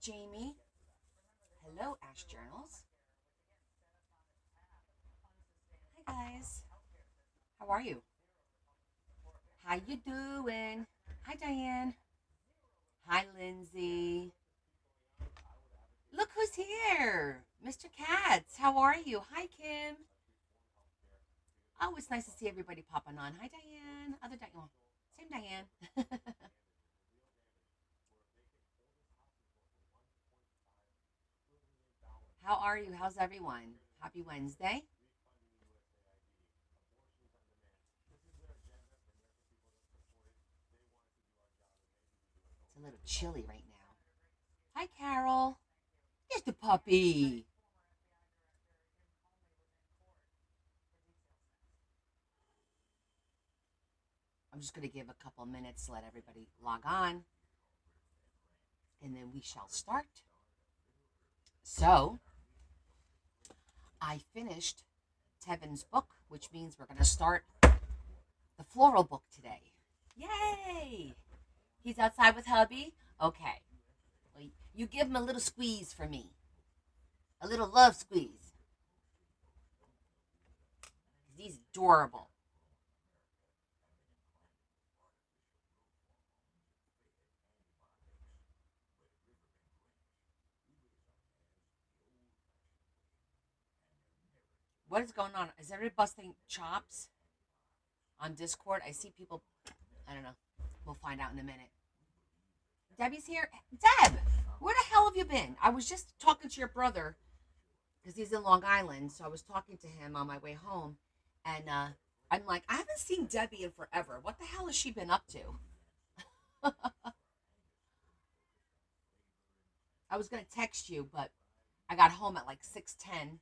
Jamie. Hello, Ash Journals. Hi, guys. How are you? How you doing? Hi, Diane. Hi, Lindsay. Look who's here. Mr. Katz. How are you? Hi, Kim. Oh, it's nice to see everybody popping on. Hi, Diane. Other Diane. Oh, same Diane. How are you? How's everyone? Happy Wednesday. It's a little chilly right now. Hi, Carol. Here's the puppy. I'm just going to give a couple minutes to let everybody log on, and then we shall start. So, I finished Tevin's book, which means we're going to start the Floral book today. Yay! He's outside with hubby? Okay. Well, you give him a little squeeze for me. A little love squeeze. He's adorable. What is going on? Is everybody busting chops on Discord? I see people. I don't know. We'll find out in a minute. Debbie's here. Deb, where the hell have you been? I was just talking to your brother because he's in Long Island. So I was talking to him on my way home, and I'm like, I haven't seen Debbie in forever. What the hell has she been up to? I was gonna text you, but I got home at like 6:10,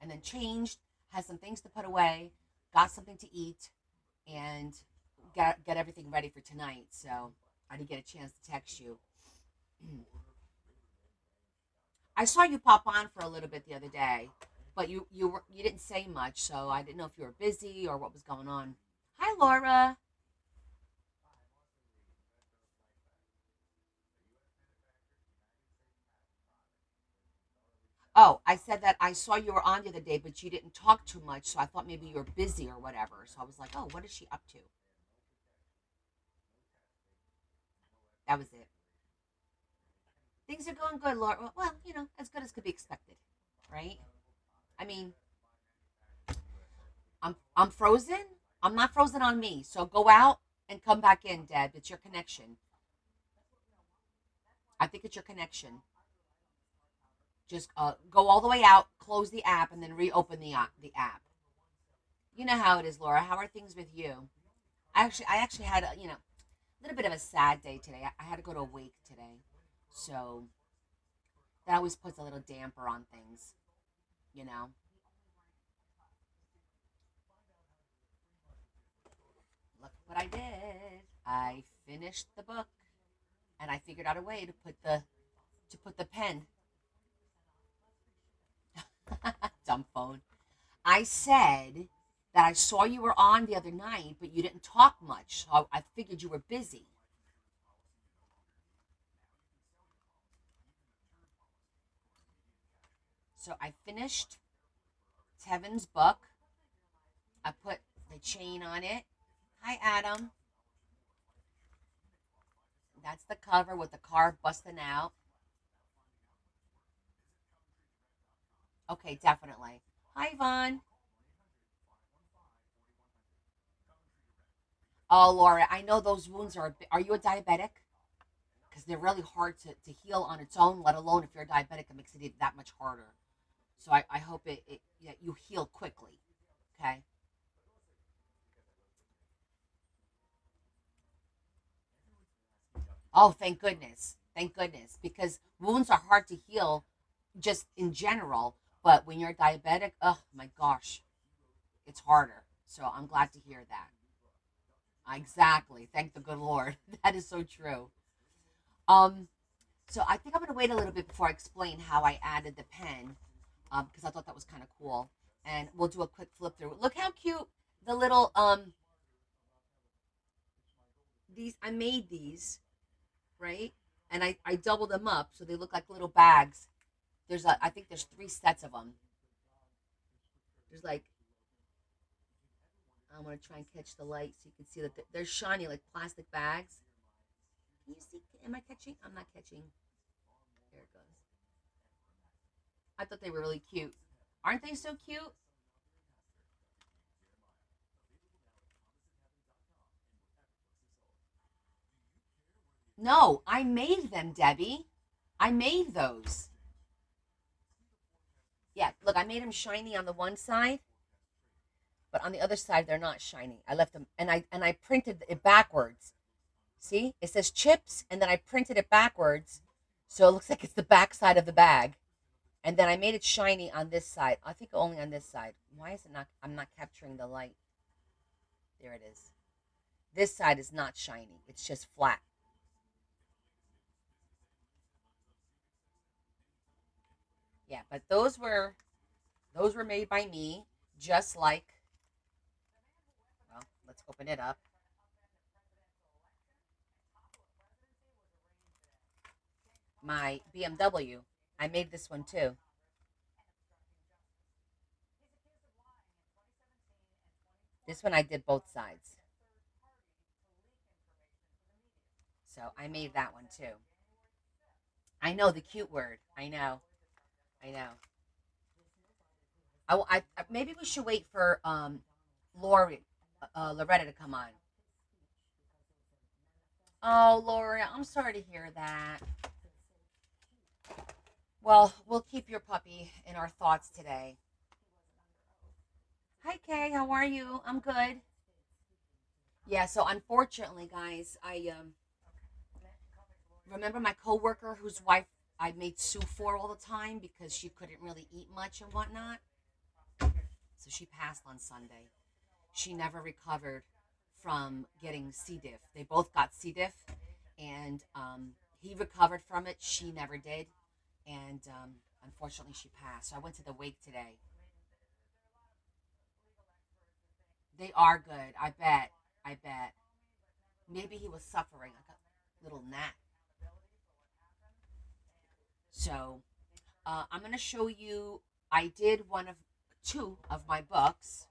and then changed, had some things to put away, got something to eat, and get everything ready for tonight. So I didn't get a chance to text you. I saw you pop on for a little bit the other day, but you didn't say much, so I didn't know if you were busy or what was going on. Hi, Laura. Oh, I said that I saw you were on the other day, but you didn't talk too much, so I thought maybe you were busy or whatever. So I was like, oh, what is she up to? That was it. Things are going good, Laura. Well, as good as could be expected, right? I mean, I'm frozen. I'm not frozen on me. So go out and come back in, Deb. It's your connection. I think it's your connection. Just go all the way out, close the app, and then reopen the app. You know how it is, Laura. How are things with you? I actually had a little bit of a sad day today. I had to go to a wake today, so that always puts a little damper on things. You know. Look what I did. I finished the book, and I figured out a way to put the pen. Dumb phone. I said that I saw you were on the other night, but you didn't talk much. So I figured you were busy. So I finished Tevin's book. I put the chain on it. Hi, Adam. That's the cover with the car busting out. Okay, definitely. Hi, Yvonne. Oh, Laura, I know those wounds are. Are you a diabetic? Because they're really hard to heal on its own, let alone if you're a diabetic, it makes it that much harder. So I hope that you heal quickly. Okay. Oh, thank goodness. Thank goodness. Because wounds are hard to heal just in general. But when you're diabetic, oh my gosh, it's harder. So I'm glad to hear that. Exactly. Thank the good Lord. That is so true. Um, so I think I'm gonna wait a little bit before I explain how I added the pen, because I thought that was kind of cool. And we'll do a quick flip through. Look how cute the little these I made these, right? and I doubled them up so they look like little bags. I think there's 3 sets of them. There's like, I want to try and catch the light so you can see that they're shiny like plastic bags. Can you see? Am I catching? I'm not catching. There it goes. I thought they were really cute. Aren't they so cute? No, I made them, Debbie. I made those. Yeah, look, I made them shiny on the one side, but on the other side they're not shiny. I left them, and I printed it backwards. See, it says chips, and then I printed it backwards, so it looks like it's the back side of the bag. And then I made it shiny on this side. I think only on this side. Why is it not? I'm not capturing the light. There it is. This side is not shiny. It's just flat. Yeah, but those were made by me, just like, well, let's open it up. My BMW. I made this one too. This one I did both sides. So I made that one too. I know the cute word. I know. I know. Maybe we should wait for Lori, Loretta to come on. Oh, Lori, I'm sorry to hear that. Well, we'll keep your puppy in our thoughts today. Hi, Kay. How are you? I'm good. Yeah. So unfortunately, guys, I remember my coworker whose wife I made soup for all the time because she couldn't really eat much and whatnot. So she passed on Sunday. She never recovered from getting C. diff. They both got C. diff, and he recovered from it. She never did, and unfortunately, she passed. So I went to the wake today. They are good. I bet. I bet. Maybe he was suffering like a little gnat. So I'm going to show you. I did one of two of my books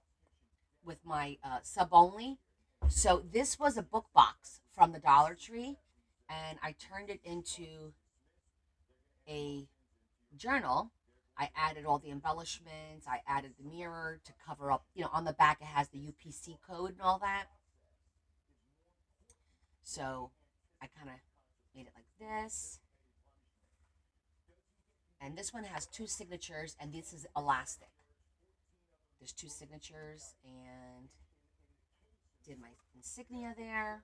with my sub only. So this was a book box from the Dollar Tree, and I turned it into a journal. I added all the embellishments. I added the mirror to cover up. On the back it has the UPC code and all that. So I kind of made it like this. And this one has 2 signatures, and this is elastic. There's 2 signatures, and did my insignia there.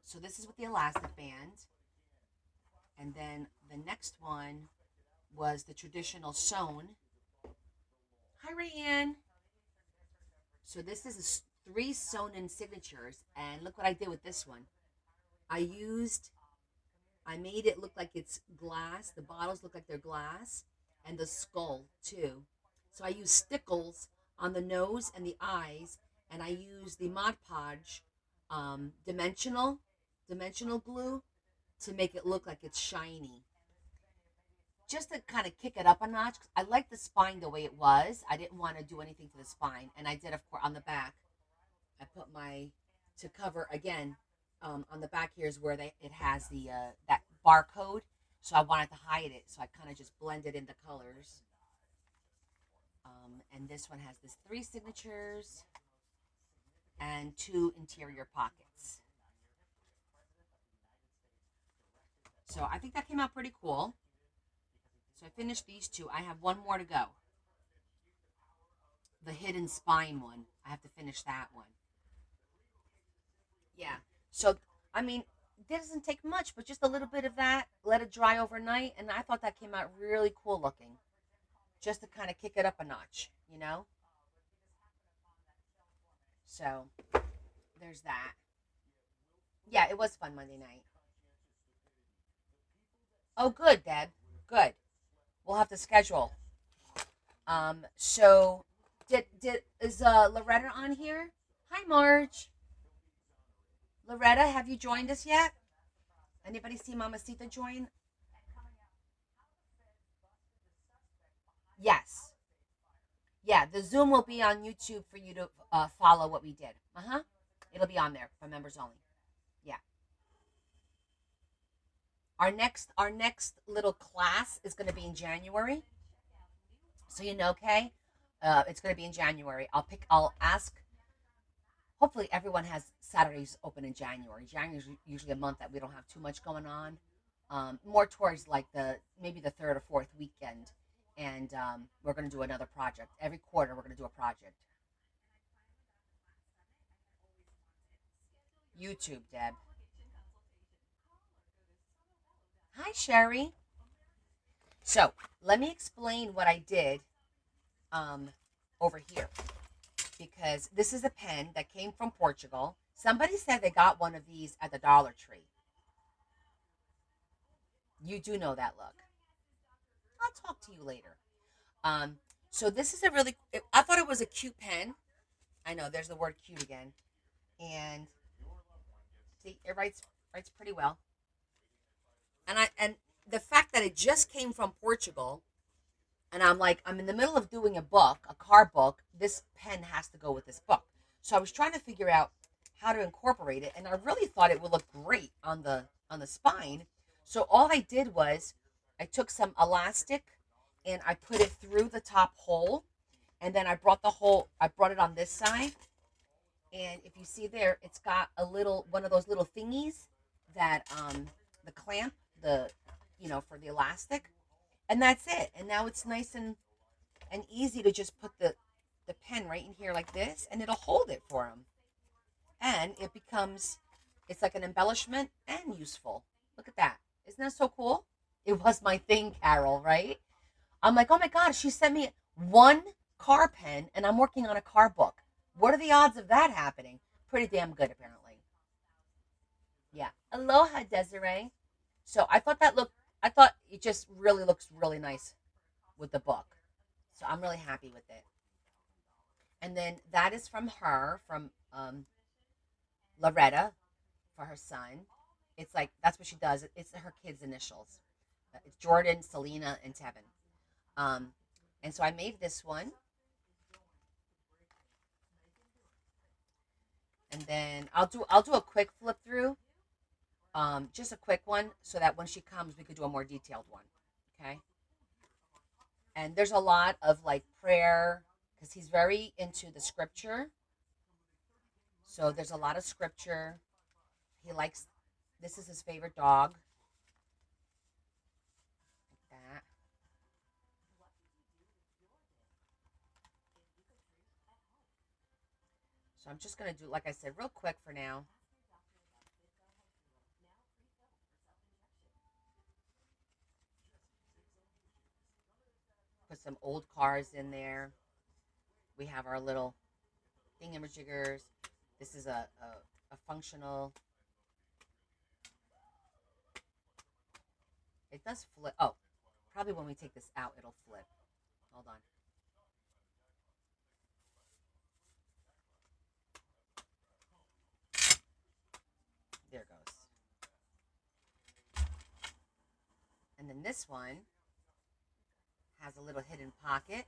So this is with the elastic band. And then the next one was the traditional sewn. Hi, Rayanne. So this is 3 sewn-in signatures, and look what I did with this one. I used, I made it look like it's glass. The bottles look like they're glass, and the skull too. So I used stickles on the nose and the eyes, and I used the Mod Podge dimensional glue to make it look like it's shiny. Just to kind of kick it up a notch. I like the spine the way it was. I didn't want to do anything to the spine, and I did, of course, on the back. I put my to cover again. On the back here is where it has the that barcode. So I wanted to hide it, so I kind of just blended in the colors. And this one has this 3 signatures and 2 interior pockets. So I think that came out pretty cool. So I finished these 2. I have one more to go. The hidden spine one. I have to finish that one. Yeah. So, I mean, it doesn't take much, but just a little bit of that. Let it dry overnight. And I thought that came out really cool looking. Just to kind of kick it up a notch. So, there's that. Yeah, it was fun Monday night. Oh, good, Deb. Good. We'll have to schedule. So did is Loretta on here? Hi, Marge. Loretta, have you joined us yet? Anybody see Mamacita join? Yes. Yeah, the Zoom will be on YouTube for you to follow what we did. Uh huh. It'll be on there for members only. Yeah. Our next little class is going to be in January. So you know, Kay, it's going to be in January. I'll ask. Hopefully, everyone has Saturdays open in January. January is usually a month that we don't have too much going on. More towards like the maybe the third or fourth weekend, and we're going to do another project every quarter. We're going to do a project. YouTube, Deb. Hi, Sherry. So let me explain what I did um, over here because this is a pen that came from Portugal. Somebody said they got one of these at the Dollar Tree. You do know that look. I'll talk to you later. Um, so this is a really. I thought it was a cute pen. I know there's the word cute again, and see it writes pretty well. And the fact that it just came from Portugal, and I'm in the middle of doing a book, a car book. This pen has to go with this book. So I was trying to figure out how to incorporate it, and I really thought it would look great on the spine. So all I did was I took some elastic and I put it through the top hole, and then I brought it on this side, and if you see there, it's got a little one of those little thingies that the clamp, the for the elastic, and that's it. And now it's nice and easy to just put the pen right in here like this, and it'll hold it for them, and it's like an embellishment and useful. Look at that. Isn't that so cool? It was my thing, Carol, right? I'm like, oh my god, she sent me one car pen, and I'm working on a car book. What are the odds of that happening? Pretty damn good, apparently. Yeah. Aloha, Desiree. So I thought it just really looks really nice with the book. So I'm really happy with it. And then that is from her, from Loretta, for her son. It's like that's what she does. It's her kids' initials. It's Jordan, Selena, and Tevin. Um, and so I made this one, and then I'll do a quick flip through, just a quick one, so that when she comes, we could do a more detailed one. Okay. And there's a lot of like prayer because he's very into the scripture. So there's a lot of scripture. He likes. This is his favorite dog. Like that. So I'm just gonna do, like I said, real quick for now. Put some old cars in there. We have our little thingamajiggers. This is a functional. It does flip. Oh, probably when we take this out, it'll flip. Hold on. There it goes. And then this one has a little hidden pocket.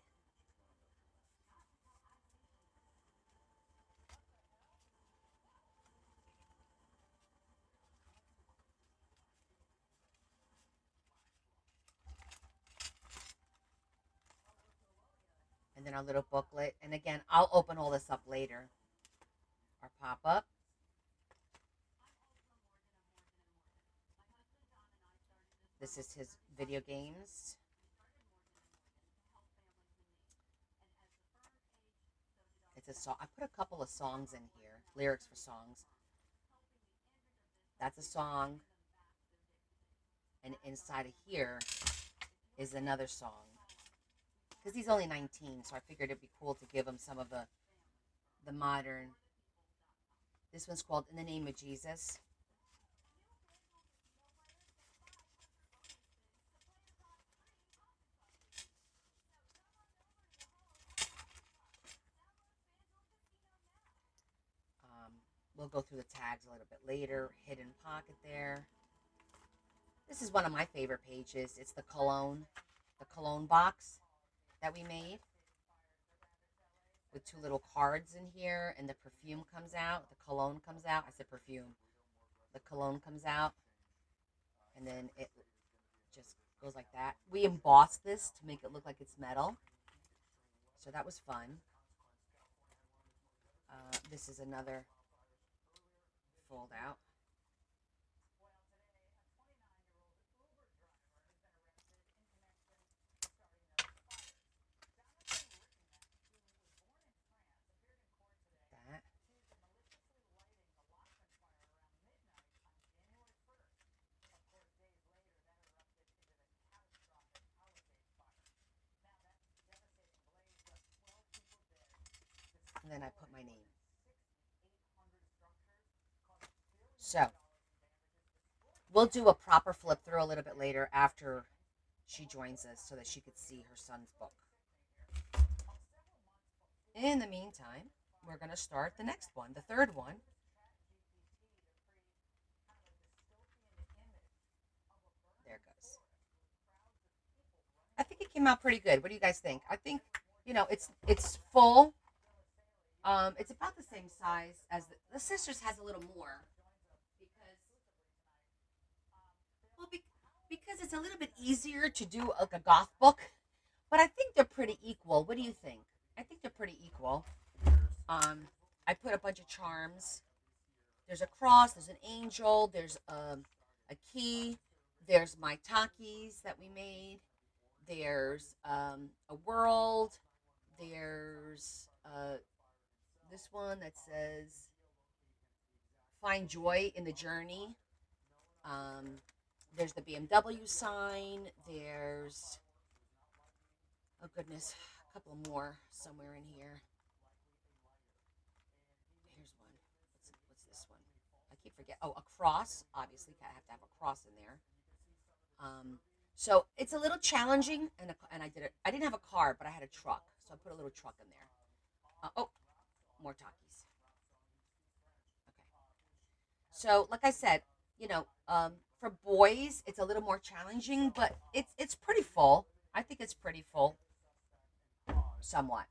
And then our little booklet. And again, I'll open all this up later. Our pop up. This is his video games. It's a song. I put a couple of songs in here, lyrics for songs. That's a song. And inside of here is another song. Because he's only 19, so I figured it'd be cool to give him some of the modern. This one's called In the Name of Jesus. We'll go through the tags a little bit later. Hidden pocket there. This is one of my favorite pages. It's the cologne box that we made with two little cards in here, and the perfume comes out. The cologne comes out. I said perfume. The cologne comes out, and then it just goes like that. We embossed this to make it look like it's metal, so that was fun. This is another fold out. That. And then I put my name. So we'll do a proper flip through a little bit later after she joins us so that she could see her son's book. In the meantime, we're going to start the next one, the third one. There it goes. I think it came out pretty good. What do you guys think? I think, it's full. It's about the same size as the Sisters has a little more because, well, because it's a little bit easier to do like a goth book, but I think they're pretty equal. What do you think? I think they're pretty equal. I put a bunch of charms. There's a cross. There's an angel. There's a key. There's my takis that we made. There's a world. There's this one that says find joy in the journey. There's the BMW sign. There's, oh goodness, a couple more somewhere in here. Here's one. What's this one? I keep forgetting. Oh, a cross. Obviously, I have to have a cross in there. So it's a little challenging, and I did it. I didn't have a car, but I had a truck, so I put a little truck in there. Oh, more Takis. Okay. So, like I said, for boys, it's a little more challenging, but it's pretty full. I think it's pretty full, somewhat.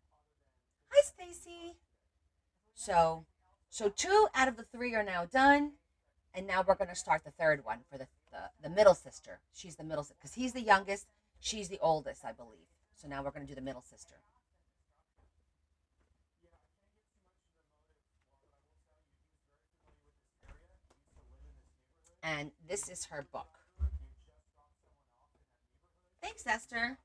Hi, Stacy. So, so two out of the three are now done, and now we're gonna start the third one for the middle sister. She's the middle because he's the youngest. She's the oldest, I believe. So now we're gonna do the middle sister. And this is her book. Thanks, Esther.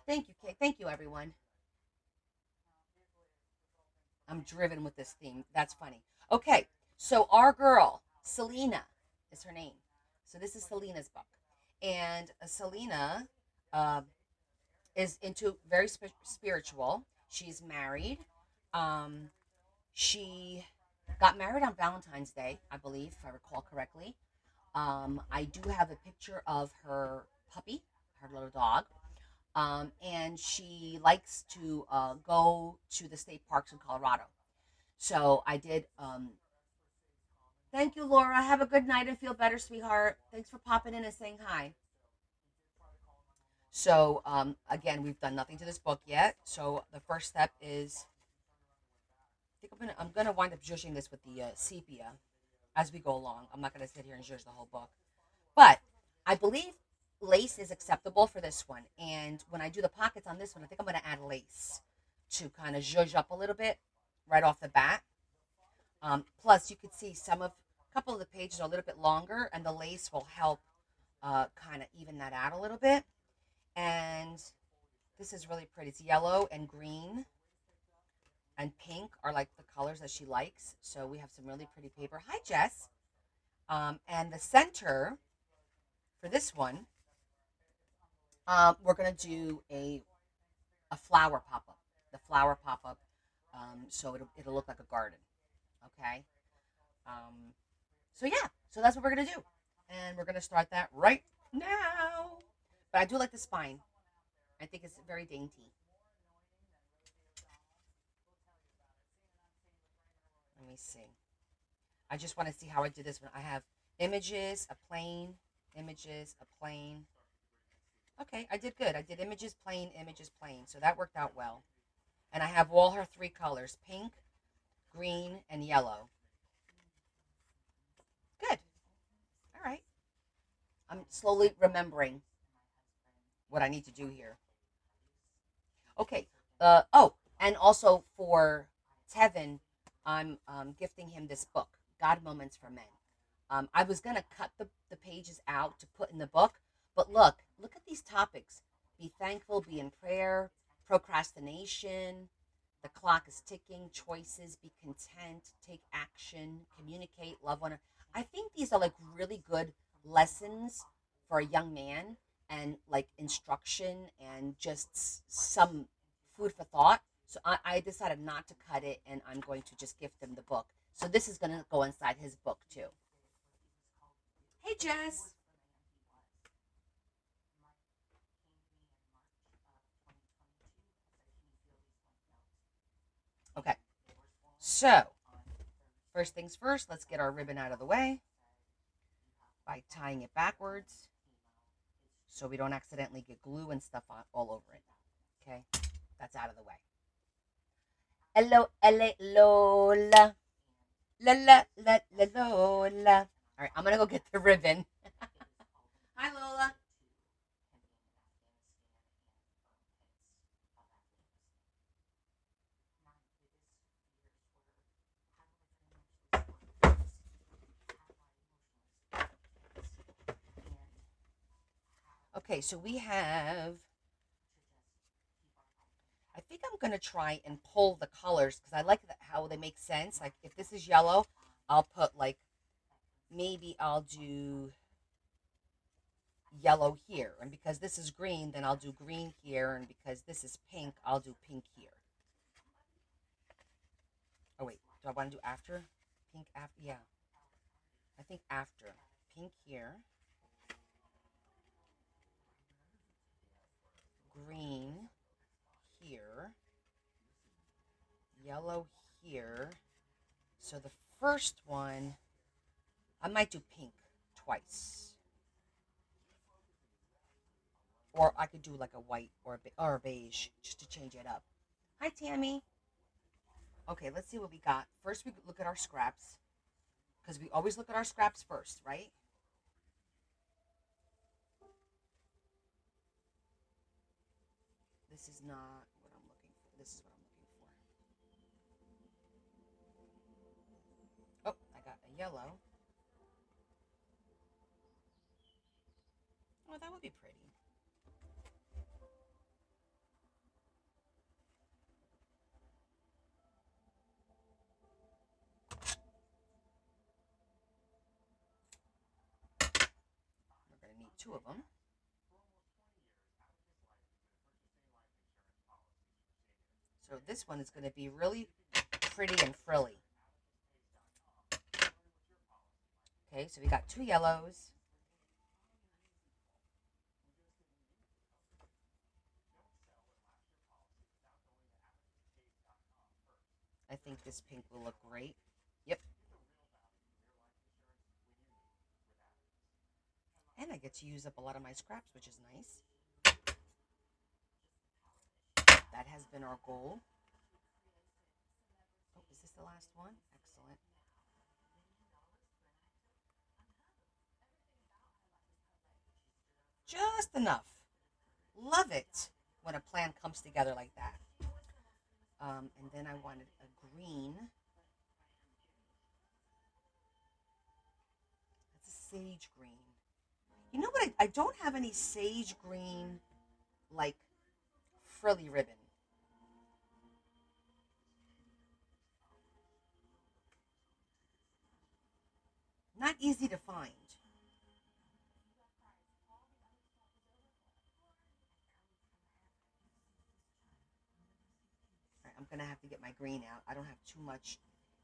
Thank you, Kate. Thank you, everyone. I'm driven with this theme. That's funny. Okay, so our girl, Selena, is her name. So this is Selena's book. And Selena uh, is into very spiritual. She's married. Um, she got married on Valentine's Day, I believe, if I recall correctly. I do have a picture of her puppy, her little dog. And she likes to go to the state parks in Colorado. So I did. Thank you, Laura. Have a good night and feel better, sweetheart. Thanks for popping in and saying hi. So again, we've done nothing to this book yet. So the first step is, I think I'm gonna wind up judging this with the sepia as we go along. I'm not gonna sit here and judge the whole book, but I believe lace is acceptable for this one. And when I do the pockets on this one, I think I'm gonna add lace to kind of zhuzh up a little bit right off the bat. Plus, you could see a couple of the pages are a little bit longer, and the lace will help kind of even that out a little bit. And this is really pretty. It's yellow and green and pink are like the colors that she likes. So we have some really pretty paper. Hi, Jess. And the center for this one, we're gonna do a flower pop up. The flower pop up, so it'll look like a garden. Okay. Um, so yeah, so that's what we're gonna do, and we're gonna start that right now. But I do like the spine. I think it's very dainty. me see. I just want to see how I did this one. I have images, a plane, images, a plane. Okay, I did good. I did images, plane, images, plane. So that worked out well. And I have all her three colors, pink, green, and yellow. Good. All right. I'm slowly remembering what I need to do here. Okay. And also for Tevin, I'm gifting him this book, God Moments for Men. I was gonna cut the pages out to put in the book, but look at these topics. Be thankful, be in prayer, procrastination, the clock is ticking, choices, be content, take action, communicate, love one another. I think these are like really good lessons for a young man and like instruction and just some food for thought. So I decided not to cut it and I'm going to just gift him the book. So this is going to go inside his book too. Hey, Jess. Okay. So, first things first, let's get our ribbon out of the way by tying it backwards so we don't accidentally get glue and stuff all over it. Okay? That's out of the way. Hello, L-A, Lola. La la la la Lola. All right, I'm going to go get the ribbon. Hi, Lola. Okay, so we have, I think I'm going to try and pull the colors because I like how they make sense. Like if this is yellow, I'll put like, maybe I'll do yellow here. And because this is green, then I'll do green here. And because this is pink, I'll do pink here. Oh, wait, do I want to do after? Pink after, yeah. I think after. Pink here. Green here, yellow here. So the first one, I might do pink twice. Or I could do like a white or a beige just to change it up. Hi, Tammy. Okay, let's see what we got. First, we look at our scraps because we always look at our scraps first, right? This is not what I'm looking for. This is what I'm looking for. Oh, I got a yellow. Oh, that would be pretty. We're going to need two of them. So this one is going to be really pretty and frilly. Okay, so we got two yellows. I think this pink will look great. Yep. And I get to use up a lot of my scraps, which is nice. That has been our goal. Oh, is this the last one? Excellent. Just enough. Love it when a plan comes together like that. And then I wanted a green. It's a sage green. You know what? I don't have any sage green, like, frilly ribbon. Not easy to find. All right, I'm going to have to get my green out. I don't have too much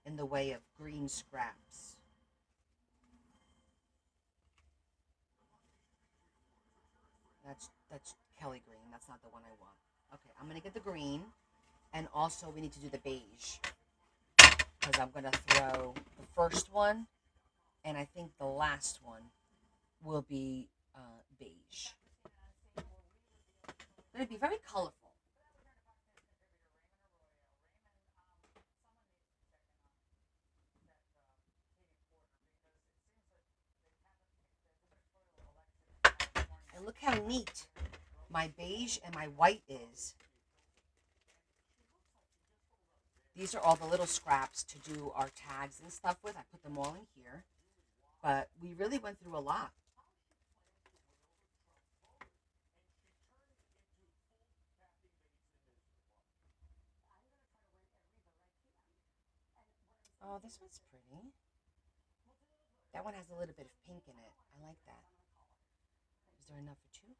in the way of green scraps. That's Kelly green. That's not the one I want. Okay, I'm gonna get the green, and also we need to do the beige. because I'm going to throw the first one, and I think the last one will be beige. Going to be very colorful. And look how neat my beige and my white is. These are all the little scraps to do our tags and stuff with. I put them all in here. But we really went through a lot. Oh, this one's pretty. That one has a little bit of pink in it. I like that. Is there enough for two?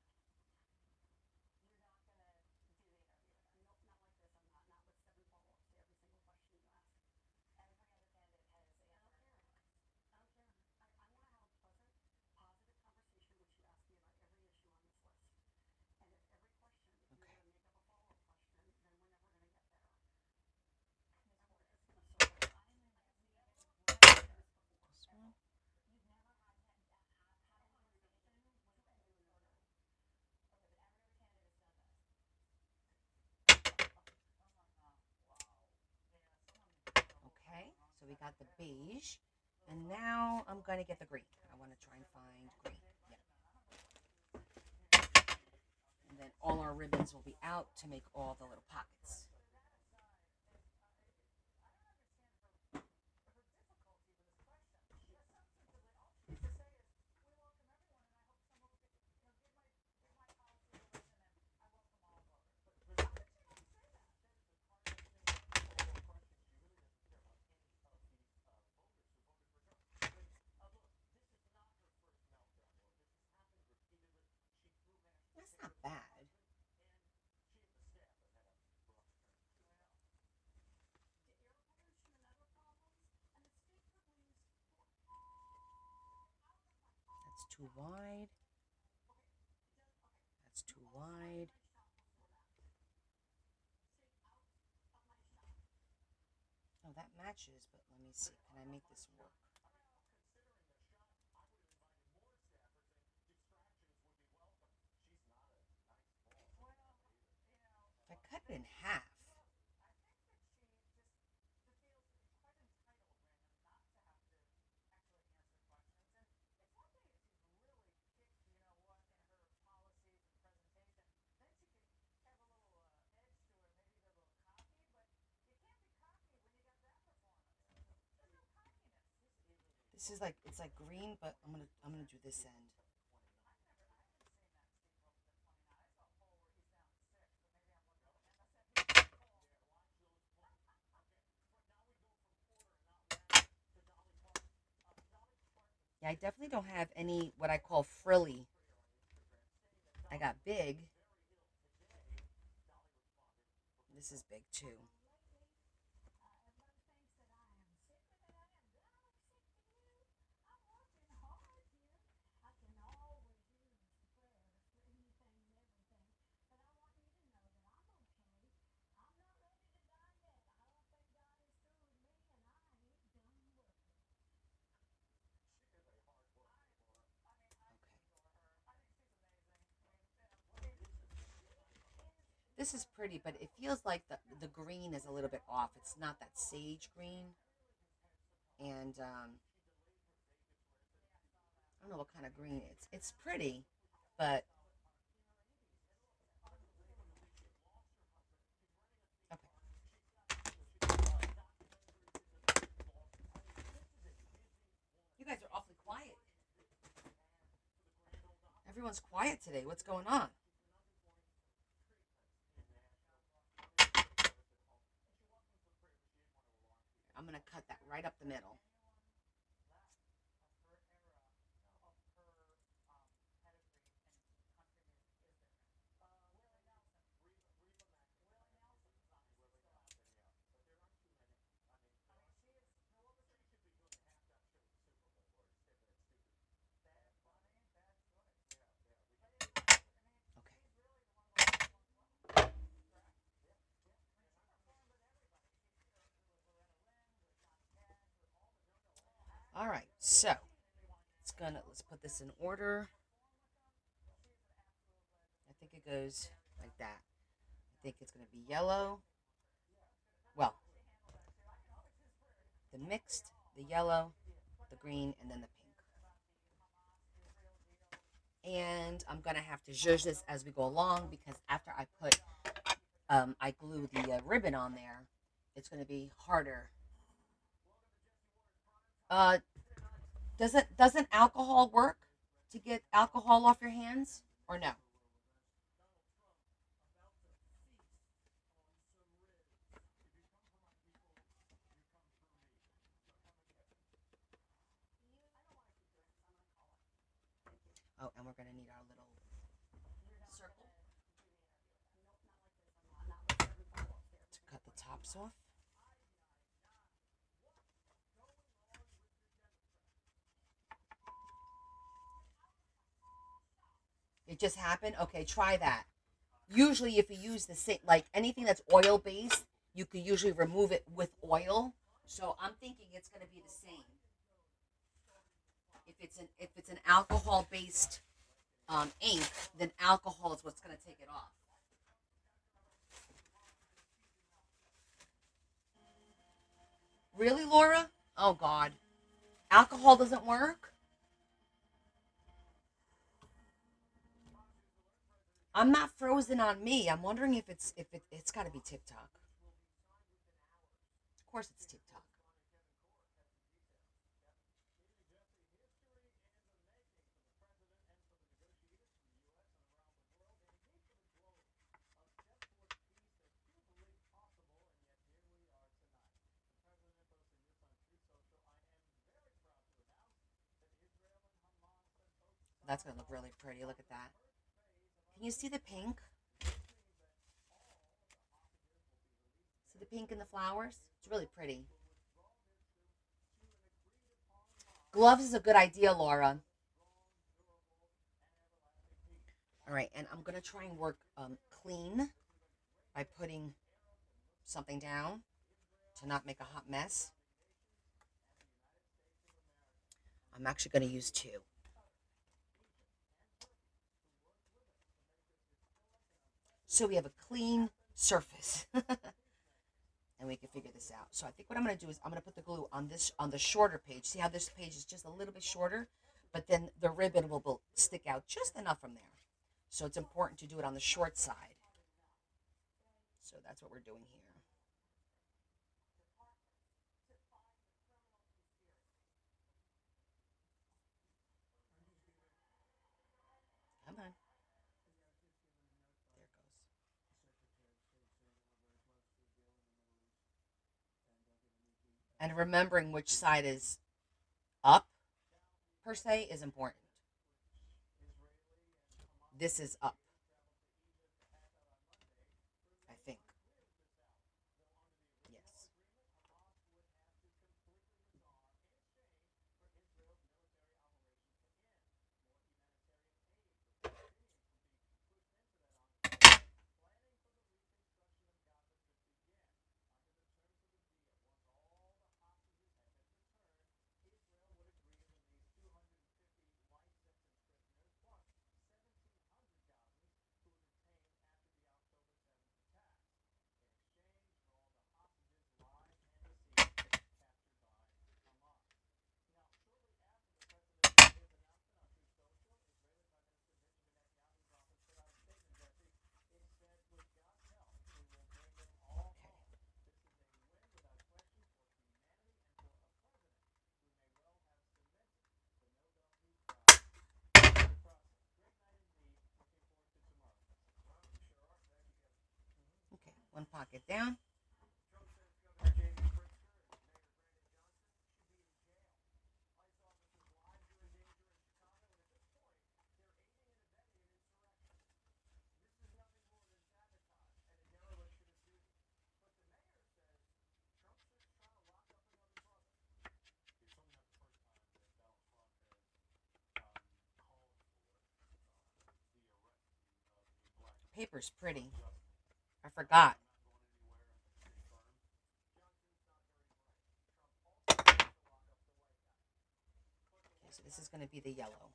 Okay, so we got the beige. And now I'm going to get the green. I want to try and find green. Yeah. And then all our ribbons will be out to make all the little pockets. That's not bad. That's too wide. That's too wide. Oh, that matches, but let me see. Can I make this work? If I cut it in half. This is like, it's like green, but I'm gonna do this end. Yeah, I definitely don't have any what I call frilly. I got big. This is big too. This is pretty, but it feels like the green is a little bit off. It's not that sage green, and I don't know what kind of green it's. It's pretty, but okay. You guys are awfully quiet. Everyone's quiet today. What's going on? I'm gonna cut that right up the middle. Okay. All right, so let's put this in order. I think it goes like that. I think it's gonna be yellow. Well, the mixed, the yellow, the green, and then the pink. And I'm gonna have to zhuzh this as we go along because after I glue the ribbon on there, it's gonna be harder. Uh, doesn't alcohol work to get alcohol off your hands or no? Oh, and we're gonna need our little circle to cut the tops off. It just happened. Okay, try that. Usually, if you use the same, like anything that's oil based, you can usually remove it with oil. So I'm thinking it's gonna be the same. If it's an alcohol based ink, then alcohol is what's gonna take it off. Really, Laura? Oh God, alcohol doesn't work. I'm not frozen on me. I'm wondering if it's got to be TikTok. Of course, it's TikTok. That's gonna look really pretty. Look at that. Can you see the pink? See the pink in the flowers? It's really pretty. Gloves is a good idea, Laura. All right, and I'm gonna try and work clean by putting something down to not make a hot mess. I'm actually gonna use two. So we have a clean surface. And we can figure this out. So I think what I'm going to do is I'm going to put the glue on the shorter page. See how this page is just a little bit shorter, but then the ribbon will stick out just enough from there. So it's important to do it on the short side. So that's what we're doing here. Come on, there it goes. And remembering which side is up per se is important. This is up, I think. Yes. Okay. One pocket down. Paper's pretty. I forgot. So this is going to be the yellow.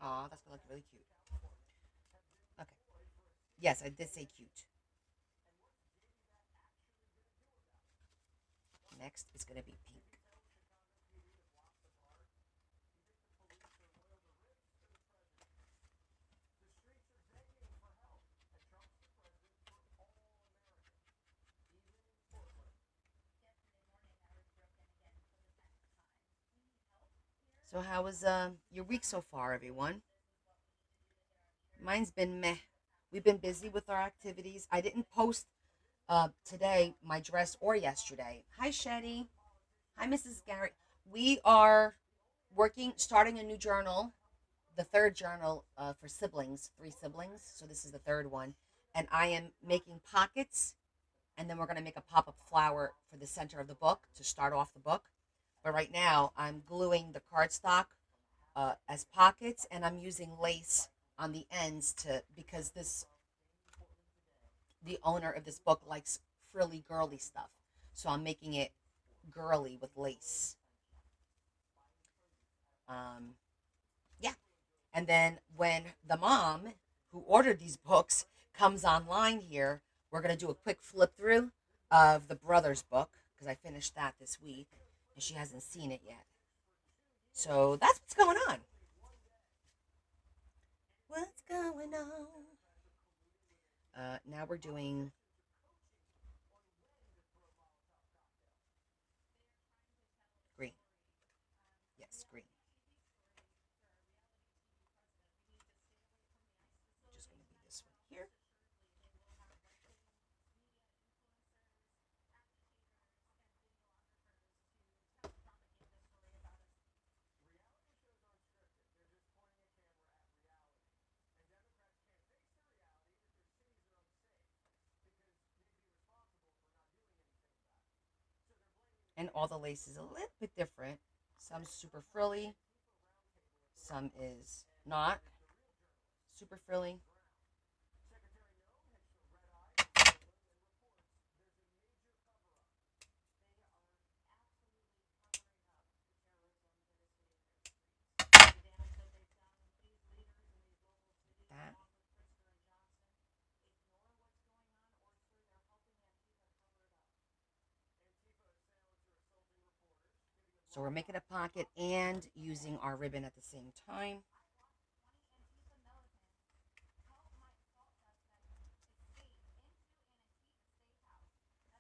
Oh, that's going to look really cute. Okay. Yes, I did say cute. Next is going to be pink. So how was your week so far, everyone? Mine's been meh. We've been busy with our activities. I didn't post today my dress or yesterday. Hi, Shetty. Hi, Mrs. Garrett. We are starting a new journal, the third journal for siblings, three siblings. So this is the third one. And I am making pockets, and then we're going to make a pop up flower for the center of the book to start off the book. But right now, I'm gluing the cardstock as pockets, and I'm using lace on the ends to because this the owner of this book likes frilly girly stuff, so I'm making it girly with lace. Um, yeah, and then when the mom who ordered these books comes online here, we're gonna do a quick flip through of the brothers book because I finished that this week and she hasn't seen it yet. So that's what's going on. What's going on? Now we're doing green. Yes, green. Just going to be this one here. And all the lace is a little bit different. Some super frilly, some is not super frilly. That. So we're making a pocket and using our ribbon at the same time.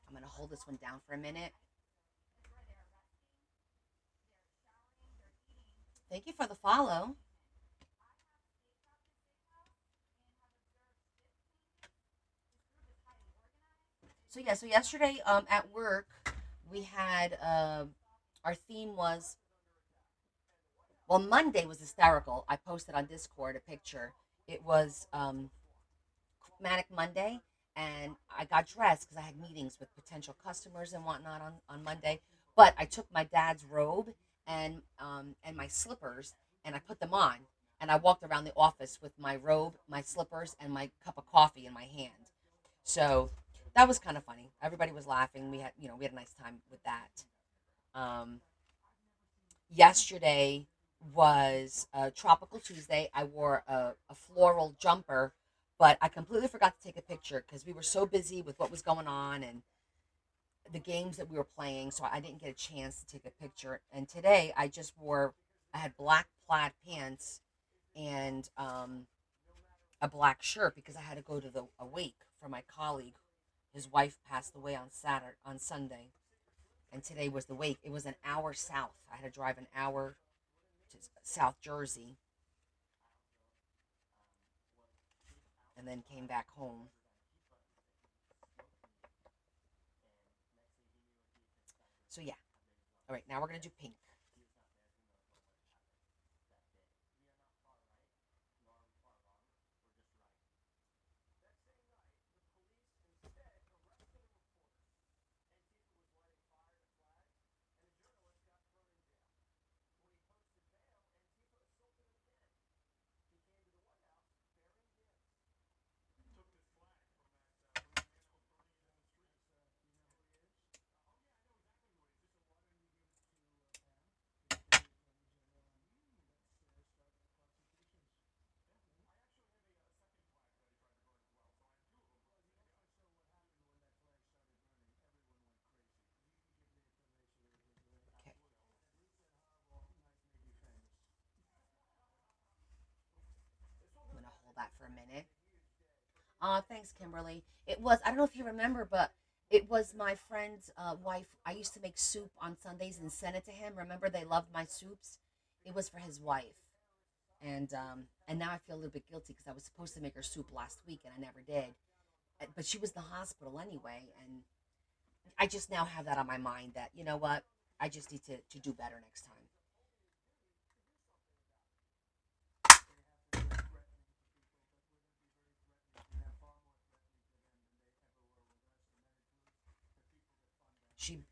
I'm going to hold this one down for a minute. Thank you for the follow. So yeah, so yesterday at work we had our theme was well, Monday was hysterical. I posted on Discord a picture. It was Manic Monday, and I got dressed because I had meetings with potential customers and whatnot on Monday. But I took my dad's robe and my slippers, and I put them on, and I walked around the office with my robe, my slippers, and my cup of coffee in my hand. So that was kind of funny. Everybody was laughing. We had a nice time with that. Um, Yesterday was a tropical Tuesday. I wore a floral jumper, but I completely forgot to take a picture because we were so busy with what was going on and the games that we were playing, so I didn't get a chance to take a picture. And today I just wore, I had black plaid pants and a black shirt because I had to go to the a wake for my colleague. His wife passed away on Sunday, and today was the wake. It was an hour south. I had to drive an hour to South Jersey, and then came back home. So yeah. All right, now we're gonna do pink. Okay, I'm gonna hold that for a minute. Thanks, Kimberly. It was, I don't know if you remember, but it was my friend's wife. I used to make soup on Sundays and send it to him. Remember, they loved my soups. It was for his wife, and now I feel a little bit guilty because I was supposed to make her soup last week and I never did. But she was in the hospital anyway, and I just now have that on my mind that you know what, I just need to do better next time.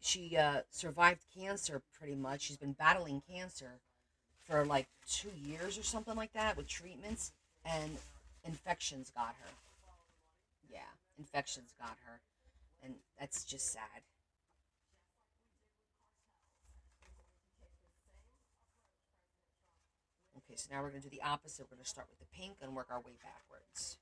She survived cancer pretty much. She's been battling cancer for like 2 years or something like that with treatments, and infections got her. Yeah, infections got her, and that's just sad. Okay, so now we're gonna do the opposite. We're gonna start with the pink and work our way backwards.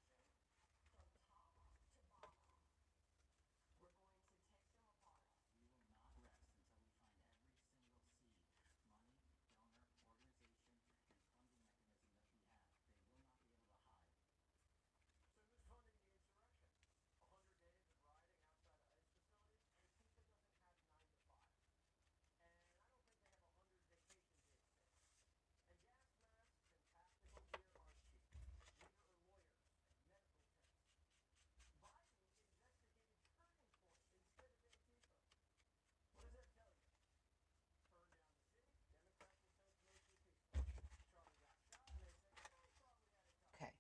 Okay,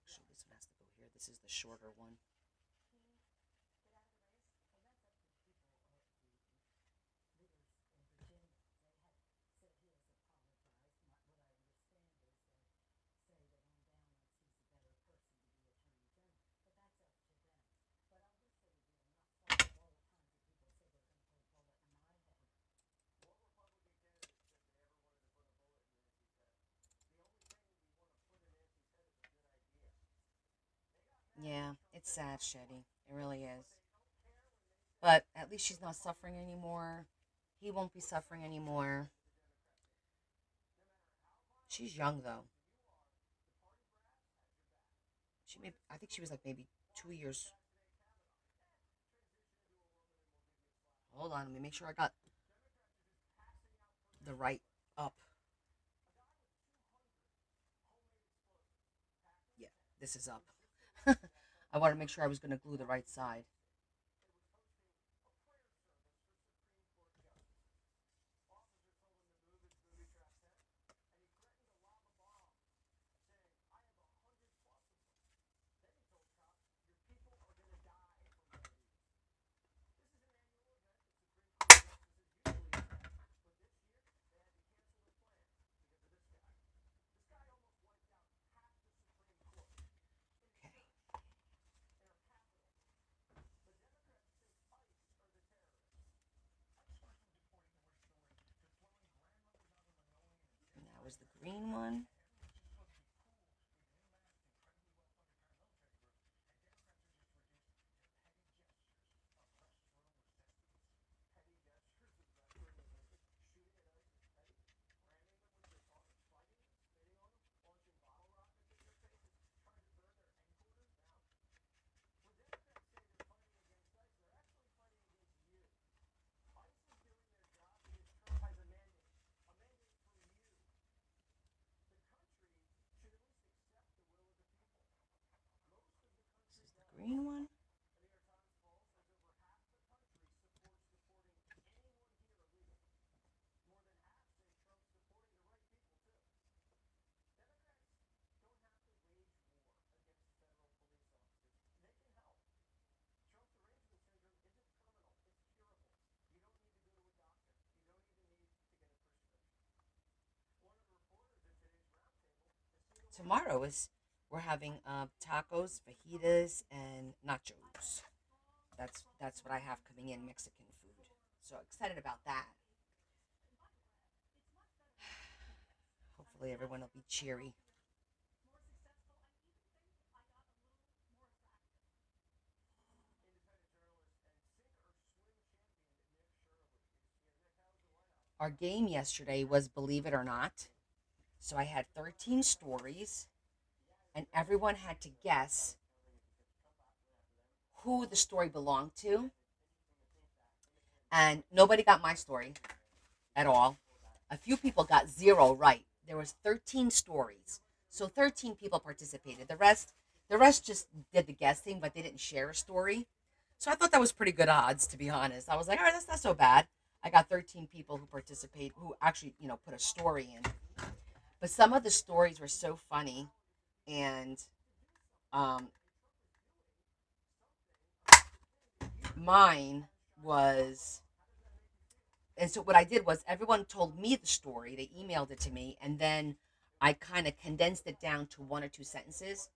actually, this one has to go here. This is the shorter one. Yeah, it's sad, Shetty. It really is. But at least she's not suffering anymore. He won't be suffering anymore. She's young though. I think she was like maybe 2 years. Hold on, let me make sure I got the right up. Yeah, this is up. I wanted to make sure I was going to glue the right side. Okay. green one. This is the green one. Tomorrow is we're having tacos, fajitas, and nachos. That's what I have coming in, Mexican food. So excited about that. Hopefully everyone will be cheery. Our game yesterday was Believe It or Not. So I had 13 stories, and everyone had to guess who the story belonged to. And nobody got my story at all. A few people got zero right. There was 13 stories. So 13 people participated. The rest just did the guessing, but they didn't share a story. So I thought that was pretty good odds, to be honest. I was like, all right, that's not so bad. I got 13 people who participate, who actually, put a story in. But some of the stories were so funny, and um, mine was. And so what I did was everyone told me the story. They emailed it to me, and then I kind of condensed it down to one or two sentences.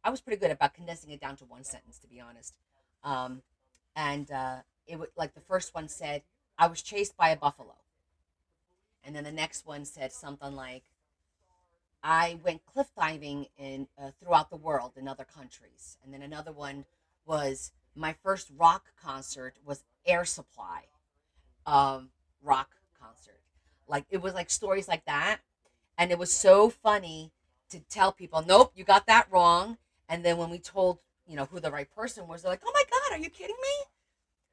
I was pretty good about condensing it down to one sentence, to be honest. Um, and it would like the first one said, "I was chased by a buffalo," and then the next one said something like, "I went cliff diving in throughout the world in other countries," and then another one was, "My first rock concert was Air Supply rock concert." Like it was like stories like that, and it was so funny to tell people, "Nope, you got that wrong." And then when we told who the right person was, they're like, "Oh my god, are you kidding me?"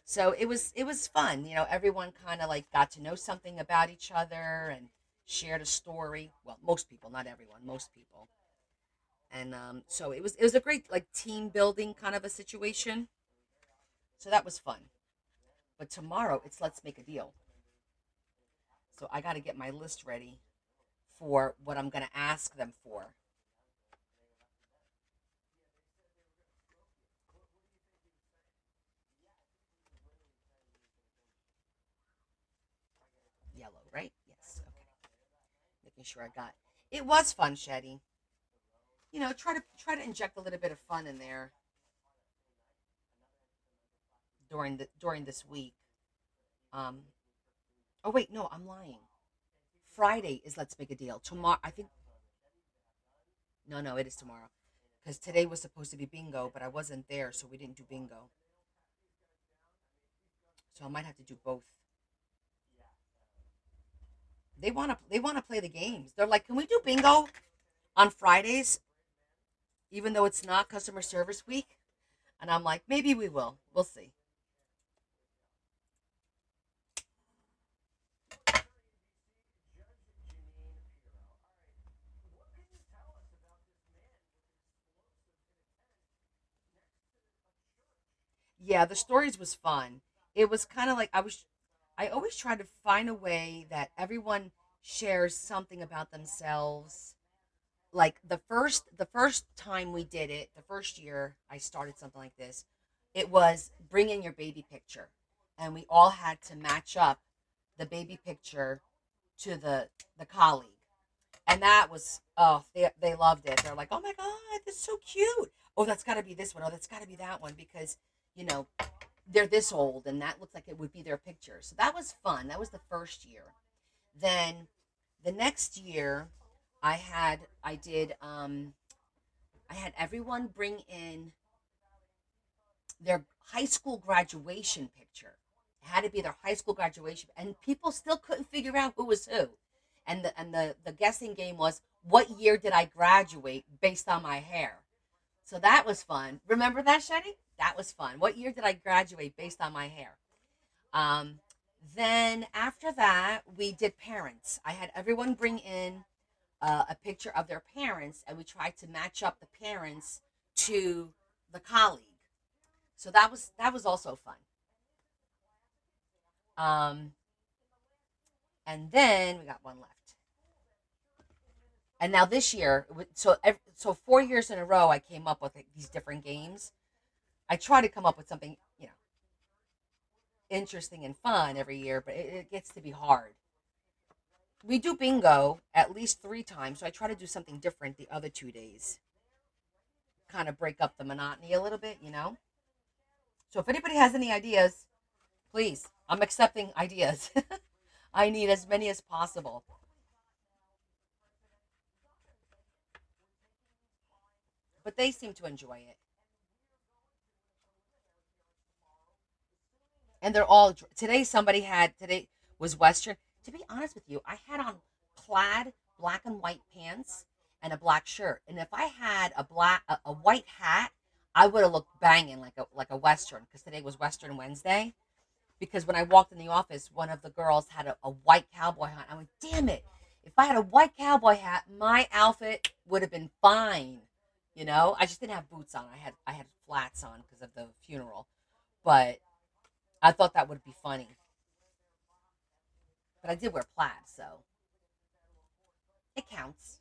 So it was fun. Everyone kind of like got to know something about each other and shared a story. Well, most people, not everyone, most people. And so it was a great like team building kind of a situation. So that was fun. But tomorrow it's let's make a deal. So I got to get my list ready for what I'm going to ask them for. Yellow, right? Yes. Okay. Making sure I got. It was fun, Shetty. Try to inject a little bit of fun in there during this week. Um. Oh wait, no, I'm lying. Friday is let's make a deal. Tomorrow, I think. No, no, it is tomorrow. Because today was supposed to be bingo, but I wasn't there, so we didn't do bingo. So I might have to do both. They want to play the games. They're like, "Can we do bingo on Fridays, even though it's not customer service week?" And I'm like, "Maybe we will. We'll see." Yeah, the stories was fun. It was kind of like I always try to find a way that everyone shares something about themselves. Like the first time we did it, the first year I started something like this, it was bring in your baby picture, and we all had to match up the baby picture to the colleague, and that was, oh, they loved it. They're like, "Oh my god, that's so cute. Oh, that's got to be this one. Oh, that's got to be that one," because you know they're this old, and that looks like it would be their picture. So that was fun. That was the first year. Then The next year, I did I had everyone bring in their high school graduation picture. It had to be their high school graduation, and people still couldn't figure out who was who. And the guessing game was, what year did I graduate based on my hair? So that was fun. Remember that, Shetty? That was fun. What year did I graduate based on my hair? Um, then after that, we did parents. I had everyone bring in a picture of their parents, and we tried to match up the parents to the colleague. So that was also fun. Um, and then we got one left. And now this year, so 4 years in a row, I came up with like, these different games. I try to come up with something interesting and fun every year, but it gets to be hard. We do bingo at least 3 times, so I try to do something different the other 2 days, kind of break up the monotony a little bit. So if anybody has any ideas, please, I'm accepting ideas. I need as many as possible. But they seem to enjoy it. And they're all today. Today was Western. To be honest with you, I had on plaid black and white pants and a black shirt. And if I had a white hat, I would have looked banging like a Western, because today was Western Wednesday. Because when I walked in the office, one of the girls had a white cowboy hat. I went, damn it! If I had a white cowboy hat, my outfit would have been fine. I just didn't have boots on. I had flats on because of the funeral, but I thought that would be funny. But I did wear plaid, so it counts.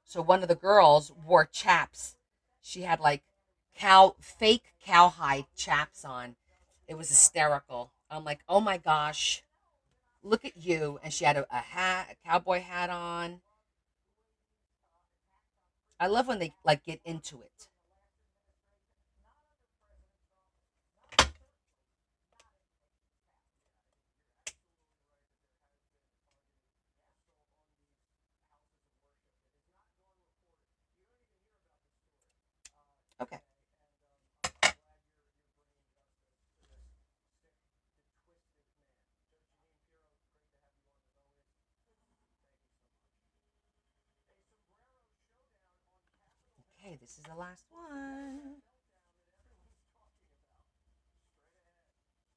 So one of the girls wore chaps. She had like fake cowhide chaps on. It was hysterical. I'm like, oh my gosh, look at you. And she had a hat, a cowboy hat on. I love when they like get into it. Okay. Okay, this is the last one.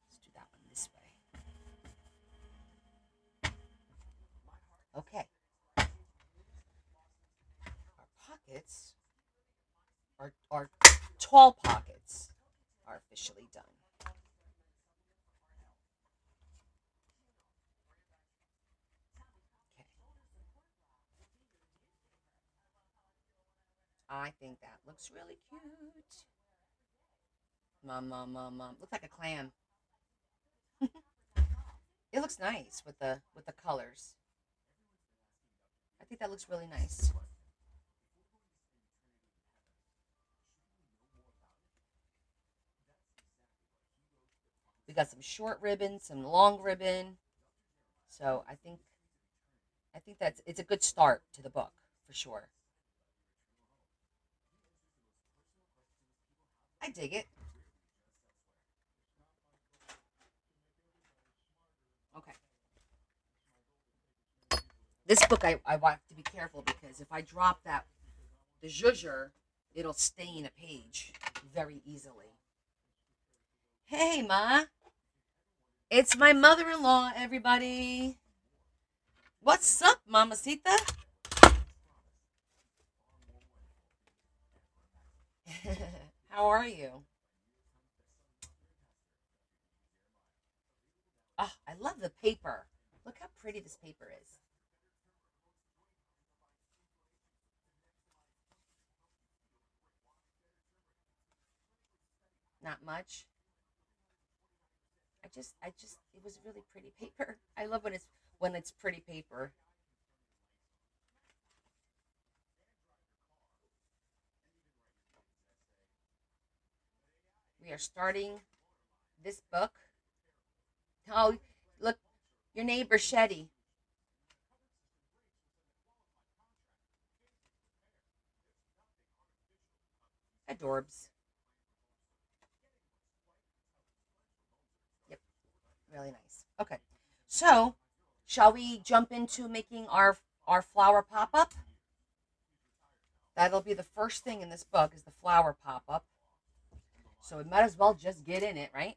Let's do that one this way. Okay. Our pockets, our tall pockets, are officially done. Okay. I think that looks really cute. Mom. Looks like a clam. It looks nice with the colors. I think that looks really nice. We got some short ribbon, some long ribbon. So I think that's it's a good start to the book for sure. I dig it. Okay. This book I want to be careful, because if I drop the zhuzher, it'll stain a page very easily. Hey Ma, it's my mother-in-law, everybody. What's up, Mamacita? How are you? Oh, I love the paper. Look how pretty this paper is. Not much. It was really pretty paper. I love when it's pretty paper. We are starting this book. Oh, Look, your neighbor Shetty. Adorbs. Yep, really nice. Okay, so shall we jump into making our flower pop up? That'll be the first thing in this book is the flower pop up. So we might as well just get in it, right?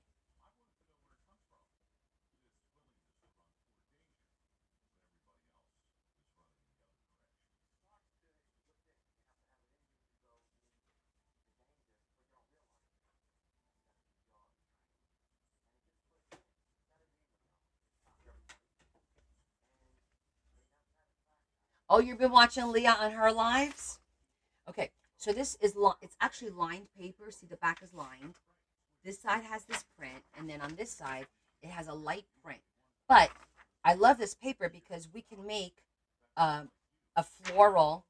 Oh, you've been watching Leah on her lives? Okay, so this is it's actually lined paper. See, the back is lined. This side has this print, and then on this side, it has a light print. But I love this paper because we can make um, a floral.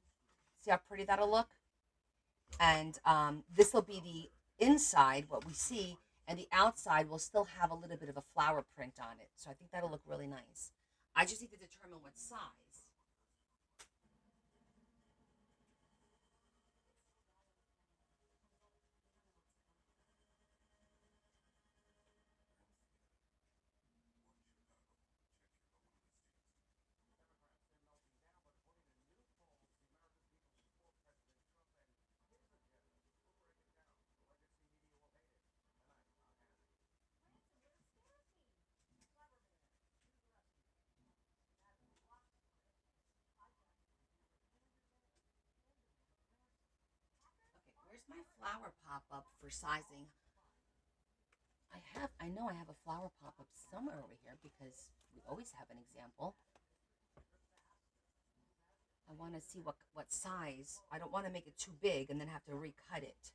See how pretty that'll look? And this will be the inside, what we see, and the outside will still have a little bit of a flower print on it. So I think that'll look really nice. I just need to determine what size. Okay, where's my flower pop up for sizing? I know I have a flower pop up somewhere over here because we always have an example. I want to see what size. I don't want to make it too big and then have to recut it.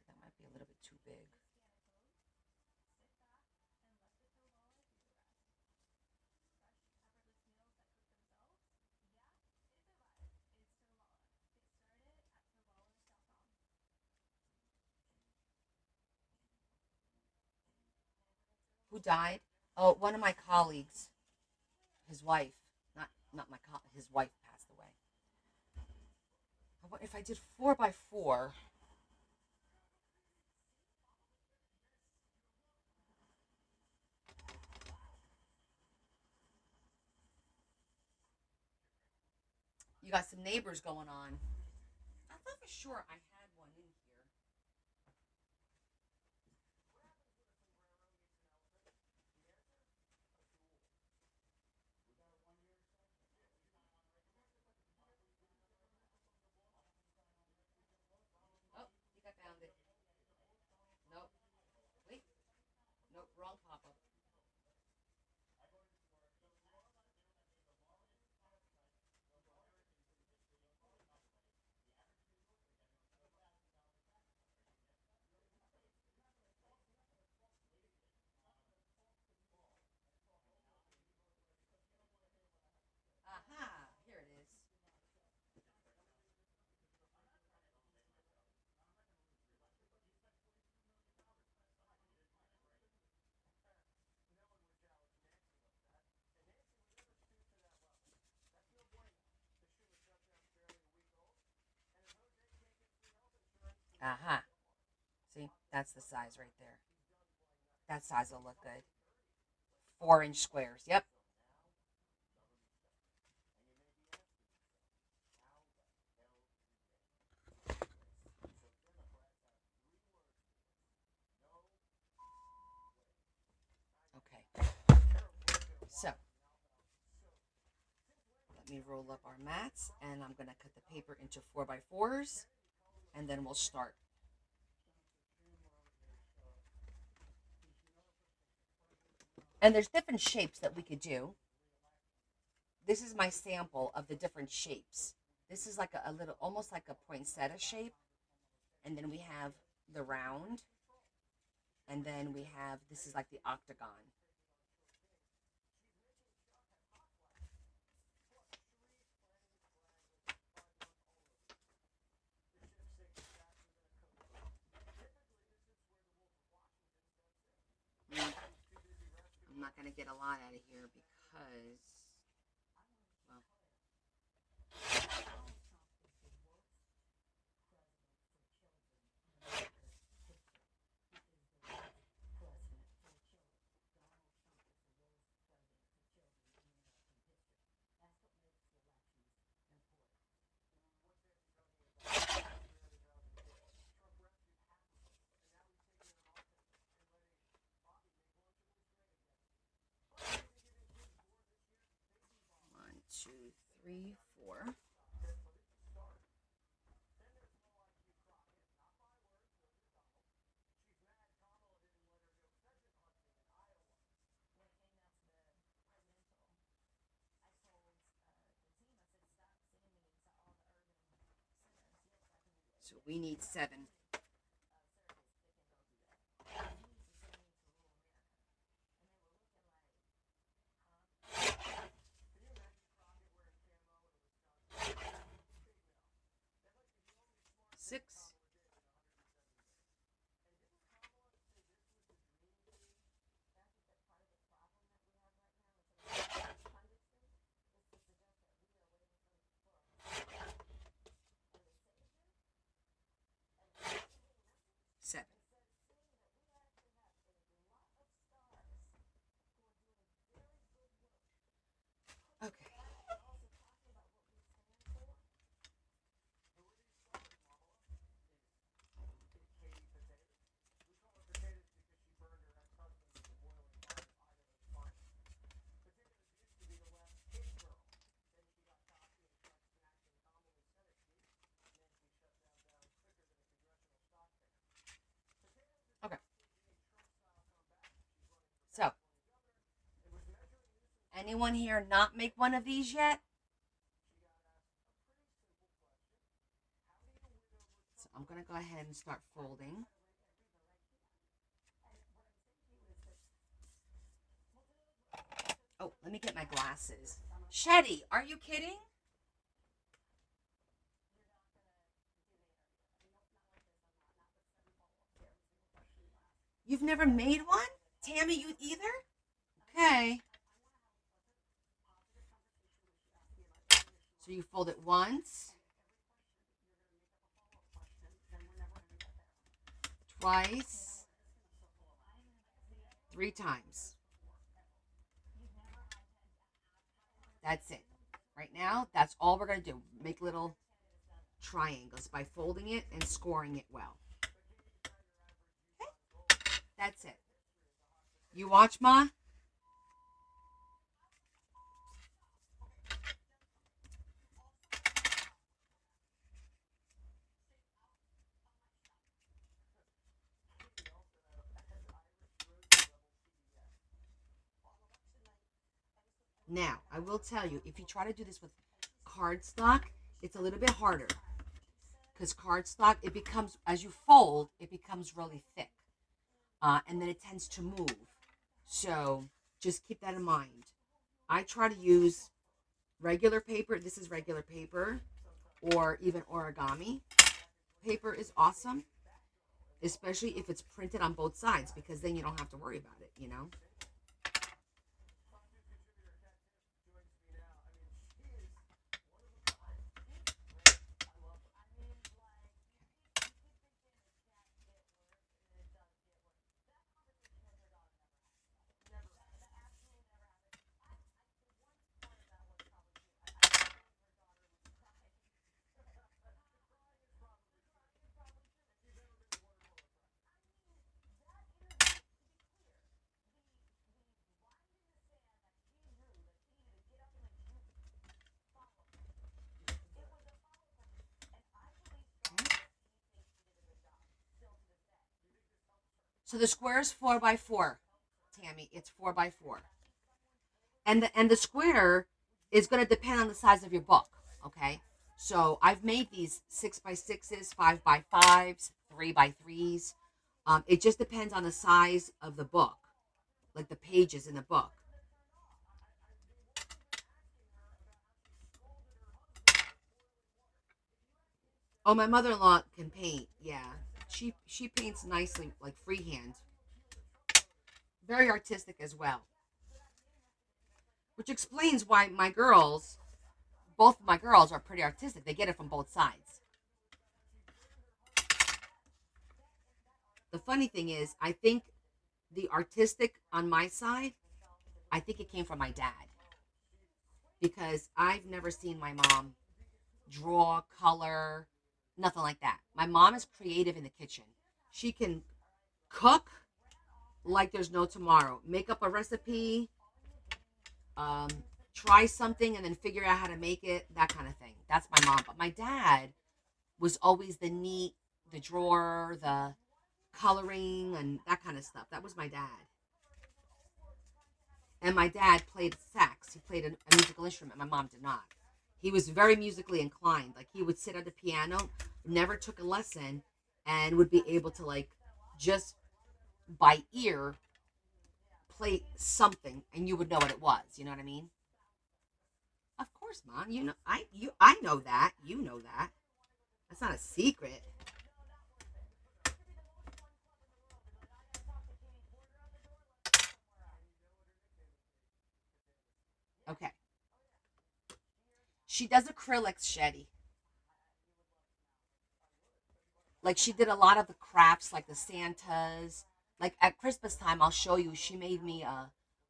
So that might be a little bit too big. Who died? Oh, one of my colleagues, his wife, not my his wife passed away. If I did 4 by 4, you got some neighbors going on. I thought for sure I had one in here. Oh, I think I found it. Nope. Wait. Nope. Wrong pop up. Aha! Here it is. Aha! See, that's the size right there. That size will look good. 4-inch squares. Yep. Okay. So let me roll up our mats, and I'm gonna cut the paper into 4 by 4s, and then we'll start. And there's different shapes that we could do. This is my sample of the different shapes. This is like a little, almost like a poinsettia shape. And then we have the round. And then we have, this is like the octagon. Mm, I'm not going to get a lot out of here because, well, one, two, three, four. So we need 7. Six. Seven. Okay. Okay. So, anyone here not make one of these yet? So I'm going to go ahead and start folding. Oh, let me get my glasses. Shetty, are you kidding? You've never made one? Tammy, you either? Okay. So you fold it once, twice, 3 times. That's it. Right now, that's all we're going to do. Make little triangles by folding it and scoring it well. Okay? That's it. You watch, Ma? Now, I will tell you, if you try to do this with cardstock, it's a little bit harder. Because cardstock, it becomes, as you fold, it becomes really thick. And then it tends to move. So just keep that in mind. I try to use regular paper. This is regular paper, or even origami. Paper is awesome, especially if it's printed on both sides, because then you don't have to worry about it, you know? So the square is 4 by 4, Tammy. It's 4 by 4, and the square is going to depend on the size of your book. Okay, so I've made these 6 by 6s, 5 by 5s, 3 by 3s. It just depends on the size of the book, like the pages in the book. Oh, my mother-in-law can paint. Yeah, she paints nicely, like freehand. Very artistic as well, which explains why both of my girls, are pretty artistic. They get it from both sides. The funny thing is, I think the artistic on my side, I think it came from my dad because I've never seen my mom draw, color, nothing like that. My mom is creative in the kitchen. She can cook like there's no tomorrow, make up a recipe, um, try something and then figure out how to make it, that kind of thing. That's my mom. But my dad was always the neat, the drawer, the coloring, and that kind of stuff. That was my dad. And my dad played sax. He played a musical instrument. My mom did not. He was very musically inclined. Like he would sit at the piano, never took a lesson, and would be able to like just by ear play something, and you would know what it was. You know what I mean? Of course, mom. I know that. You know that. That's not a secret. Okay. She does acrylics, Shetty. Like she did a lot of the crafts, like the Santas. Like at Christmas time, I'll show you. She made me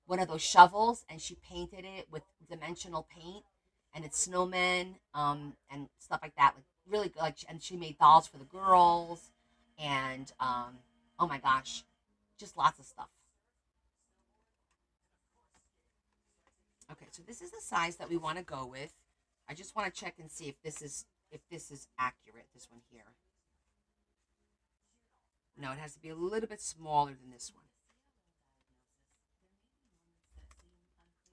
one of those shovels, and she painted it with dimensional paint, and it's snowmen, and stuff like that. Like really good. Like, and she made dolls for the girls, and oh my gosh, just lots of stuff. Okay, so this is the size that we want to go with. I just want to check and see if this is accurate. This one here. No, it has to be a little bit smaller than this one.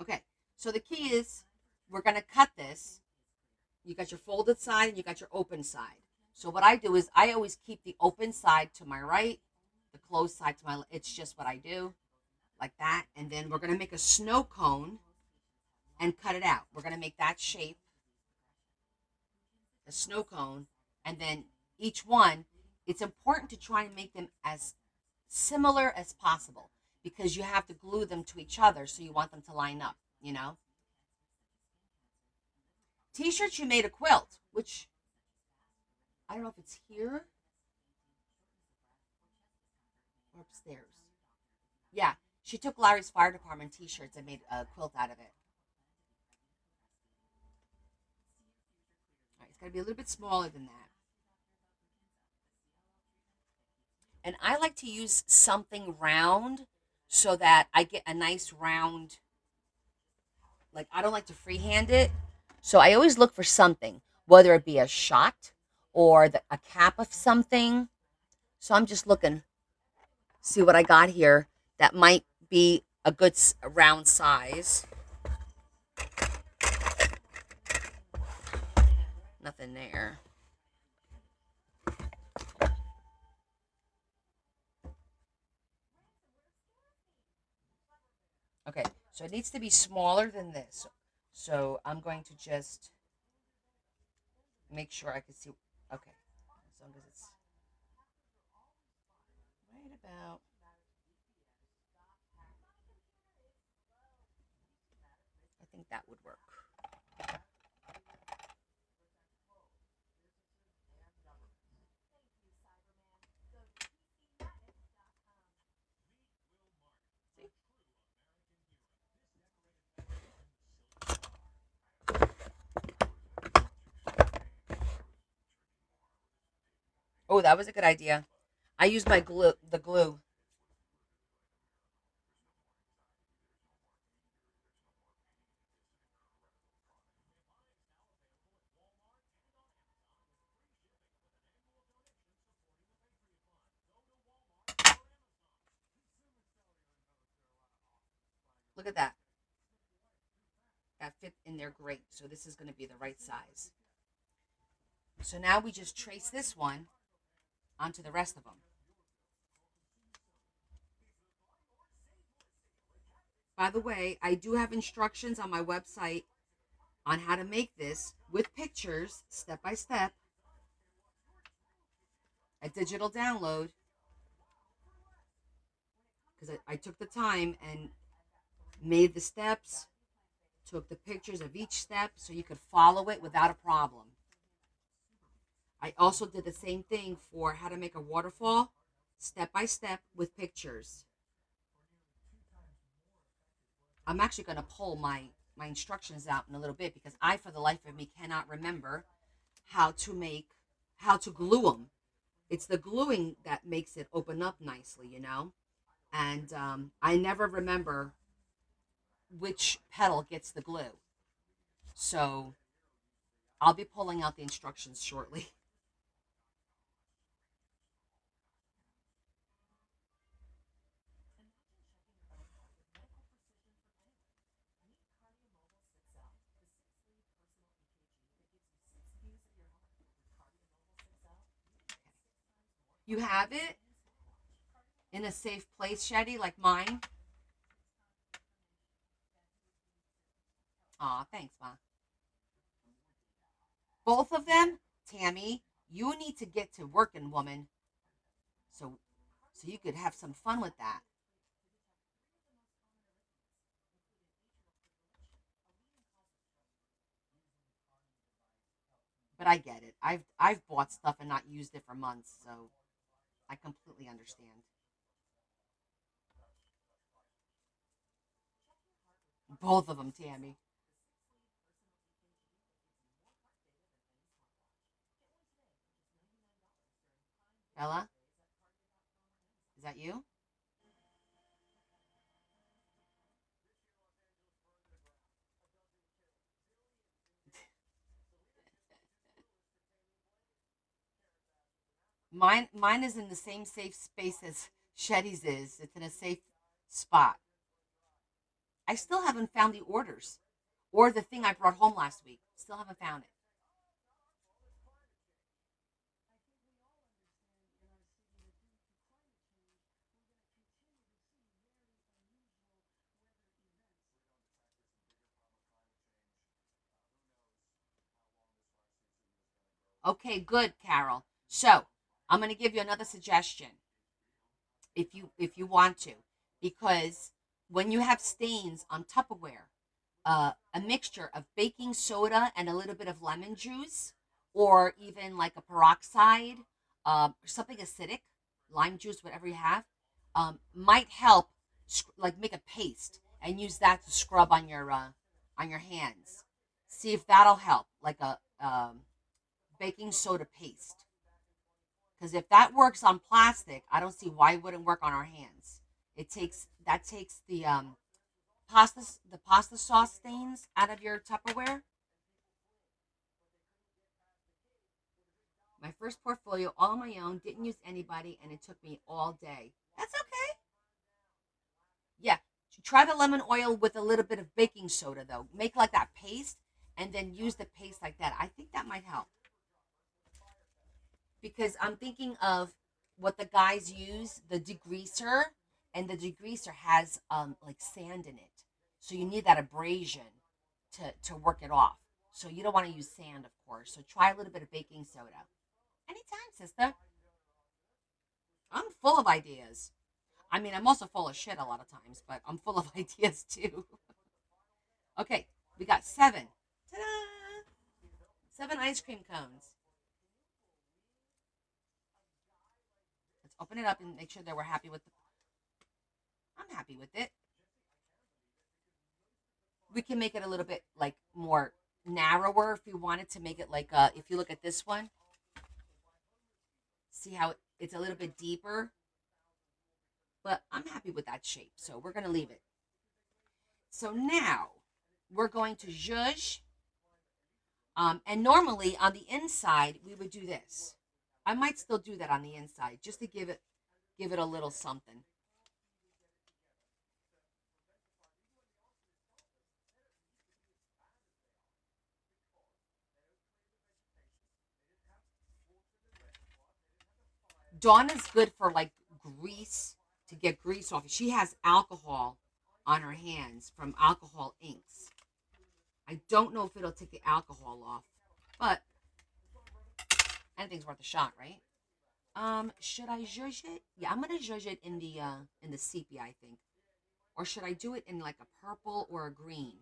Okay, so the key is we're going to cut this. You got your folded side and you got your open side. So what I do is I always keep the open side to my right, the closed side to my left. It's just what I do, like that. And then we're going to make a snow cone and cut it out. We're going to make that shape, a snow cone, and then each one, it's important to try and make them as similar as possible because you have to glue them to each other, so you want them to line up, you know? T-shirts, you made a quilt, which I don't know if it's here or upstairs. Yeah, she took Larry's fire department T-shirts and made a quilt out of it. All right, it's got to be a little bit smaller than that. And I like to use something round so that I get a nice round. Like I don't like to freehand it, so I always look for something, whether it be a shot or a cap of something. So I'm just looking, see what I got here that might be a good round size. Nothing there. Okay, so it needs to be smaller than this. So I'm going to just make sure I can see. Okay, as long as it's right about. I think that would work. See? Oh, that was a good idea. I used my glue, the glue. Look at that. That fit in there great. So this is going to be the right size. So now we just trace this one onto the rest of them. By the way, I do have instructions on my website on how to make this with pictures, step by step, a digital download, because I took the time and made the steps, took the pictures of each step so you could follow it without a problem. I also did the same thing for how to make a waterfall, step by step with pictures. I'm actually going to pull my instructions out in a little bit because I, for the life of me, cannot remember how to make how to glue them. It's the gluing that makes it open up nicely, And I never remember which petal gets the glue. So I'll be pulling out the instructions shortly. You have it in a safe place, Shetty, like mine. Aw, thanks, Ma. Both of them, Tammy, you need to get to working, woman. So so you could have some fun with that. But I get it. I've bought stuff and not used it for months, so I completely understand. Both of them, Tammy. Bella, is that you? Mine is in the same safe space as Shetty's is. It's in a safe spot. I still haven't found the orders or the thing I brought home last week. Still haven't found it. Okay, good, Carol. So I'm going to give you another suggestion if you want to, because when you have stains on Tupperware, a mixture of baking soda and a little bit of lemon juice, or even like a peroxide, something acidic, lime juice, whatever you have, might help. Like make a paste and use that to scrub on your hands. See if that'll help, like a baking soda paste. Because if that works on plastic, I don't see why it wouldn't work on our hands. It takes pasta the pasta sauce stains out of your Tupperware. My first portfolio, all on my own, didn't use anybody, and it took me all day. That's okay. Yeah, try the lemon oil with a little bit of baking soda though. Make like that paste, and then use the paste like that. I think that might help because I'm thinking of what the guys use, the degreaser, and the degreaser has like sand in it. So you need that abrasion to work it off. So you don't want to use sand, of course. So try a little bit of baking soda. Anytime, sister. I'm full of ideas. I mean, I'm also full of shit a lot of times, but I'm full of ideas too. Okay, we got seven. Ta-da! Seven ice cream cones. Let's open it up and make sure that we're happy with the. I'm happy with it. We can make it a little bit like more narrower if we wanted to make it like if you look at this one, see how it's a little bit deeper, but I'm happy with that shape, so we're going to leave it. So now we're going to zhuzh, and normally on the inside we would do this. I might still do that on the inside just to give it a little something. Dawn is good for like grease, to get grease off. She has alcohol on her hands from alcohol inks. I don't know if it'll take the alcohol off, but anything's worth a shot, right? Should I zhuzh it? Yeah, I'm gonna zhuzh it in the sepia, I think. Or should I do it in like a purple or a green?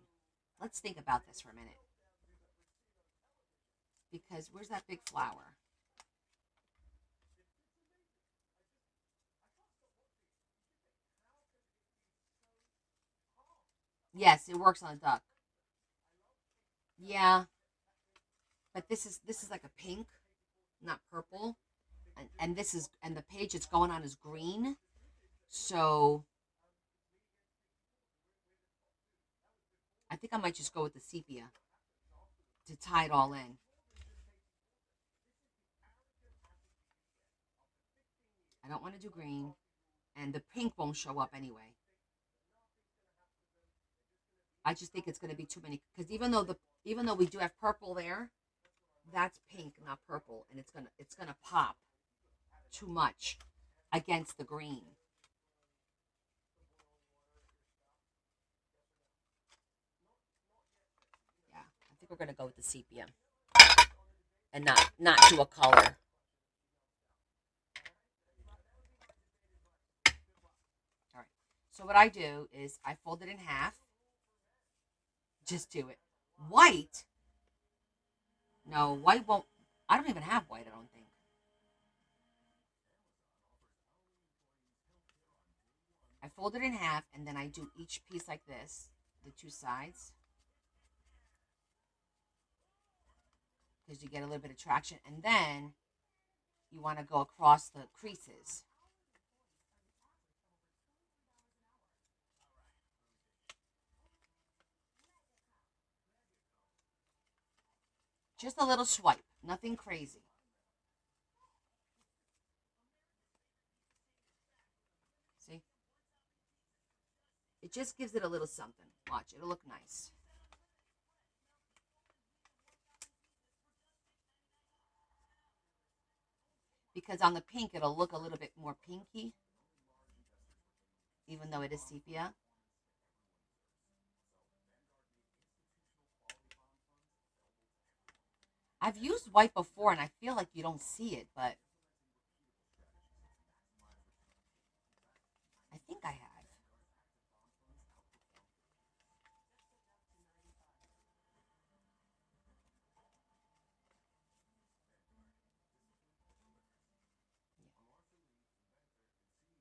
Let's think about this for a minute. Because where's that big flower? Yes, it works on a duck. Yeah, but this is like a pink, not purple, and this is and the page it's going on is green. So I think I might just go with the sepia to tie it all in. I don't want to do green, and the pink won't show up anyway. I just think it's going to be too many because even though we do have purple there, that's pink, not purple, and it's gonna pop too much against the green. Yeah, I think we're gonna go with the sepia and not do a color. All right. So what I do is I fold it in half. Just do it. White? No, white won't. I don't even have white. I don't think. I fold it in half and then I do each piece like this, the two sides, because you get a little bit of traction, and then you want to go across the creases. Just a little swipe, nothing crazy. See? It just gives it a little something. Watch, it'll look nice. Because on the pink, it'll look a little bit more pinky, even though it is sepia. I've used white before and I feel like you don't see it, but I think I have.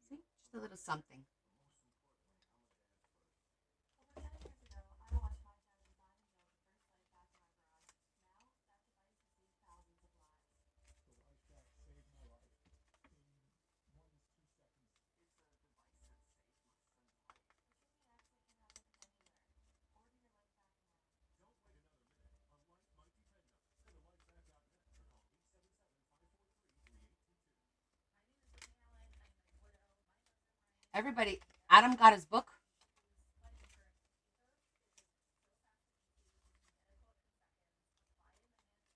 See? Just a little something. Everybody, Adam got his book.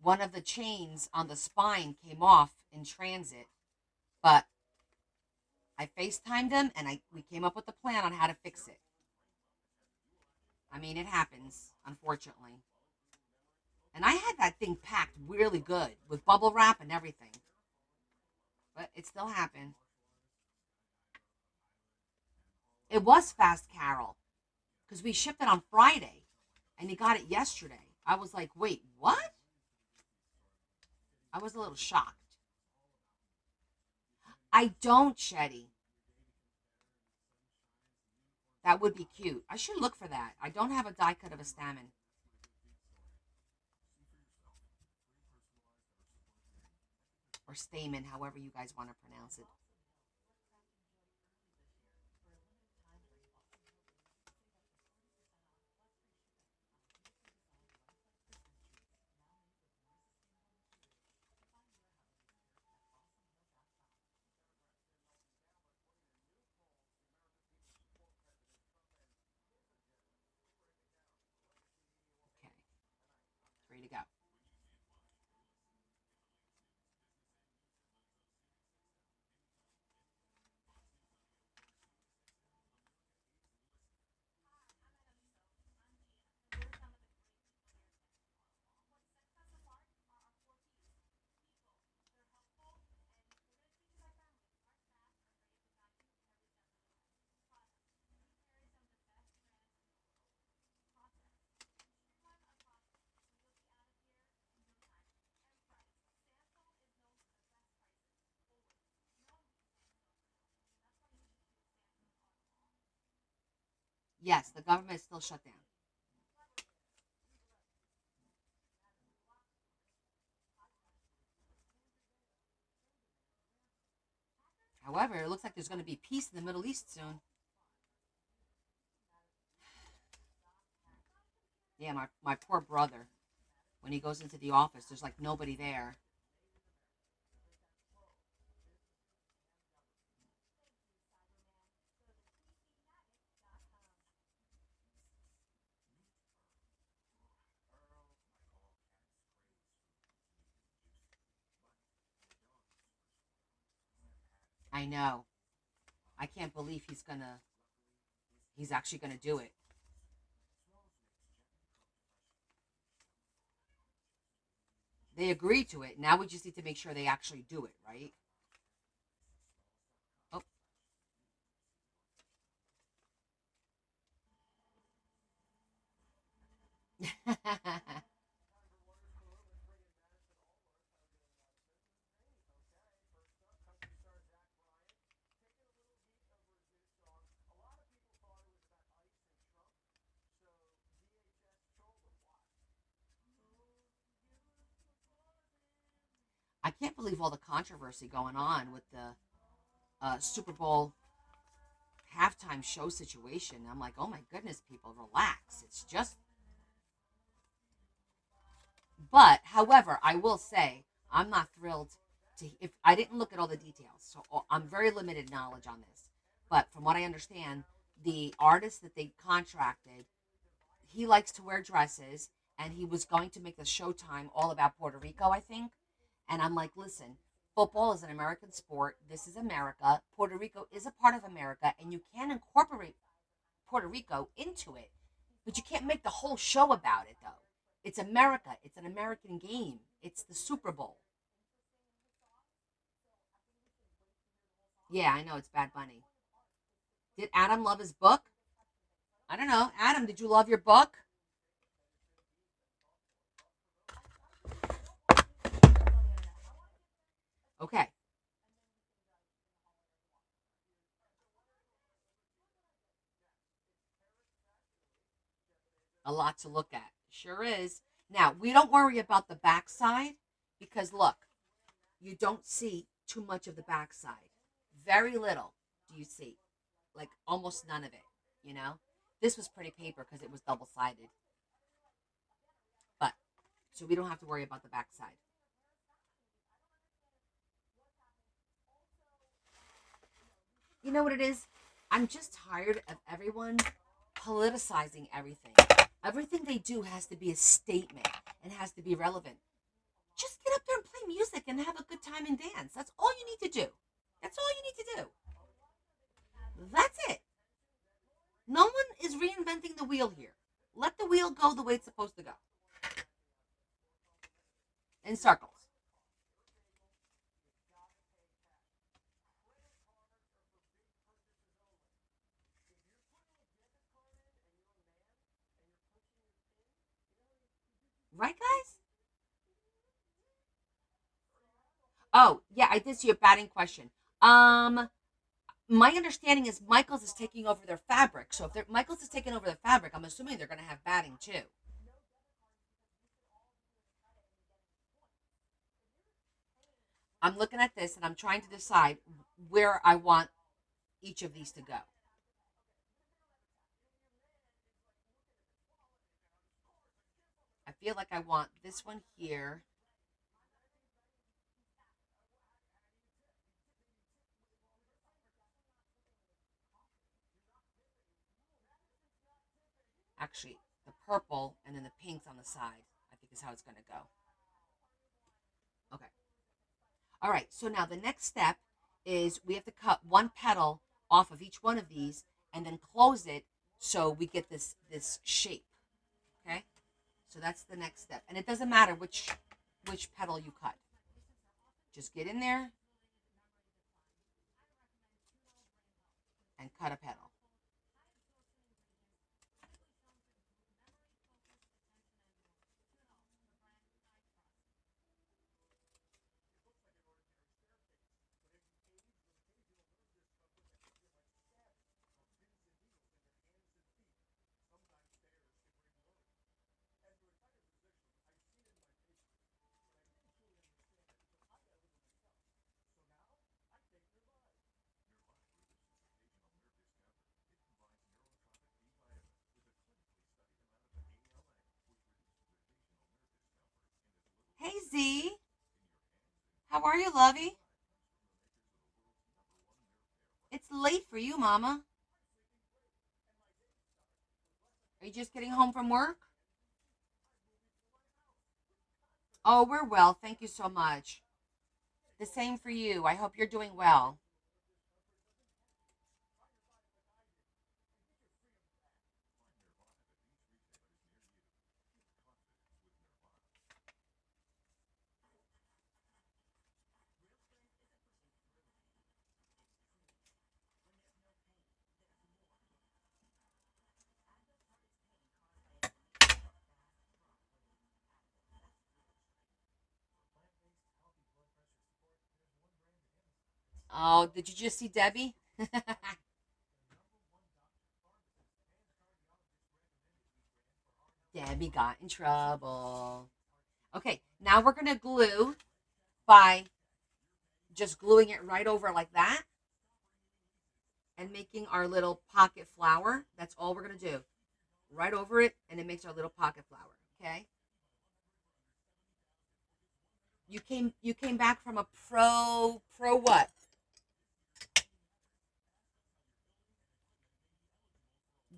One of the chains on the spine came off in transit, but I FaceTimed him and we came up with a plan on how to fix it. I mean, it happens, unfortunately. And I had that thing packed really good with bubble wrap and everything, but it still happened. It was fast, Carol, because we shipped it on Friday and he got it yesterday. I was like, wait, what? I was a little shocked. I don't, Shetty. That would be cute. I should look for that. I don't have a die cut of a stamen. Or stamen, however you guys want to pronounce it. Okay, 3 to go. Yes, the government is still shut down. However, it looks like there's going to be peace in the Middle East soon. Yeah, my poor brother. When he goes into the office, there's like nobody there. I know. I can't believe he's actually gonna do it. They agree to it. Now we just need to make sure they actually do it, right? Oh. I can't believe all the controversy going on with the Super Bowl halftime show situation. I'm like, oh my goodness, people, relax. It's just, but however, I will say I'm not thrilled to if I didn't look at all the details, so I'm very limited knowledge on this. But from what I understand, the artist that they contracted, he likes to wear dresses, and he was going to make the Showtime all about Puerto Rico, I think. And I'm like, listen, football is an American sport. This is America. Puerto Rico is a part of America, and you can incorporate Puerto Rico into it, but you can't make the whole show about it, though. It's America. It's an American game. It's the Super Bowl. Yeah, I know it's Bad Bunny. Did Adam love his book? I don't know. Adam, did you love your book? Okay, a lot to look at. Sure is. Now, we don't worry about the backside because look, you don't see too much of the backside. Very little do you see. Like almost none of it, you know? This was pretty paper because it was double sided. But so we don't have to worry about the backside. You know what it is? I'm just tired of everyone politicizing everything. Everything they do has to be a statement and has to be relevant. Just get up there and play music and have a good time and dance. That's all you need to do. That's all you need to do. That's it. No one is reinventing the wheel here. Let the wheel go the way it's supposed to go in circles. Right, guys? Oh, yeah, I did see a batting question. Um, my understanding is Michaels is taking over their fabric. So if Michaels is taking over the fabric, I'm assuming they're going to have batting too. I'm looking at this and I'm trying to decide where I want each of these to go. I feel like I want this one here. Actually, the purple and then the pinks on the side, I think is how it's going to go. Okay. All right. So now the next step is we have to cut one petal off of each one of these and then close it so we get this shape. Okay. So that's the next step, and it doesn't matter which petal you cut. Just get in there and cut a petal. Hey, Z. How are you, lovey? It's late for you, Mama. Are you just getting home from work? Oh, we're well. Thank you so much. The same for you. I hope you're doing well. Oh, did you just see Debbie? Debbie got in trouble. Okay, now we're going to glue by just gluing it right over like that and making our little pocket flower. That's all we're going to do. Right over it, and it makes our little pocket flower. Okay? You came back from a pro what?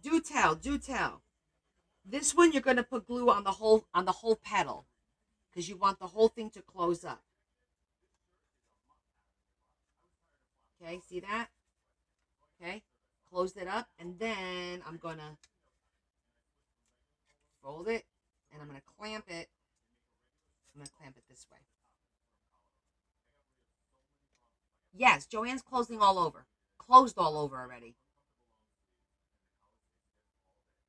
Do tell, do tell. This one you're going to put glue on the whole petal because you want the whole thing to close up. Okay, see that? Okay, close it up, and then I'm going to fold it, and I'm going to clamp it. I'm going to clamp it this way. Yes, Joanne's closing all over. Closed all over already.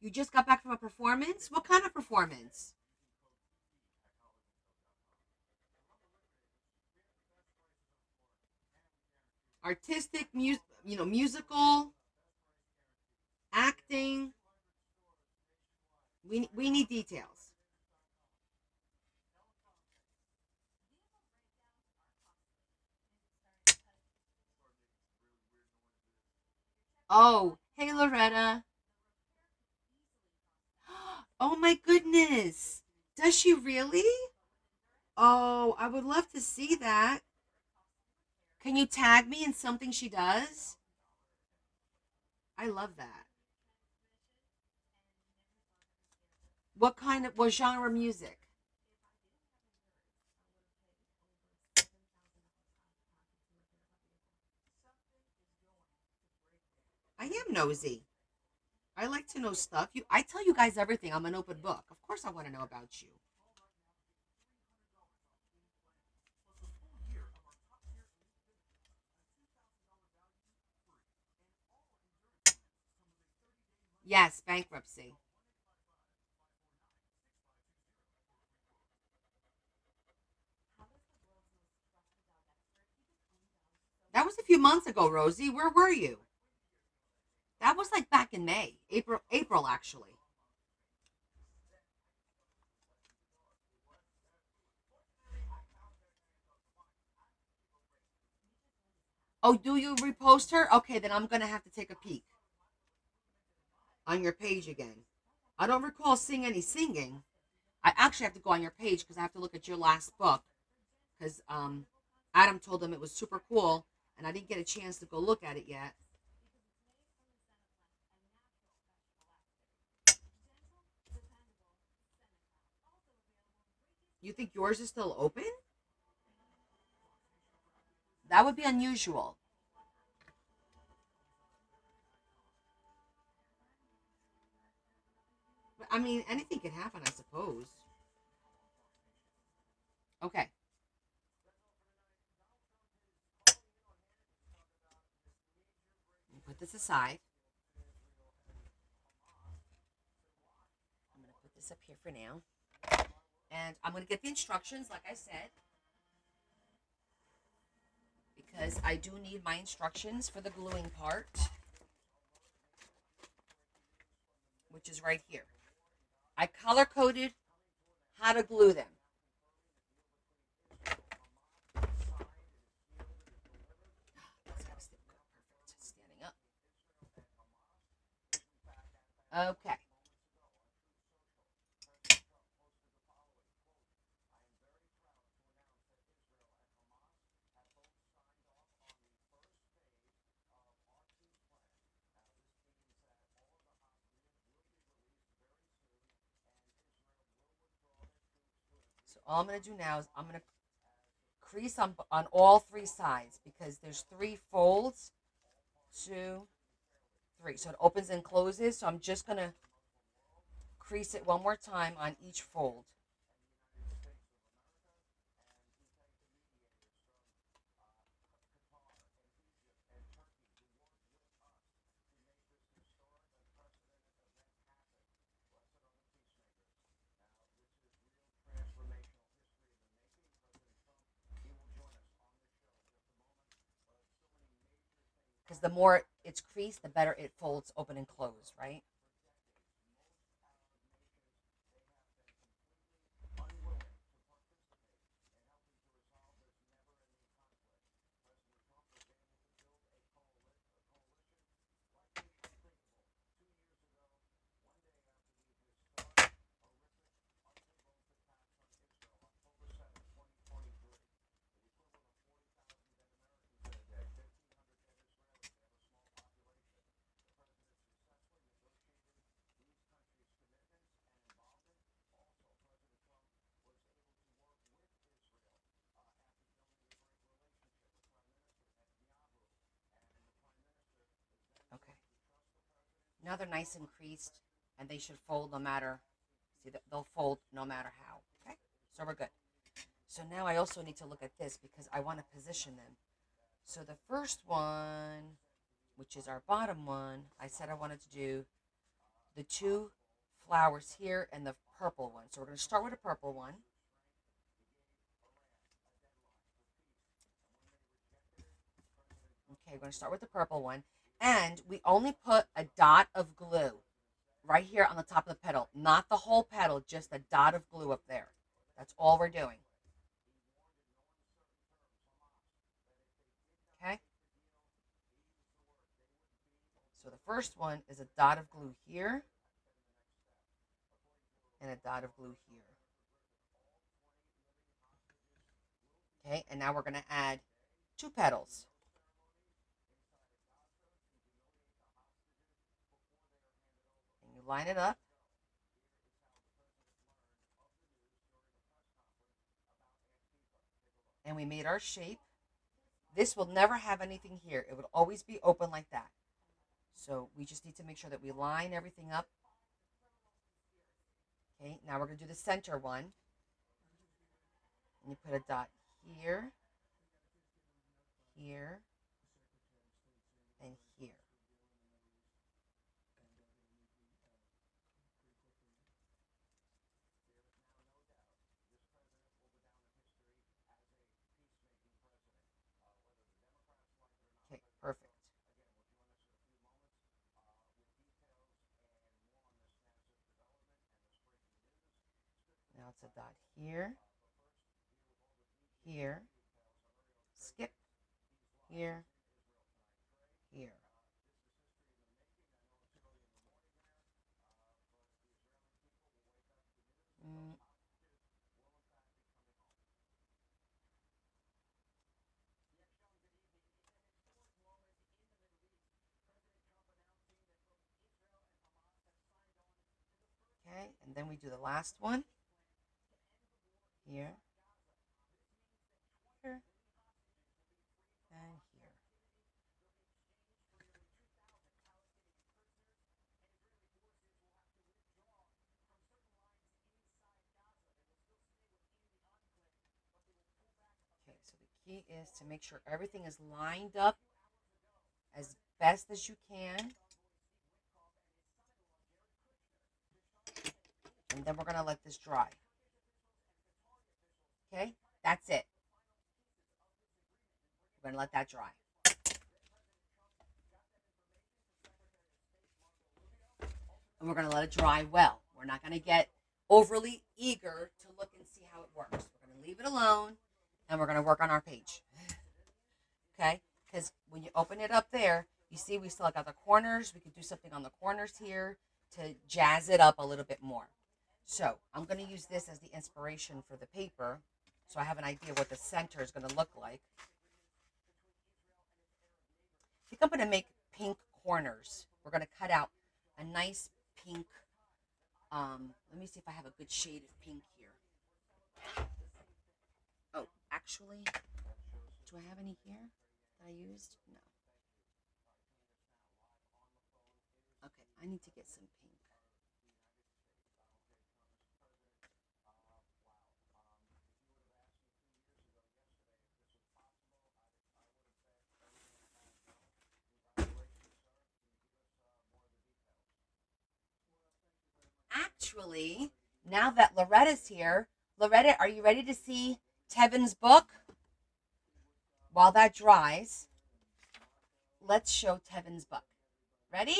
You just got back from a performance? What kind of performance? Artistic, musical, acting. We need details. Oh, hey Loretta. Oh my goodness. Does she really? Oh, I would love to see that. Can you tag me in something she does? I love that. What genre music? I am nosy. I like to know stuff. I tell you guys everything. I'm an open book. Of course I want to know about you. Yes, bankruptcy. That was a few months ago, Rosie. Where were you? That was like back in May. April actually. Oh, do you repost her? Okay, then I'm going to have to take a peek on your page again. I don't recall seeing any singing. I actually have to go on your page because I have to look at your last book because Adam told them it was super cool and I didn't get a chance to go look at it yet. You think yours is still open? That would be unusual. But I mean, anything can happen, I suppose. Okay, put this aside. I'm going to put this up here for now. And I'm going to get the instructions, like I said, because I do need my instructions for the gluing part, which is right here. I color coded how to glue them. That's got to stay perfect. Standing up. Okay. So all I'm going to do now is I'm going to crease on all three sides because there's 3 folds. 2, 3. So it opens and closes. So I'm just going to crease it one more time on each fold. Because the more it's creased, the better it folds open and close, right? Okay. Now they're nice and creased, and they should fold no matter. See, they'll fold no matter how. Okay, so we're good. So now I also need to look at this because I want to position them. So the first one, which is our bottom one, I said I wanted to do the 2 flowers here and the purple one. So we're going to start with a purple one. Okay, we're going to start with the purple one. And we only put a dot of glue right here on the top of the petal. Not the whole petal, just a dot of glue up there. That's all we're doing. Okay? So the first one is a dot of glue here and a dot of glue here. Okay, and now we're going to add 2 petals. And you line it up. And we made our shape. This will never have anything here. It would always be open like that. So we just need to make sure that we line everything up. Okay, now we're going to do the center one. And you put a dot here, here, and here. Okay, perfect. Now it's a dot here, here, skip, here, here. Mm. Okay, and then we do the last one. Here, here, and here. Okay, so the key is to make sure everything is lined up as best as you can. And then we're going to let this dry. Okay, that's it. We're going to let that dry. And we're going to let it dry well. We're not going to get overly eager to look and see how it works. We're going to leave it alone, and we're going to work on our page. Okay, because when you open it up there, you see we still got the corners. We could do something on the corners here to jazz it up a little bit more. So I'm going to use this as the inspiration for the paper, so I have an idea what the center is going to look like. I think I'm going to make pink corners. We're going to cut out a nice pink. Let me see if I have a good shade of pink here. Oh, actually, do I have any here that I used? No. Okay, I need to get some pink. Actually, now that Loretta's here, Loretta, are you ready to see Tevin's book? While that dries, let's show Tevin's book. Ready?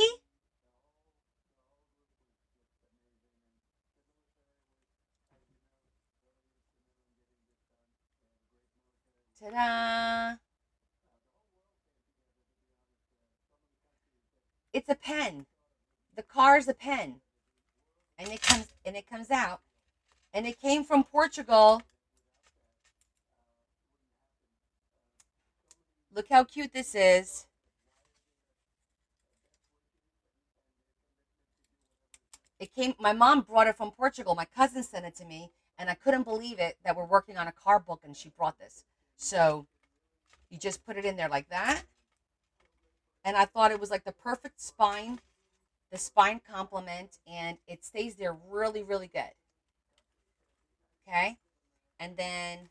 Ta-da! It's a pen. The car's a pen, and it comes out, and it came from Portugal. Look how cute this is. It came. My mom brought it from Portugal. My cousin sent it to me, and I couldn't believe it that we're working on a car book, and she brought this. So you just put it in there like that, and I thought it was like the perfect spine, the spine complement, and it stays there really, really good. Okay, and then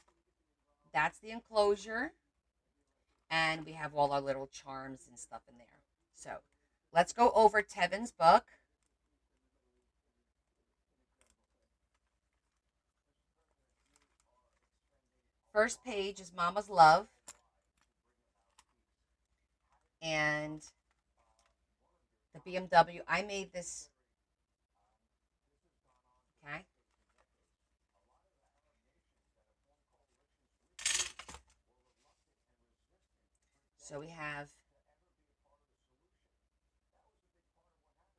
that's the enclosure, and we have all our little charms and stuff in there. So let's go over Tevin's book. First page is Mama's Love, and the BMW. I made this. Okay. So we have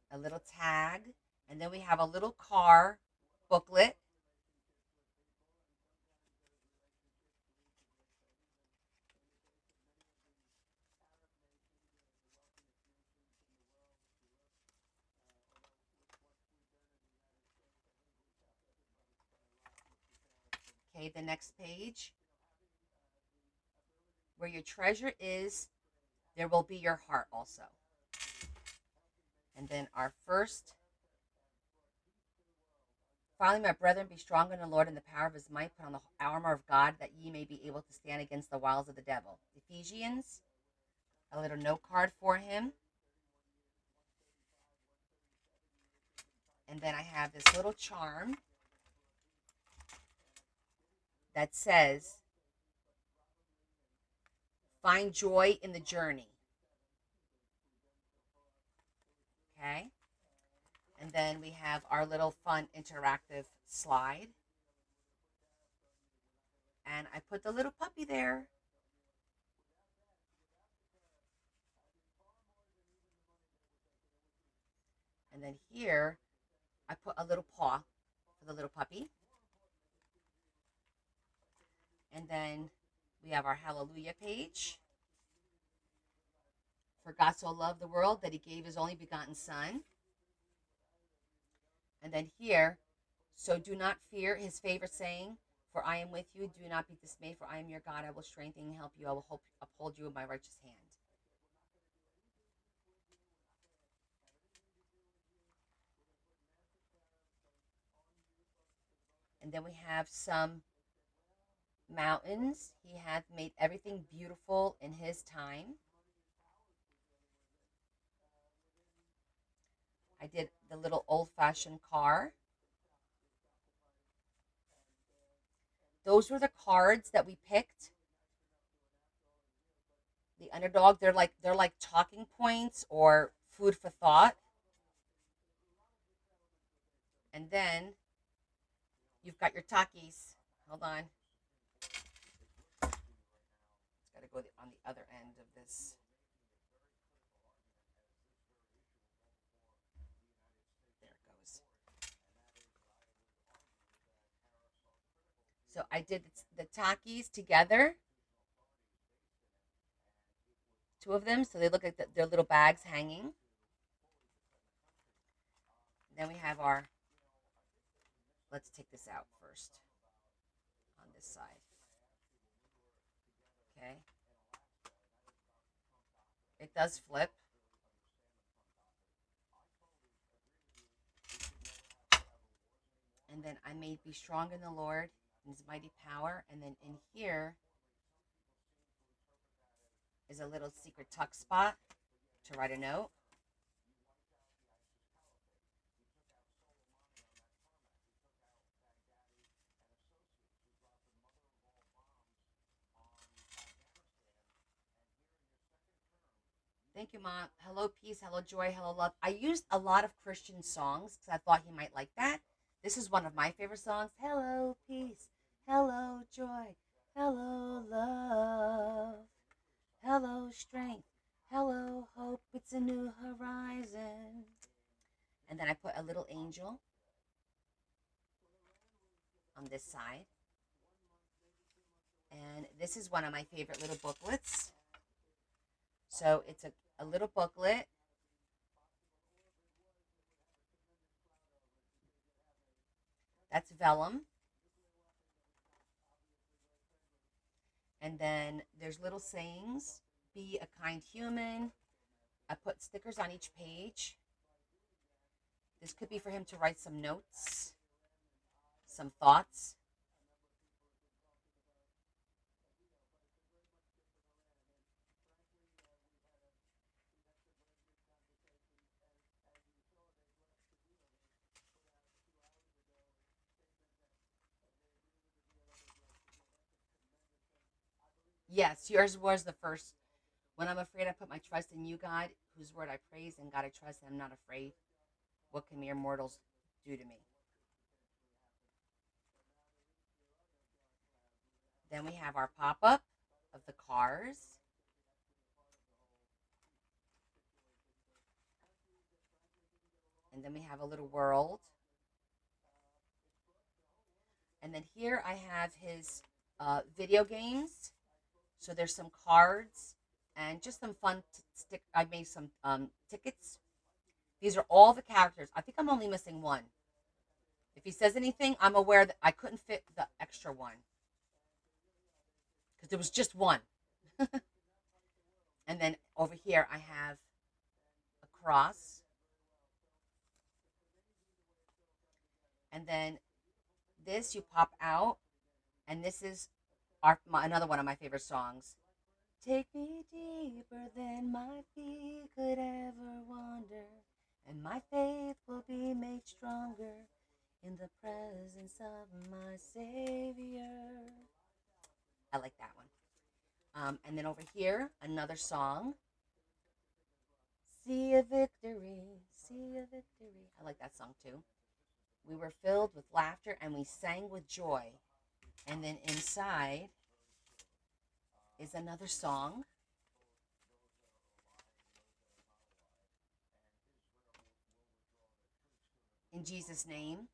a little tag, and then we have a little car booklet. Okay, the next page. Where your treasure is, there will be your heart also. And then our first. Finally, my brethren, be strong in the Lord and the power of his might. Put on the armor of God, that ye may be able to stand against the wiles of the devil. Ephesians, a little note card for him. And then I have this little charm that says, find joy in the journey. Okay. And then we have our little fun interactive slide. And I put the little puppy there. And then here, I put a little paw for the little puppy. And then we have our hallelujah page. For God so loved the world that he gave his only begotten son. And then here, so do not fear, his favorite saying, for I am with you. Do not be dismayed, for I am your God. I will strengthen and help you. I will uphold you with my righteous hand. And then we have some mountains. He hath made everything beautiful in his time. I did the little old-fashioned car. Those were the cards that we picked. The underdog, they're like talking points or food for thought. And then you've got your Takis. Hold on. It's got to go on the other end of this. There it goes. So I did the Takis together. Two of them, so they look like their little bags hanging. Then we have our, let's take this out first. this side. Okay. It does flip. And then I may be strong in the Lord and his mighty power. And then in here is a little secret tuck spot to write a note. Thank you, Mom. Hello, peace. Hello, joy. Hello, love. I used a lot of Christian songs because I thought he might like that. This is one of my favorite songs. Hello, peace. Hello, joy. Hello, love. Hello, strength. Hello, hope. It's a new horizon. And then I put a little angel on this side. And this is one of my favorite little booklets. So it's a little booklet. That's vellum. And then there's little sayings. Be a kind human. I put stickers on each page. This could be for him to write some notes, some thoughts. Yes, yours was the first. When I'm afraid, I put my trust in you, God, whose word I praise, and God I trust, and I'm not afraid. What can mere mortals do to me? Then we have our pop-up of the cars. And then we have a little world. And then here I have his video games. So there's some cards and just some fun stick. I made some tickets. These are all the characters. I think I'm only missing one. If he says anything, I'm aware that I couldn't fit the extra one because there was just one. And then over here I have a cross. And then this you pop out, and this is another one of my favorite songs. Take me deeper than my feet could ever wander, and my faith will be made stronger in the presence of my Savior. I like that one. And then over here, another song. Sea of victory, sea of victory. I like that song too. We were filled with laughter and we sang with joy. And then inside is another song. In Jesus' name,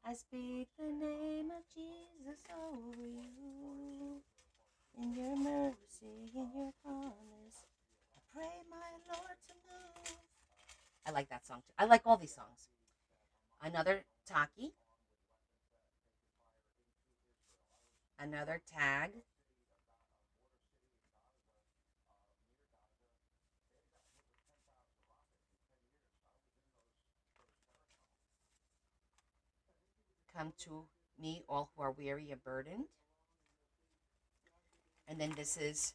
I speak the name of Jesus over you. In your mercy, in your promise, I pray my Lord to move. I like that song too. I like all these songs. Another Taki. Another tag. Come to me, all who are weary and burdened. And then this is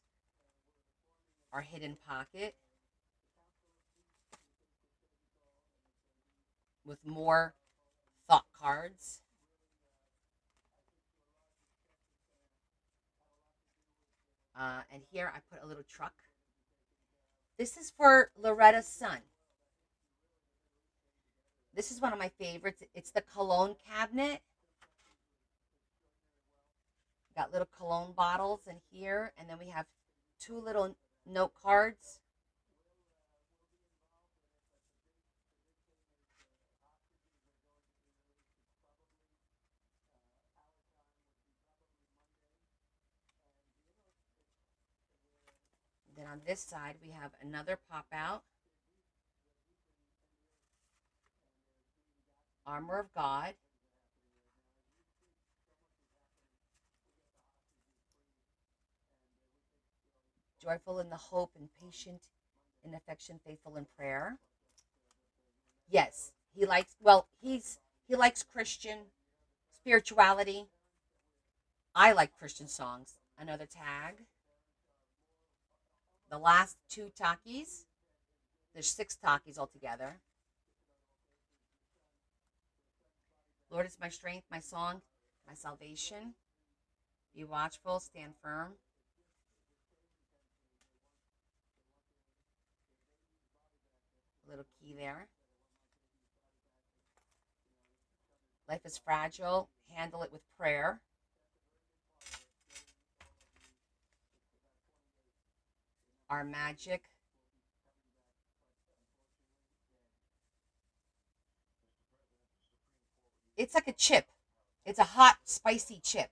our hidden pocket with more thought cards. And here I put a little truck. This is for Loretta's son. This is one of my favorites. It's the cologne cabinet. Got little cologne bottles in here. And then we have two little note cards. Then on this side, we have another pop out. Armor of God. Joyful in the hope and patient in affection, faithful in prayer. Yes, he likes, well, he likes Christian spirituality. I like Christian songs. Another tag. The last two Takis. There's 6 Takis altogether. Lord is my strength, my song, my salvation. Be watchful, stand firm. A little key there. Life is fragile. Handle it with prayer. Our magic. It's like a chip. It's a hot, spicy chip.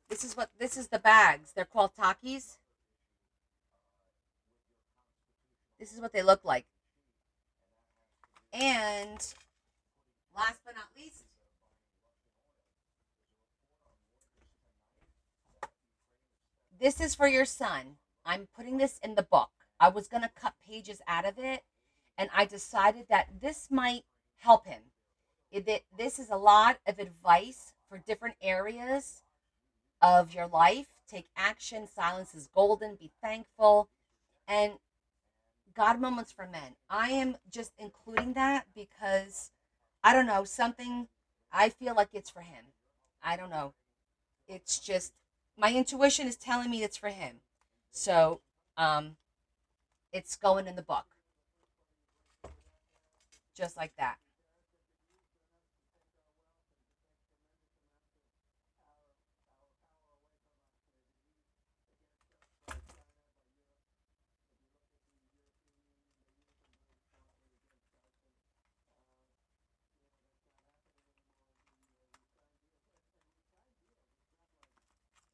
This is the bags. They're called Takis. This is what they look like. And last but not least, this is for your son. I'm putting this in the book. I was going to cut pages out of it, and I decided that this might help him. This is a lot of advice for different areas of your life. Take action. Silence is golden. Be thankful. And God moments for men. I am just including that because, I don't know, something, I feel like it's for him. I don't know. It's just, my intuition is telling me it's for him. So, it's going in the book. Just like that.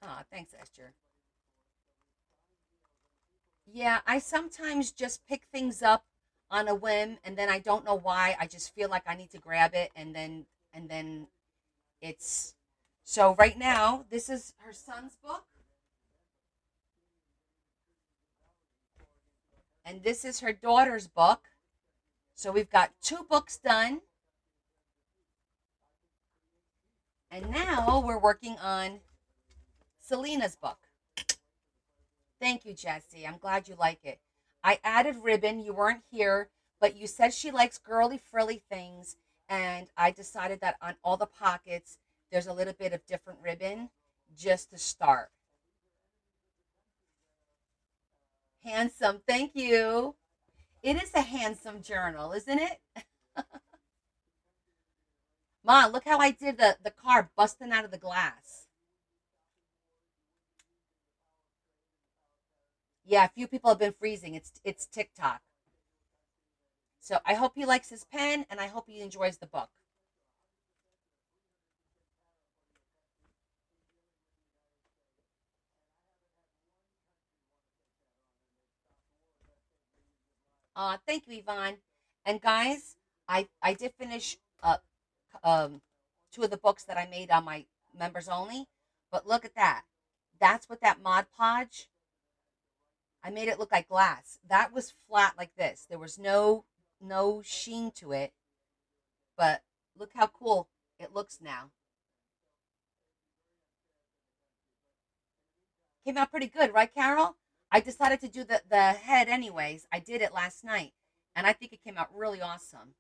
Ah, thanks, Esther. Yeah, I sometimes just pick things up on a whim and then I don't know why. I just feel like I need to grab it and then it's so right now this is her son's book and this is her daughter's book. So we've got 2 books done and now we're working on Selena's book. Thank you, Jessie. I'm glad you like it. I added ribbon. You weren't here, but you said she likes girly, frilly things. And I decided that on all the pockets, there's a little bit of different ribbon just to start. Handsome. Thank you. It is a handsome journal, isn't it? Mom, look how I did the car busting out of the glass. Yeah, a few people have been freezing. It's TikTok. So I hope he likes his pen and I hope he enjoys the book. Thank you, Yvonne. And guys, I did finish um 2 of the books that I made on my members only. But look at that. That's what that Mod Podge. I made it look like glass. That was flat like this. There was no sheen to it. But look how cool it looks now. Came out pretty good, right, Carol? I decided to do the head anyways. I did it last night, and I think it came out really awesome.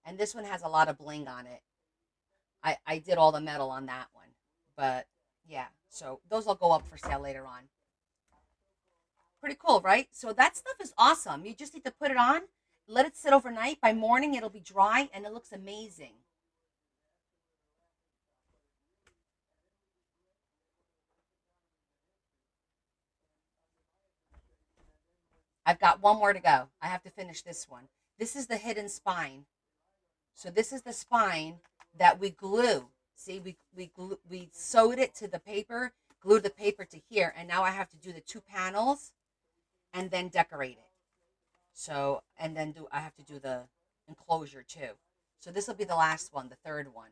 And this one has a lot of bling on it. I did all the metal on that one, but yeah. So those will go up for sale later on. Pretty cool, right? So that stuff is awesome. You just need to put it on, let it sit overnight. By morning, it'll be dry, and it looks amazing. I've got one more to go. I have to finish this one. This is the hidden spine. So this is the spine that we glue. See, we sewed it to the paper, glued the paper to here, and now I have to do the 2 panels and then decorate it. So and then do I have to do the enclosure too. So this will be the last one, the third one.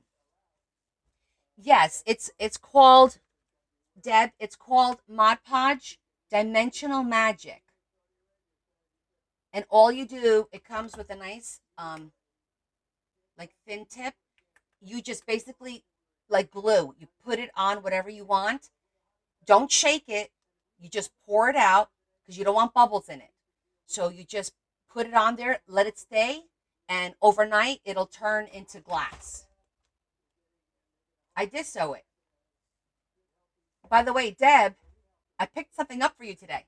Yes, it's called Deb. It's called Mod Podge Dimensional Magic, and all you do, it comes with a nice like thin tip. You just basically like glue. You put it on whatever you want. Don't shake it. You just pour it out because you don't want bubbles in it. So you just put it on there, let it stay, and overnight it'll turn into glass. I did sew it. By the way, Deb, I picked something up for you today.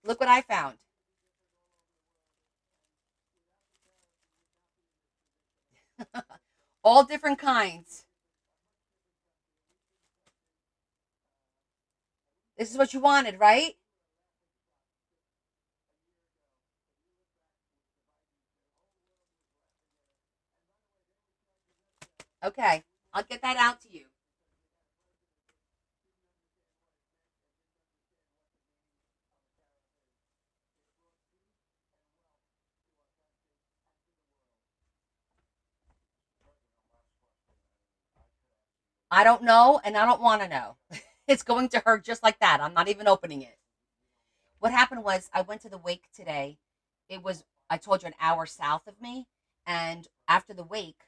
Look what I found. All different kinds. This is what you wanted, right? Okay. I'll get that out to you. I don't know, and I don't want to know. It's going to her just like that. I'm not even opening it. What happened was I went to the wake today. It was, I told you, an hour south of me. And after the wake,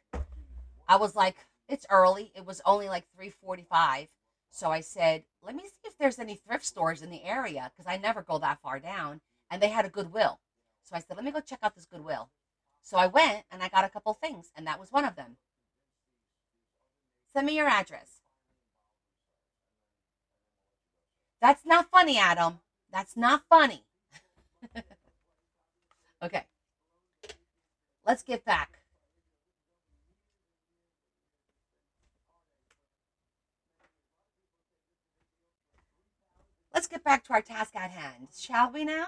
I was like, it's early. It was only like 3:45. So I said, let me see if there's any thrift stores in the area because I never go that far down. And they had a Goodwill. So I said, let me go check out this Goodwill. So I went and I got a couple things, and that was one of them. Send me your address. That's not funny, Adam. That's not funny. Okay, let's get back. Let's get back to our task at hand, shall we now?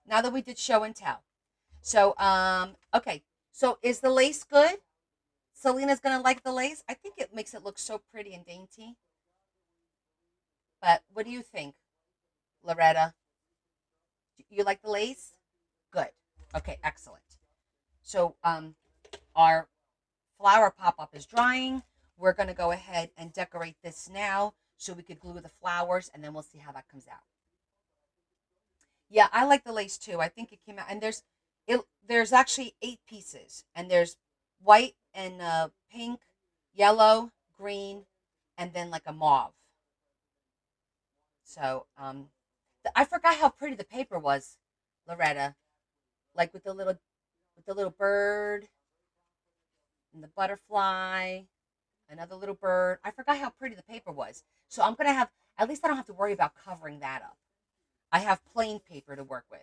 Now that we did show and tell. So, okay. So is the lace good? Selena's gonna like the lace. I think it makes it look so pretty and dainty. But what do you think, Loretta? You like the lace? Good. Okay, excellent. So, our flower pop up is drying. We're gonna go ahead and decorate this now so we could glue the flowers, and then we'll see how that comes out. Yeah, I like the lace too. I think it came out, and there's actually 8 pieces, and there's white and pink, yellow, green, and then like a mauve. So I forgot how pretty the paper was, Loretta. Like with the little bird and the butterfly, another little bird. I forgot how pretty the paper was. So I'm gonna have, at least I don't have to worry about covering that up. I have plain paper to work with.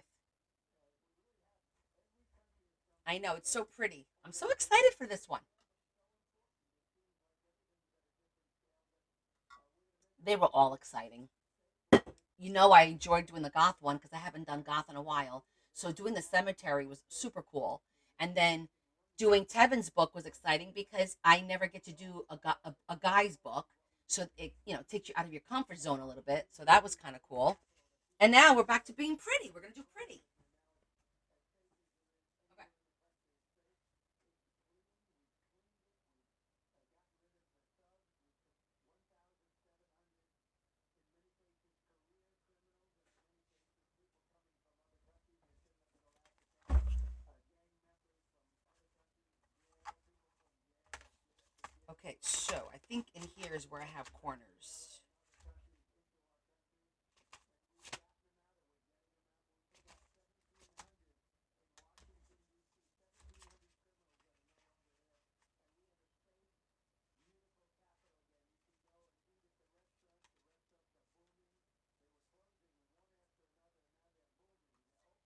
I know it's so pretty. I'm so excited for this one. They were all exciting. I enjoyed doing the goth one because I haven't done goth in a while. So doing the cemetery was super cool. And then doing Tevin's book was exciting because I never get to do a guy's book. So it, takes you out of your comfort zone a little bit. So that was kind of cool. And now we're back to being pretty. We're going to do pretty. Okay. Okay, so I think in here is where I have corners.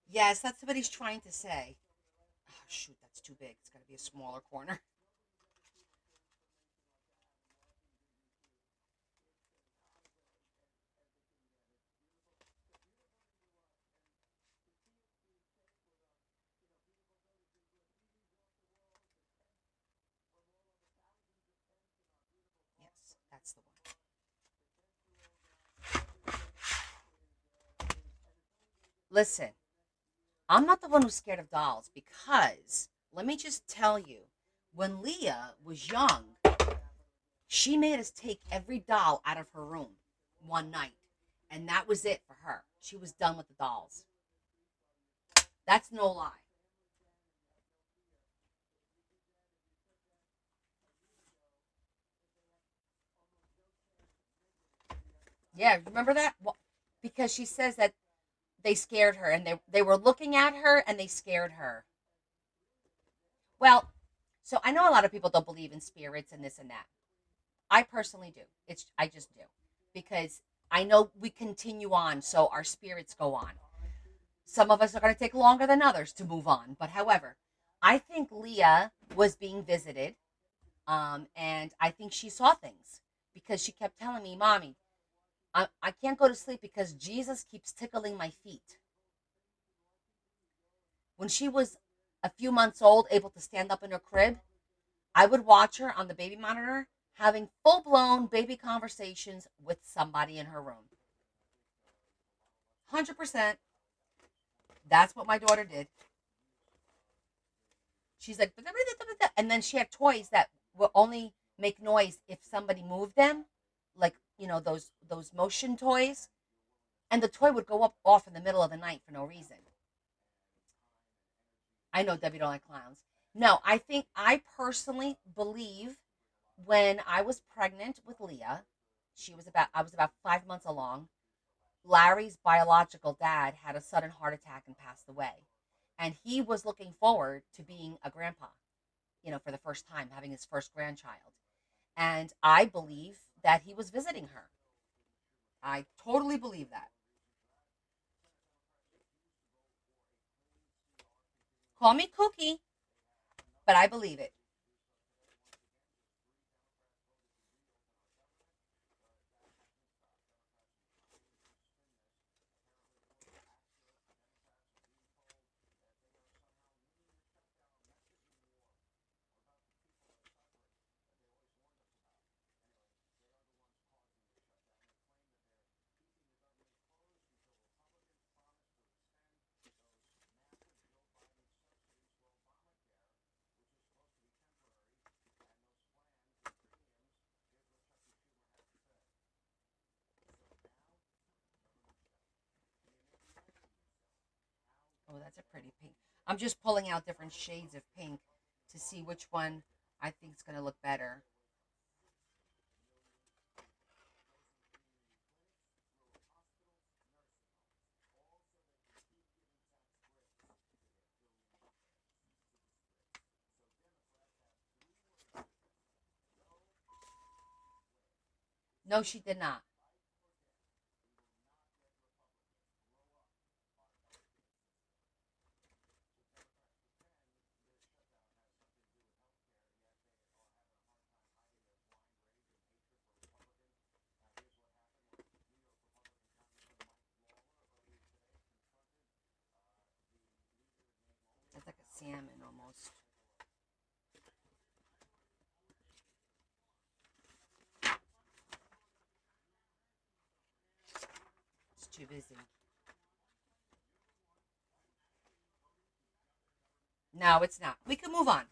Yes, that's what he's trying to say. Oh, shoot, that's too big. It's got to be a smaller corner. That's the one. Listen, I'm not the one who's scared of dolls because let me just tell you, when Leah was young, she made us take every doll out of her room one night, and that was it for her. She was done with the dolls. That's no lie. Yeah, remember that? Well, because she says that they scared her and they were looking at her and they scared her. Well, so I know a lot of people don't believe in spirits and this and that. I personally do. I just do because I know we continue on, so our spirits go on. Some of us are going to take longer than others to move on, but however, I think Leah was being visited, and I think she saw things because she kept telling me, "Mommy, I can't go to sleep because Jesus keeps tickling my feet." When she was a few months old, able to stand up in her crib, I would watch her on the baby monitor having full blown baby conversations with somebody in her room. 100%. That's what my daughter did. She's like, and then she had toys that will only make noise if somebody moved them, like those motion toys, and the toy would go up off in the middle of the night for no reason. I know Debbie don't like clowns. No, I personally believe when I was pregnant with Leah, I was about 5 months along. Larry's biological dad had a sudden heart attack and passed away. And he was looking forward to being a grandpa, for the first time, having his first grandchild. And I believe that he was visiting her. I totally believe that. Call me kooky, but I believe it. Oh, that's a pretty pink. I'm just pulling out different shades of pink to see which one I think is going to look better. No, she did not. It's like a salmon almost. It's too busy. No, it's not. We can move on.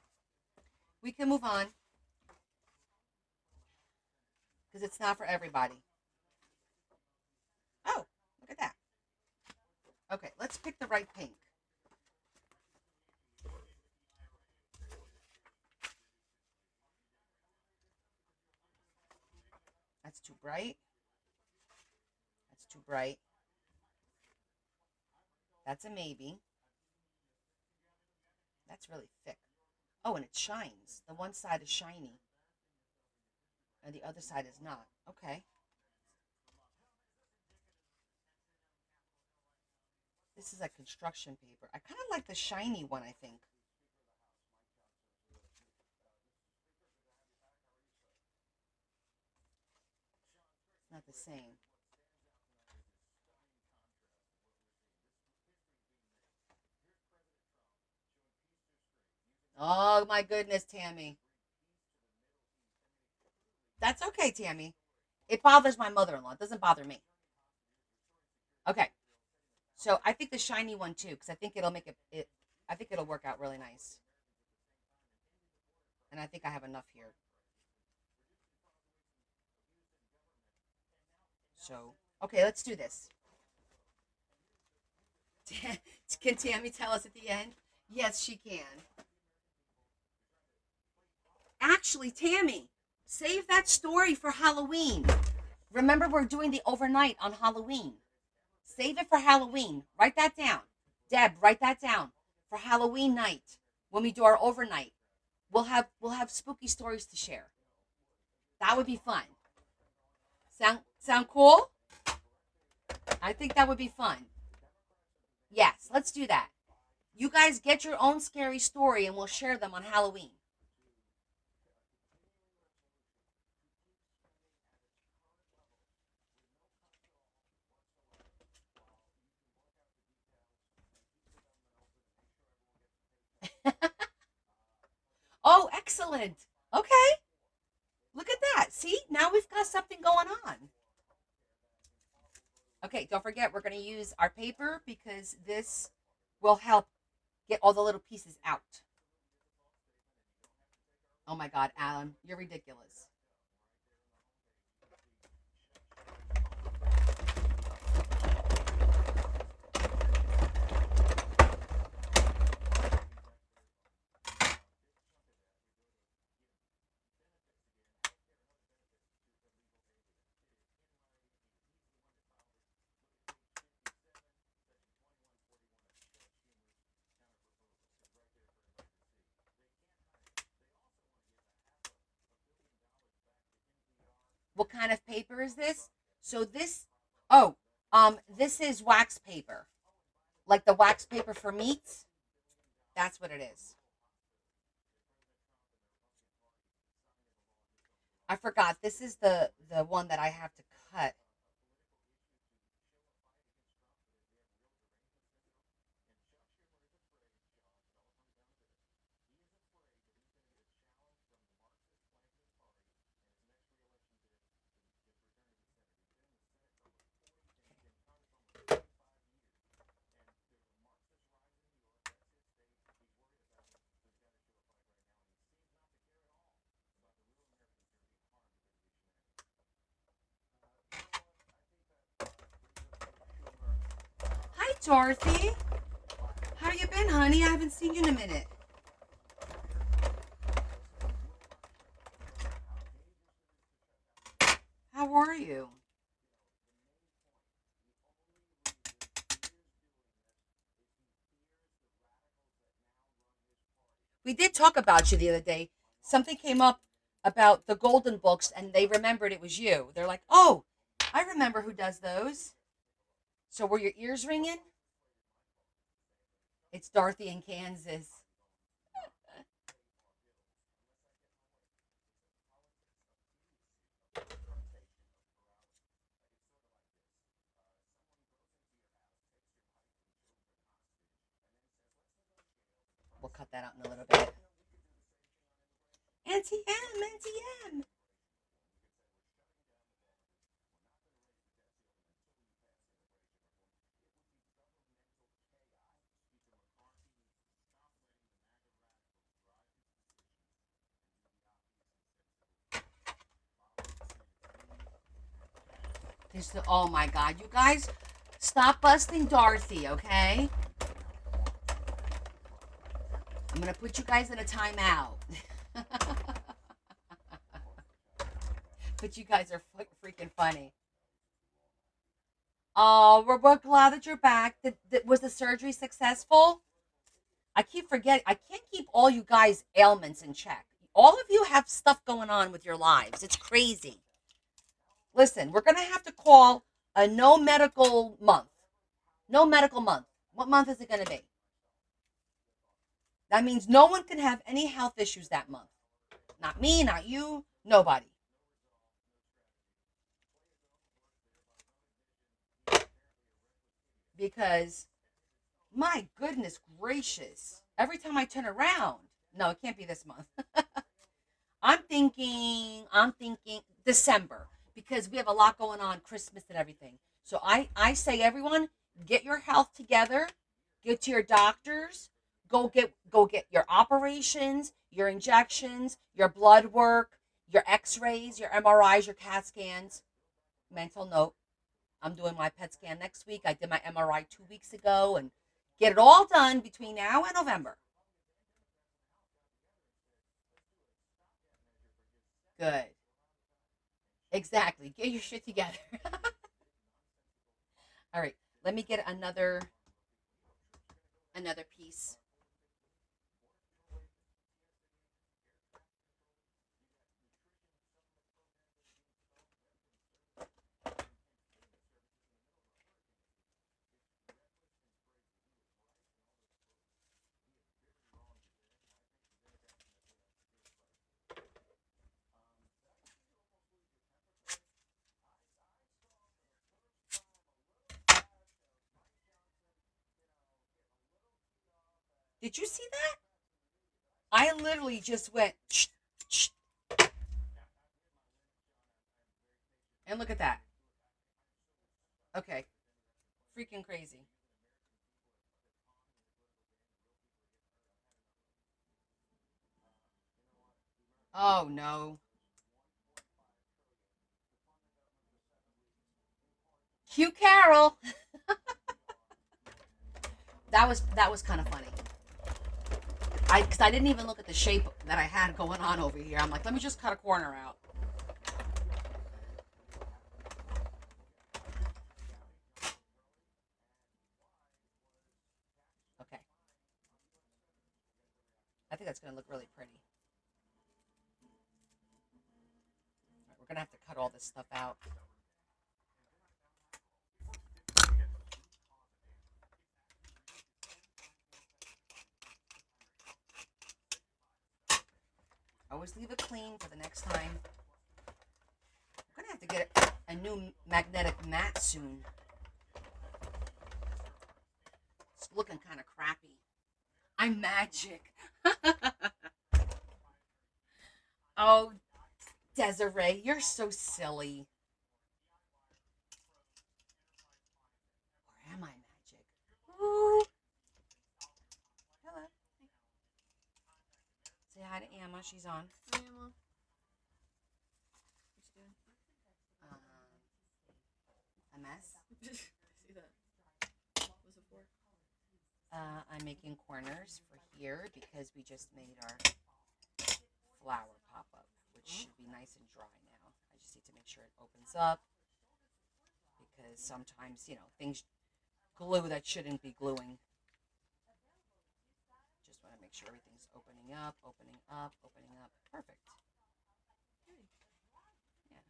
We can move on because it's not for everybody. Oh, look at that. Okay, let's pick the right pink. That's too bright. That's too bright. That's a maybe. That's really thick. Oh, and it shines. The one side is shiny and the other side is not. Okay. This is like construction paper. I kind of like the shiny one, I think. It's not the same. Oh, my goodness, Tammy. That's okay, Tammy. It bothers my mother-in-law. It doesn't bother me. Okay. So I think the shiny one too, because I think it'll make it. I think it'll work out really nice. And I think I have enough here. So okay, let's do this. Can Tammy tell us at the end? Yes, she can. Actually, Tammy, save that story for Halloween. Remember, we're doing the overnight on Halloween. Save it for Halloween. Write that down. Deb, write that down for Halloween night when we do our overnight. We'll have spooky stories to share. That would be fun. Sound cool? I think that would be fun. Yes, let's do that. You guys get your own scary story and we'll share them on Halloween. Oh, excellent. Okay. Look at that. See, now we've got something going on. Okay, don't forget, we're going to use our paper because this will help get all the little pieces out. Oh my God, Alan, you're ridiculous. What kind of paper is this? So this, oh, this is wax paper, like the wax paper for meats. That's what it is. I forgot. This is the one that I have to cut. Hi, Dorothy. How you been, honey? I haven't seen you in a minute. How are you? We did talk about you the other day. Something came up about the golden books, and they remembered it was you. They're like, "Oh, I remember who does those." So were your ears ringing? It's Dorothy in Kansas. We'll cut that out in a little bit. Auntie M, Auntie M. Oh my God, you guys, stop busting Dorothy, okay? I'm gonna put you guys in a timeout. But you guys are freaking funny. Oh, we're glad that you're back. Was the surgery successful? I keep forgetting. I can't keep all you guys' ailments in check. All of you have stuff going on with your lives. It's crazy. Listen, we're going to have to call a no medical month. No medical month. What month is it going to be? That means no one can have any health issues that month. Not me, not you, nobody. Because, my goodness gracious, every time I turn around, no, it can't be this month. I'm thinking December. because we have a lot going on, Christmas and everything. So I say, everyone, get your health together, get to your doctors, go get your operations, your injections, your blood work, your X-rays, your MRIs, your CAT scans. Mental note: I'm doing my PET scan next week. I did my MRI 2 weeks ago, and get it all done between now and November. Good. Exactly. Get your shit together. All right. Let me get another piece. Did you see that? I literally just went shh, shh, and look at that. Okay. Freaking crazy. Oh no. Cute Carol. That was kind of funny. Because I didn't even look at the shape that I had going on over here. I'm like, let me just cut a corner out. Okay. I think that's going to look really pretty. All right, we're going to have to cut all this stuff out. Always leave it clean for the next time. I'm going to have to get a new magnetic mat soon. It's looking kind of crappy. I'm magic. Oh, Desiree, you're so silly. Or am I magic? Ooh. Hello. Say hi to Emma. She's on. Hi, Emma. What you doing? A mess. See that? What's it for? I'm making corners for here because we just made our flower pop up, which should be nice and dry now. I just need to make sure it opens up because sometimes, things glue that shouldn't be gluing. Just want to make sure everything's opening up, opening up, opening up. Perfect. Yeah.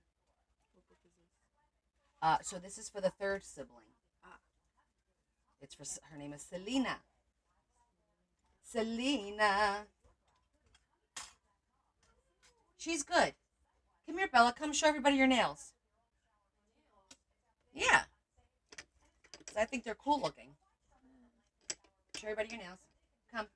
What book is this? So this is for the third sibling. Ah. It's for her name is Selena. Selena. She's good. Come here, Bella. Come show everybody your nails. Yeah. I think they're cool looking. Show everybody your nails. Come.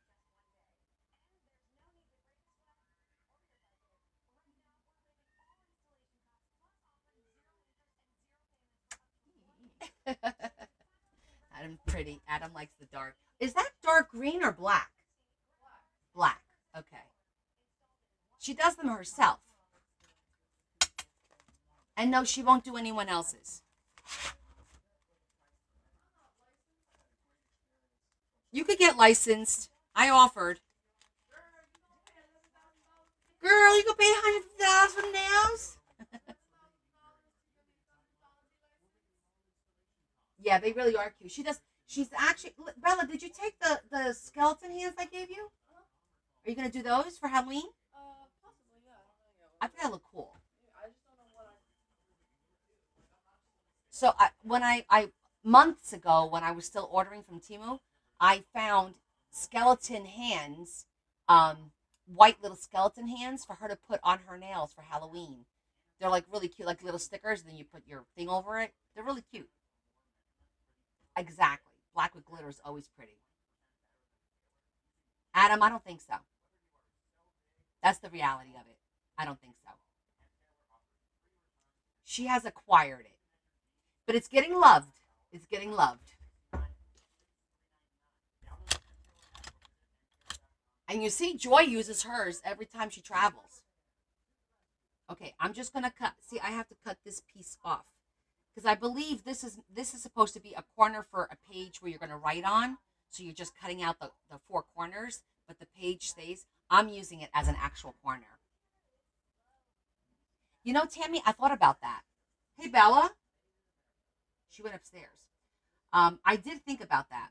Adam pretty. Adam likes the dark. Is that dark green or black? Black. Okay. She does them herself. And no, she won't do anyone else's. You could get licensed. I offered. Girl, you could pay $100,000 for nails? Yeah, they really are cute. She's actually, Bella, did you take the skeleton hands I gave you? Are you going to do those for Halloween? Possibly, yeah. I think that look cool. I just don't know what I. So when I months ago, when I was still ordering from Temu, I found skeleton hands, white little skeleton hands for her to put on her nails for Halloween. They're like really cute, like little stickers. And then you put your thing over it. They're really cute. Exactly. Black with glitter is always pretty. Adam, I don't think so. That's the reality of it. I don't think so. She has acquired it, but it's getting loved. It's getting loved. And you see, Joy uses hers every time she travels. Okay, I'm just gonna cut. See, I have to cut this piece off because I believe this is supposed to be a corner for a page where you're gonna write on. So you're just cutting out the four corners, but the page stays. I'm using it as an actual corner. You know, Tammy, I thought about that. Hey, Bella. She went upstairs. I did think about that.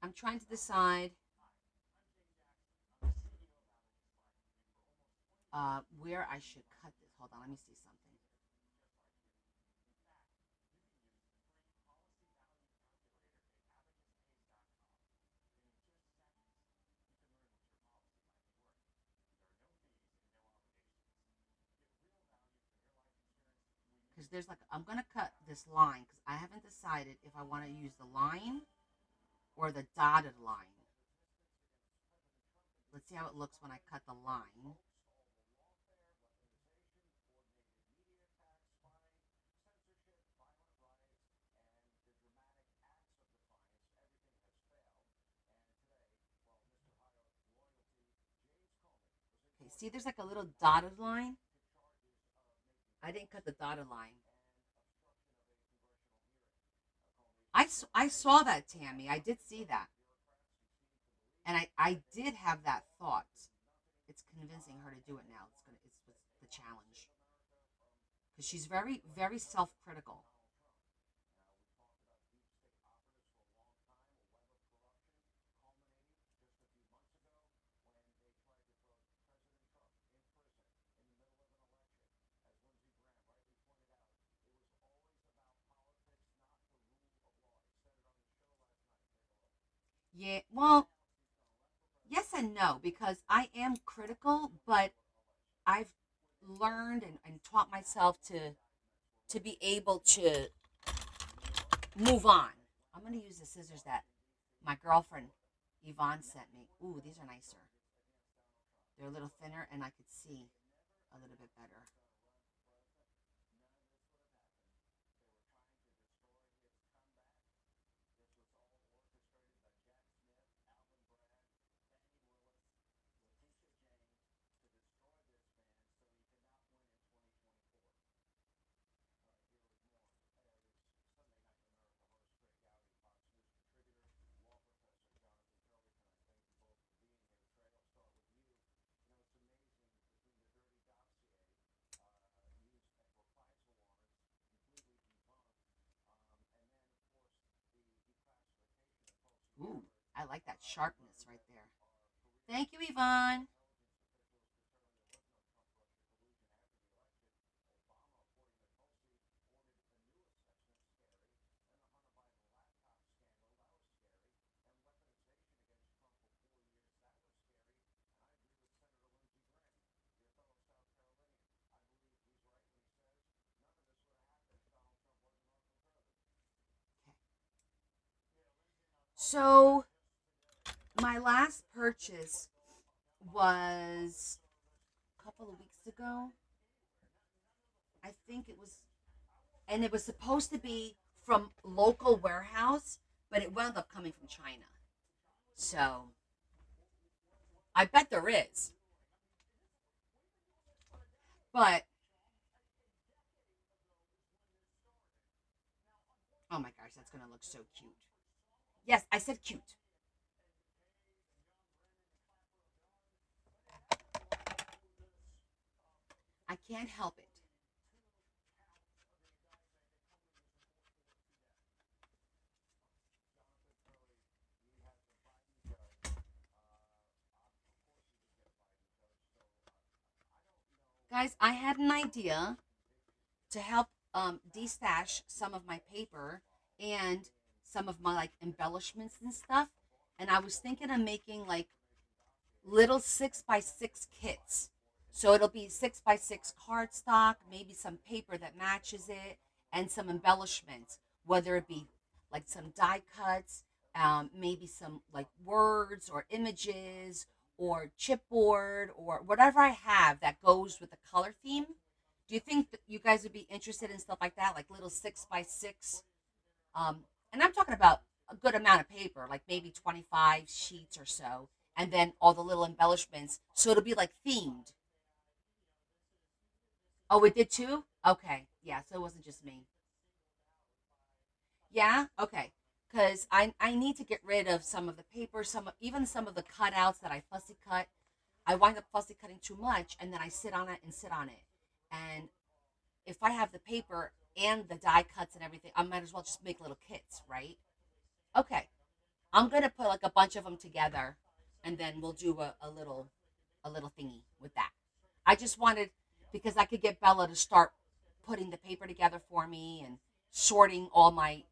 I'm trying to decide where I should cut this. Hold on, let me see something. Because there's like, I'm going to cut this line because I haven't decided if I want to use the line or the dotted line. Let's see how it looks when I cut the line. Okay, see, there's like a little dotted line. I didn't cut the dotted line. I saw that, Tammy. I did see that. And I did have that thought. It's convincing her to do it now. It's the challenge. Because she's very, very self critical. Yeah, well, yes and no, because I am critical, but I've learned and taught myself to be able to move on. I'm gonna use the scissors that my girlfriend Yvonne sent me. Ooh, these are nicer. They're a little thinner and I could see a little bit better. Ooh, I like that sharpness right there. Thank you, Yvonne. So my last purchase was a couple of weeks ago. I think it was, and it was supposed to be from local warehouse, but it wound up coming from China. So I bet there is, but oh my gosh, that's gonna look so cute. Yes, I said cute. I can't help it. Guys, I had an idea to help destash some of my paper and some of my like embellishments and stuff. And I was thinking of making like little 6x6 kits. So it'll be 6x6 cardstock, maybe some paper that matches it, and some embellishments, whether it be like some die cuts, maybe some like words or images, or chipboard or whatever I have that goes with the color theme. Do you think that you guys would be interested in stuff like that, like little 6 by 6? Um, and I'm talking about a good amount of paper, like maybe 25 sheets or so, and then all the little embellishments. So it'll be like themed. Oh, it did too? Okay. Yeah, so it wasn't just me. Yeah? Okay. Because I need to get rid of some of the paper, even some of the cutouts that I fussy cut. I wind up fussy cutting too much, and then I sit on it and sit on it. And if I have the paper and the die cuts and everything, I might as well just make little kits, right? Okay. I'm gonna put like a bunch of them together, and then we'll do a little thingy with that. I just wanted because I could get Bella to start putting the paper together for me and sorting all my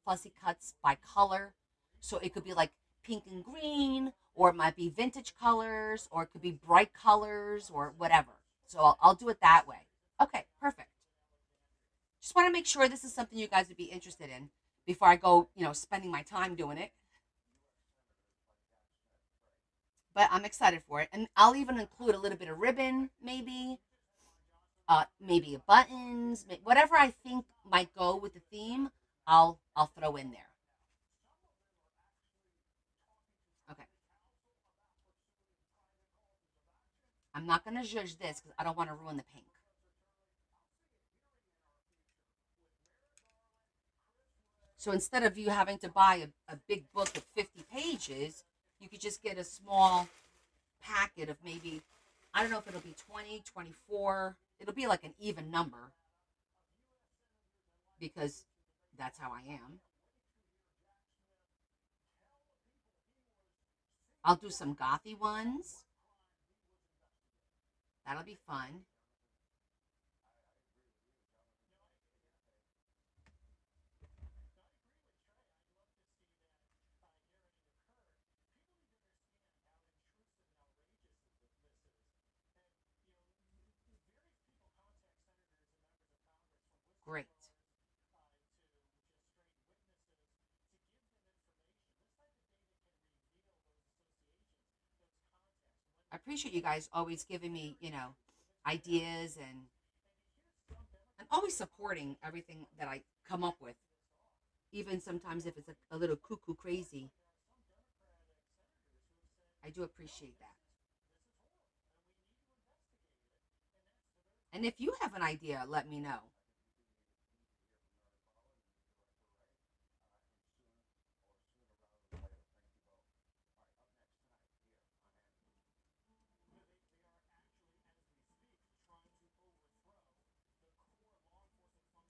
fussy cuts by color, so it could be like pink and green, or it might be vintage colors, or it could be bright colors, or whatever. So I'll do it that way. Okay, perfect. Just want to make sure this is something you guys would be interested in before I go, spending my time doing it. But I'm excited for it, and I'll even include a little bit of ribbon, maybe buttons, whatever I think might go with the theme. I'll throw in there. Okay, I'm not gonna judge this because I don't want to ruin the pink. So instead of you having to buy a big book of 50 pages, you could just get a small packet of maybe, I don't know if it'll be 20, 24. It'll be like an even number because that's how I am. I'll do some gothy ones. That'll be fun. Great. I appreciate you guys always giving me, ideas and always supporting everything that I come up with, even sometimes if it's a little cuckoo crazy. I do appreciate that. And if you have an idea, let me know.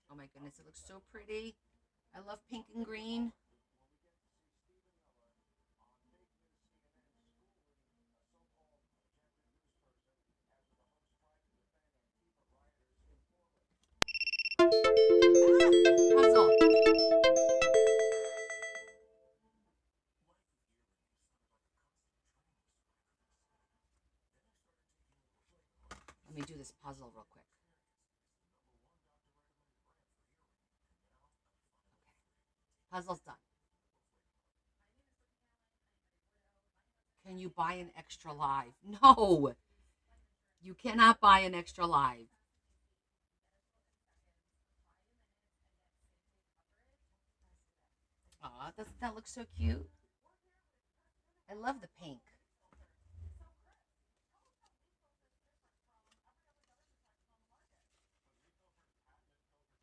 Oh my goodness, it looks so pretty. I love pink and green. Ah, puzzle. Let me do this puzzle real quick. Okay, puzzle's done. Can you buy an extra live? No, you cannot buy an extra live. Aw, doesn't that look so cute? I love the pink.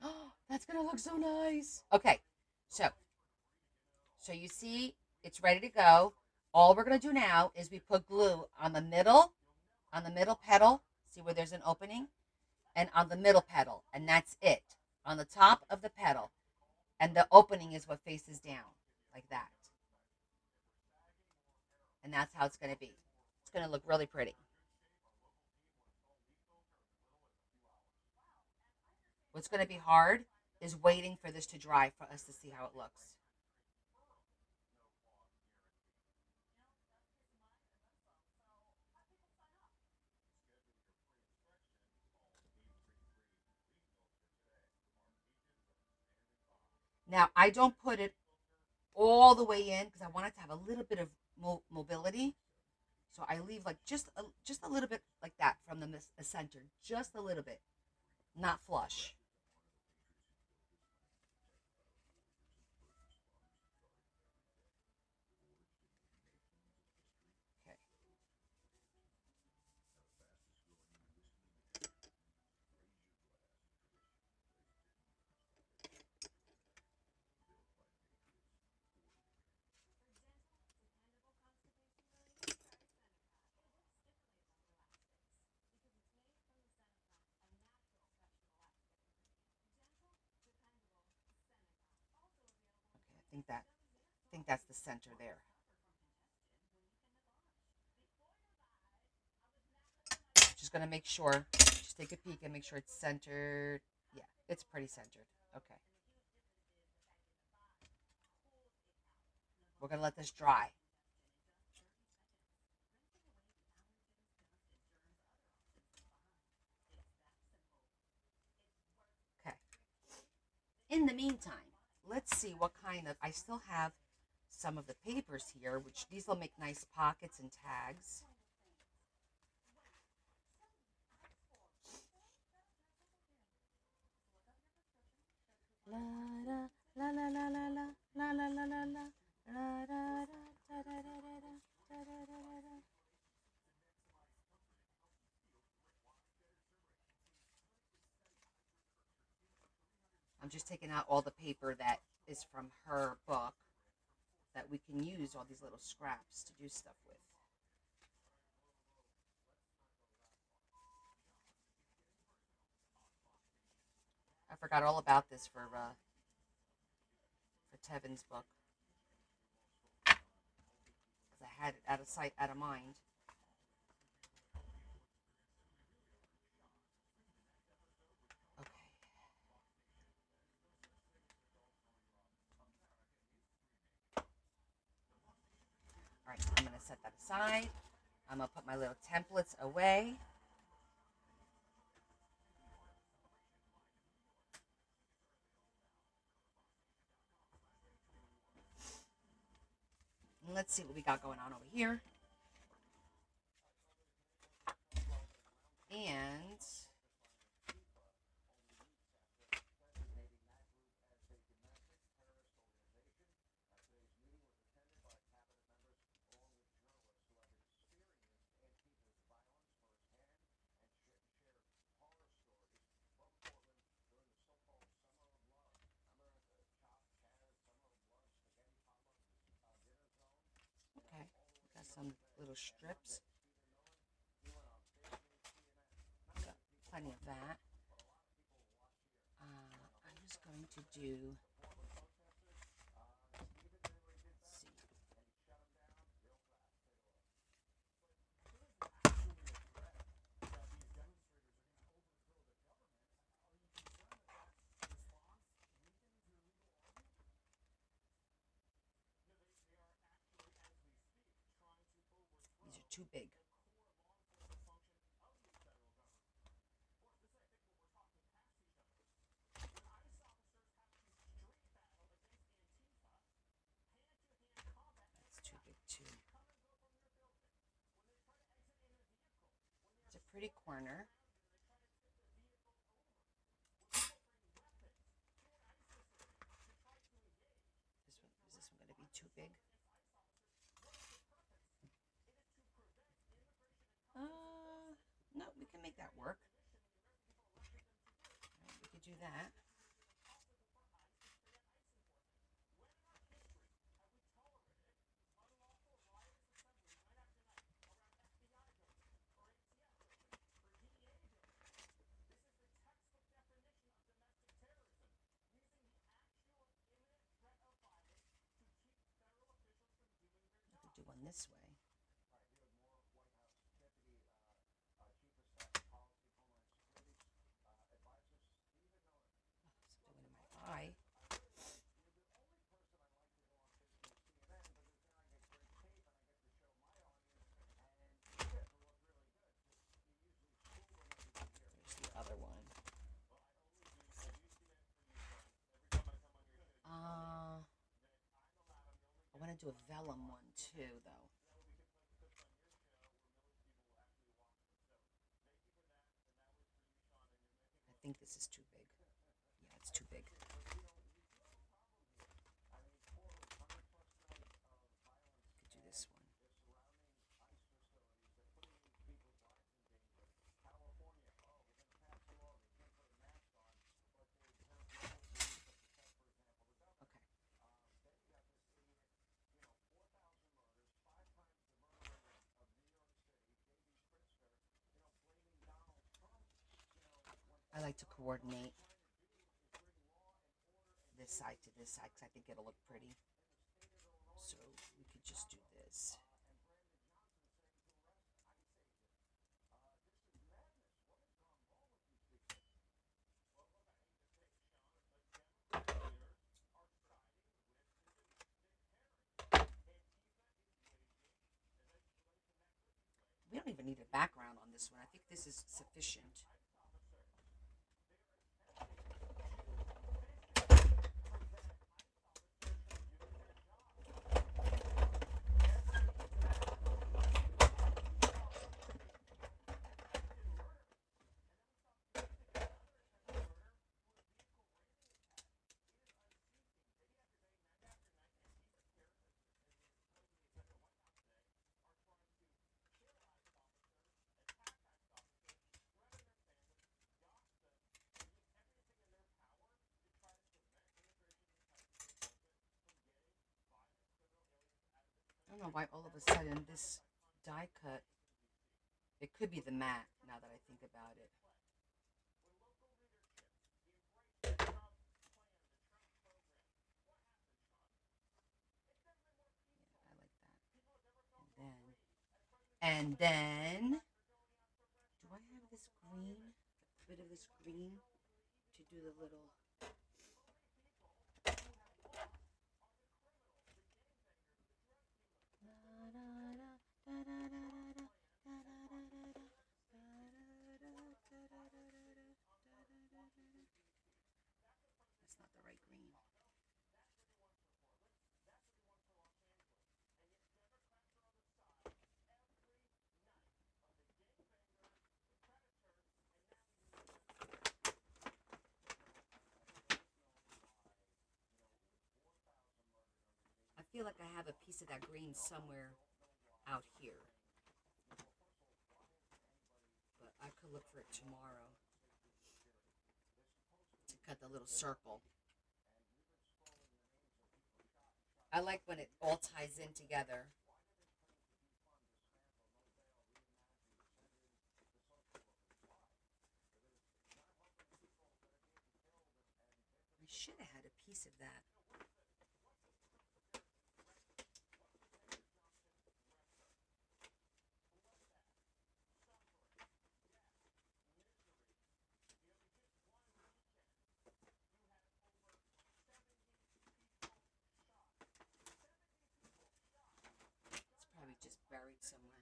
Oh, that's gonna look so nice. Okay, so you see it's ready to go. All we're gonna do now is we put glue on the middle petal. See where there's an opening, and on the middle petal, and that's it. On the top of the petal, and the opening is what faces down, like that, and that's how it's gonna be. It's gonna look really pretty. What's gonna be hard is waiting for this to dry for us to see how it looks. Now I don't put it all the way in because I want it to have a little bit of mobility. So I leave like just a little bit like that from the center, just a little bit, not flush. Okay. Okay, I think that's the center there. Just gonna make sure. Just take a peek and make sure it's centered. Yeah, it's pretty centered. Okay. We're gonna let this dry. Okay. In the meantime, let's see what kind of. I still have some of the papers here, which these will make nice pockets and tags. La la la la la la la la la la la la la da da da da da da da da da da. I'm just taking out all the paper that is from her book that we can use all these little scraps to do stuff with. I forgot all about this for Tevin's book because I had it out of sight, out of mind. Okay. All right, I'm going to set that aside. I'm going to put my little templates away. And let's see what we got going on over here. And okay, got some little strips. Got plenty of that. I'm just going to do. Let's see. These are too big. It's too big too. It's a pretty corner. This one going to be too big? No, we can make that work. Right, we could do that. We could do one this way. Something in my eye. There's the other one. I want to do a vellum one too, though. think this is too big. Yeah, it's too big. Could do this one. Okay. I like to coordinate this side to this side because I think it'll look pretty. So we could just do this. We don't even need a background on this one. I think this is sufficient. I don't know why all of a sudden this die cut, it could be the matte now that I think about it. Yeah, I like that. And then, do I have this green? A bit of this green to do the little. That's not the right green. I feel like I have a piece of that green somewhere out here. But I could look for it tomorrow to cut the little circle. I like when it all ties in together. I should have had a piece of that. It's probably just buried somewhere.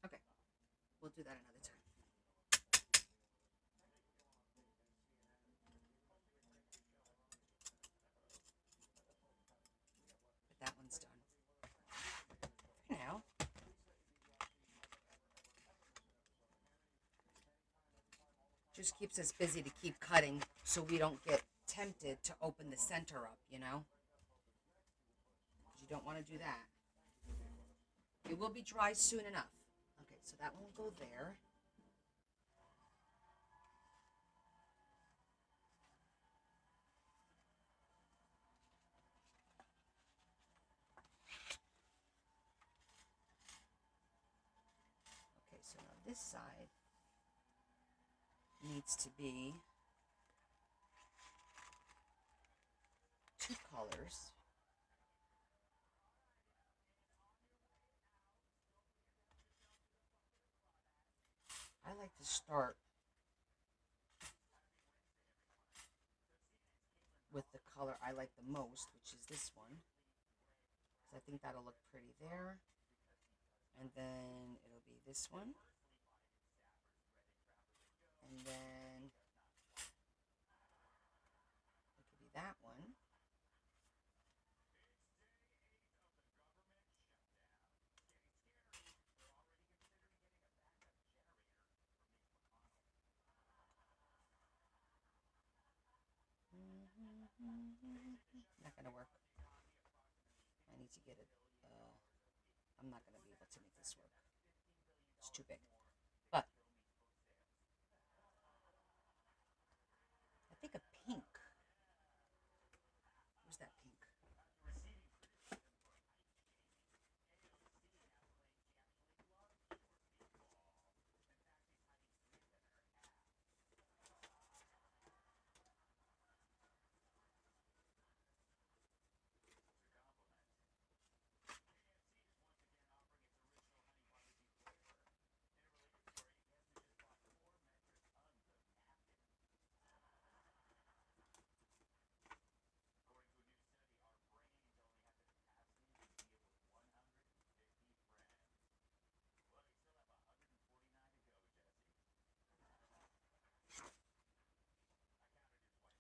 Okay, we'll do that another time. But that one's done. For now. Just keeps us busy to keep cutting so we don't get tempted to open the center up, you know? Because you don't want to do that. It will be dry soon enough. Okay, so that one will go there. Okay, so now this side needs to be two colors. I like to start with the color I like the most, which is this one. Because I think that'll look pretty there. And then it'll be this one. And then it could be that one. Not gonna work. I need to get it. I'm not gonna be able to make this work. It's too big. But I think a pink. Where's that pink?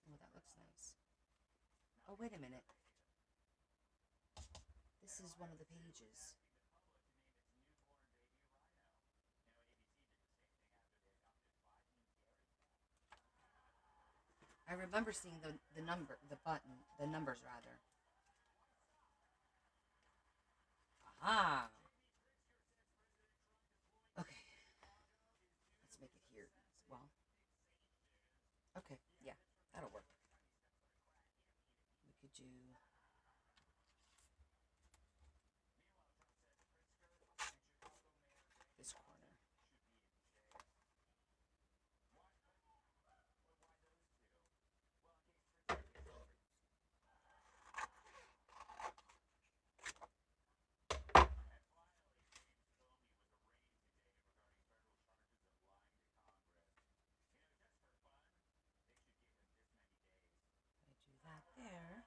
Oh, that looks nice. Oh, wait a minute. This is one of the pages. I remember seeing the numbers rather. Ah. Okay. Let's make it here as well. Okay. Yeah, that'll work. We could do this corner. I do that there.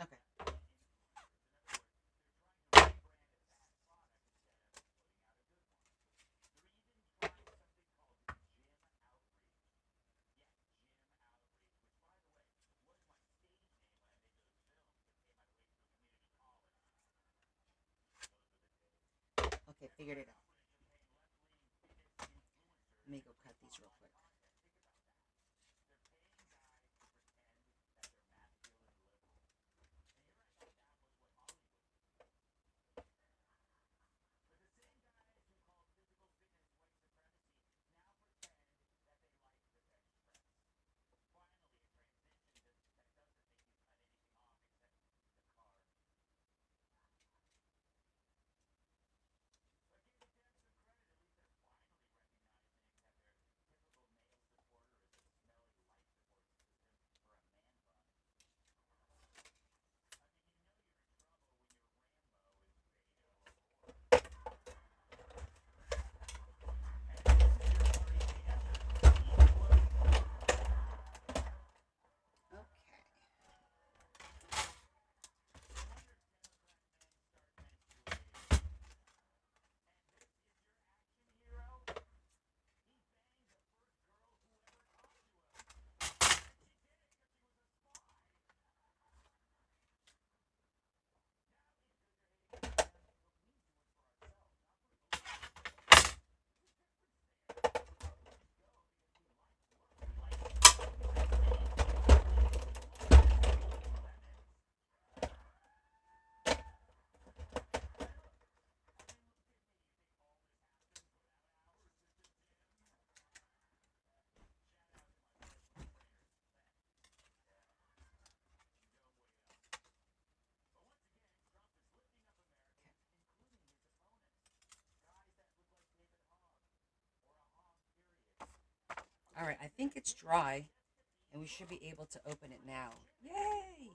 Okay. Okay, figured it out. Let me go cut these real quick. Okay. All right, I think it's dry, and we should be able to open it now. Yay!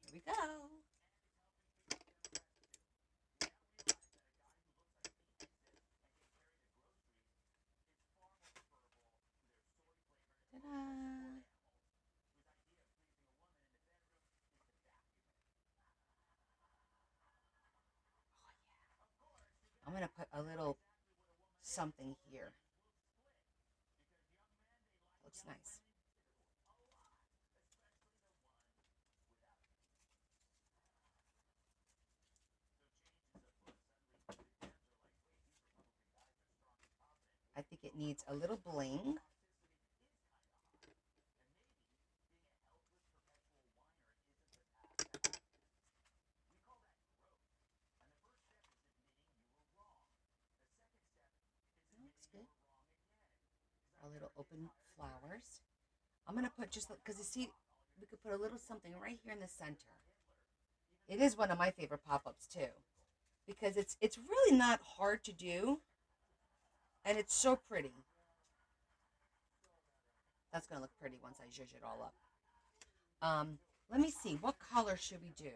Here we go. going to put a little something here. Looks nice. I think it needs a little bling. Looks good. Our little open flowers. I'm going to put just, because you see, we could put a little something right here in the center. It is one of my favorite pop-ups too, because it's really not hard to do, and it's so pretty. That's going to look pretty once I zhuzh it all up. Let me see, what color should we do?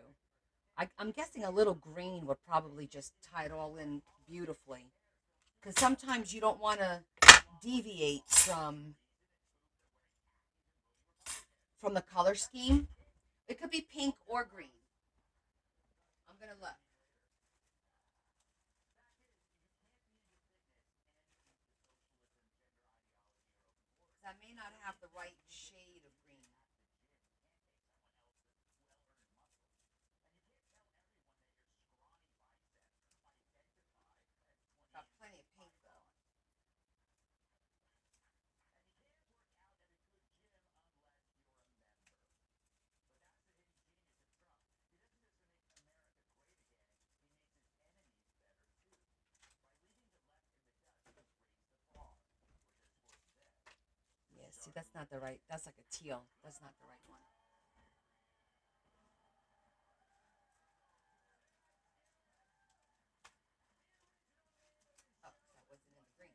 I'm guessing a little green would probably just tie it all in beautifully, because sometimes you don't want to deviate from the color scheme. It could be pink or green. I'm gonna look. I may not have the right shade of green. Got plenty of pink though. Yeah, see, that's not the right. That's like a teal. That's not the right one. Oh, that wasn't in the green.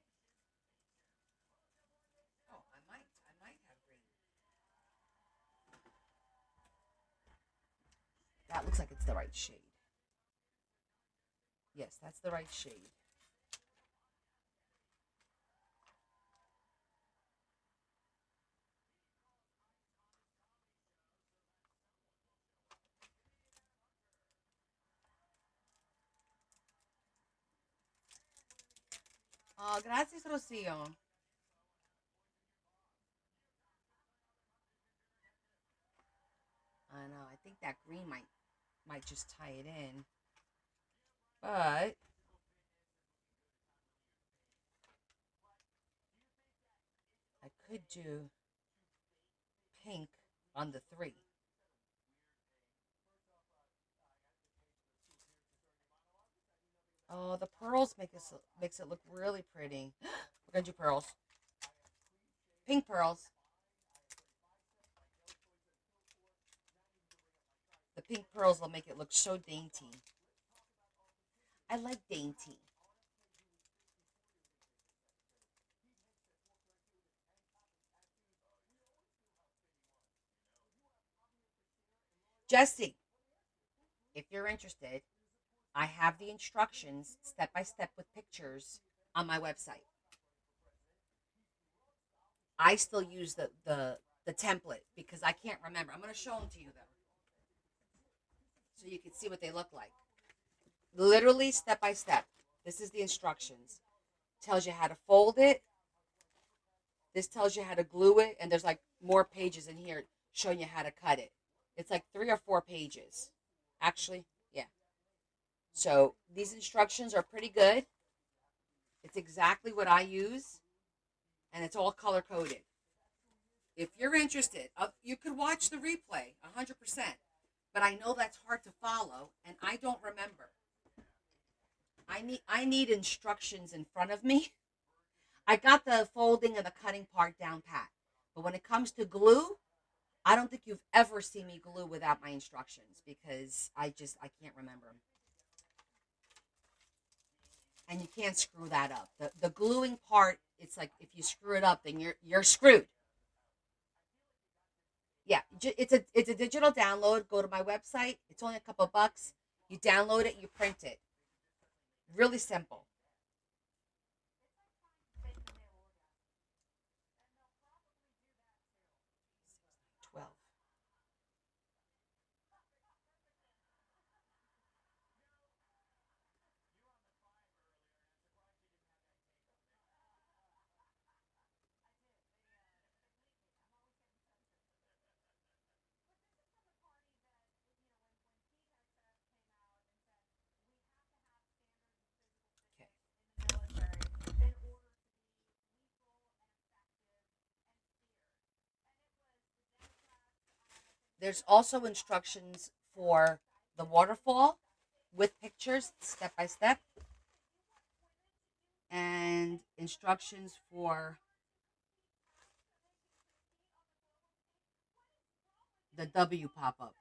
Oh, I might have green. That looks like it's the right shade. Yes, that's the right shade. Oh, gracias, Rocio. I know. I think that green might just tie it in, but I could do pink on the three. Oh, the pearls makes it look really pretty. We're gonna do pearls, pink pearls. The pink pearls will make it look so dainty. I like dainty. Jesse, if you're interested, I have the instructions step by step with pictures on my website. I still use the template because I can't remember. I'm going to show them to you though, so you can see what they look like. Literally step by step. This is the instructions. Tells you how to fold it. This tells you how to glue it, and there's like more pages in here showing you how to cut it. It's like 3 or 4 pages. Actually, yeah. So these instructions are pretty good. It's exactly what I use, and it's all color coded. If you're interested, you could watch the replay 100%. But I know that's hard to follow, and I don't remember. I need instructions in front of me. I got the folding and the cutting part down pat, but when it comes to glue, I don't think you've ever seen me glue without my instructions because I can't remember them. And you can't screw that up. The gluing part, it's like if you screw it up, then you're screwed. Yeah, it's a digital download. Go to my website. It's only a couple bucks. You download it, you print it. Really simple. 12. There's also instructions for the waterfall with pictures step by step, and instructions for the W pop up.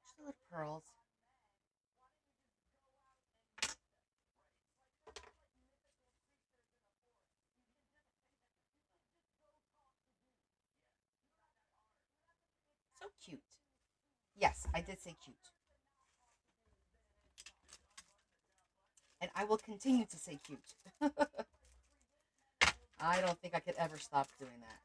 Just little pearls. So cute. Yes, I did say cute. And I will continue to say cute. I don't think I could ever stop doing that.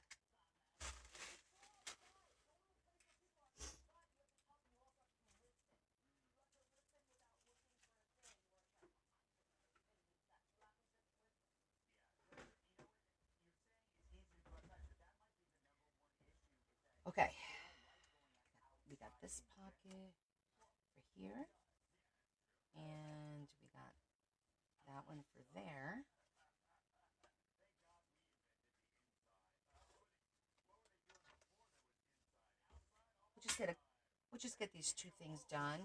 Okay. We got this pocket for here. And we got that one for there. We'll just get a we'll just get these two things done.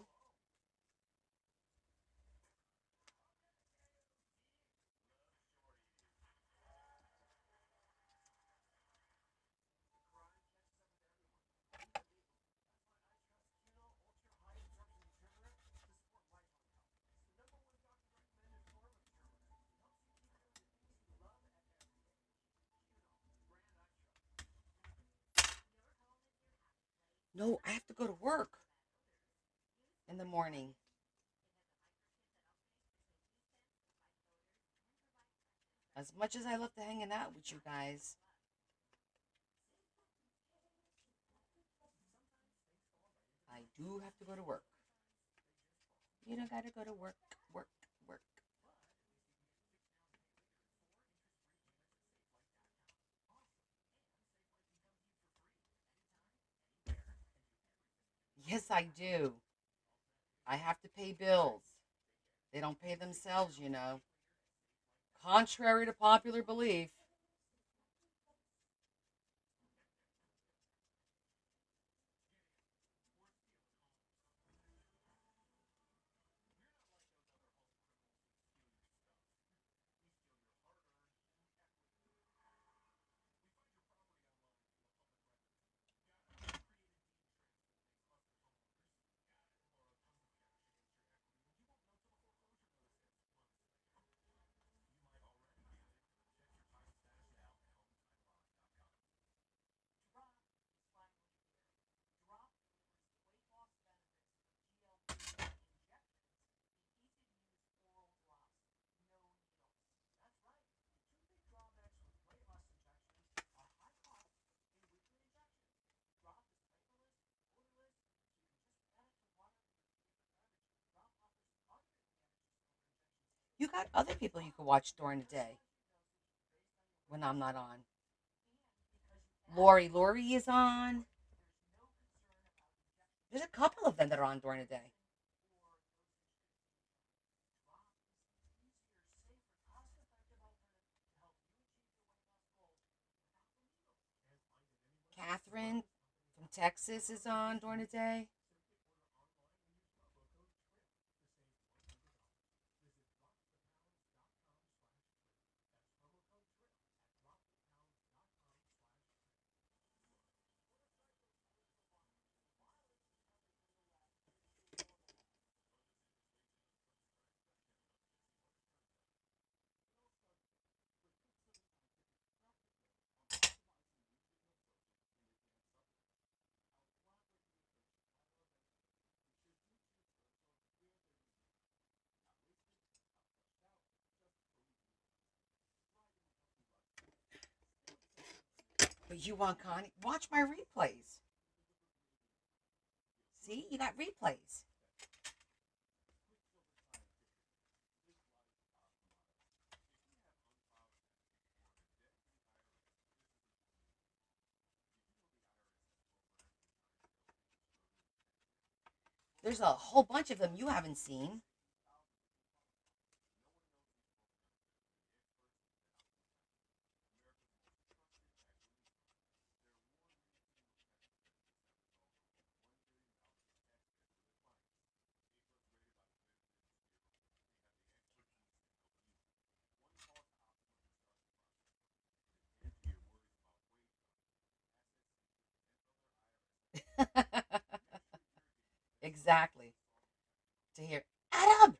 No, I have to go to work in the morning. As much as I love to hanging out with you guys, I do have to go to work. You don't gotta go to work, work, work. Yes, I do. I have to pay bills. They don't pay themselves, you know. Contrary to popular belief. You got other people you could watch during the day when I'm not on. Lori is on. There's a couple of them that are on during the day. Catherine from Texas is on during the day. But you want Connie? Watch my replays. See, you got replays. There's a whole bunch of them you haven't seen. Exactly. To hear Adam.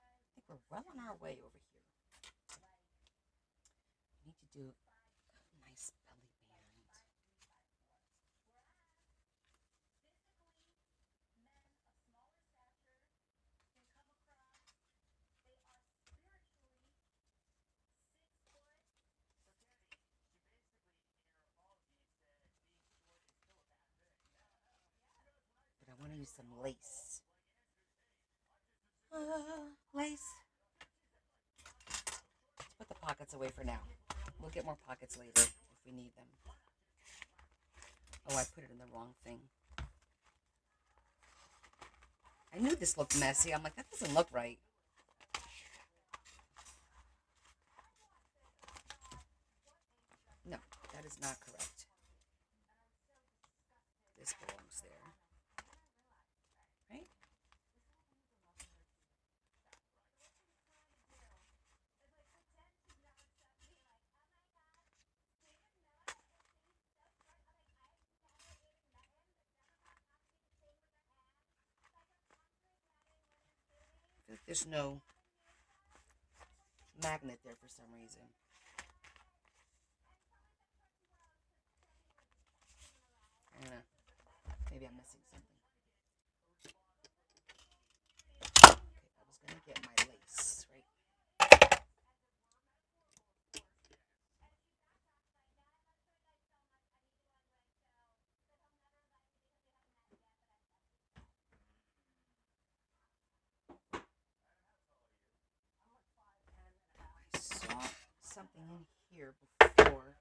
I think we're well on our way over here. We need to do a nice belly band. But I want to use some lace. Lace. Let's put the pockets away for now. We'll get more pockets later if we need them. Oh, I put it in the wrong thing. I knew this looked messy. I'm like, that doesn't look right. No, that is not correct. This belongs there. Right? There's no magnet there for some reason. I don't know. Maybe I'm missing something. Okay, I was gonna get my lace, right? here before.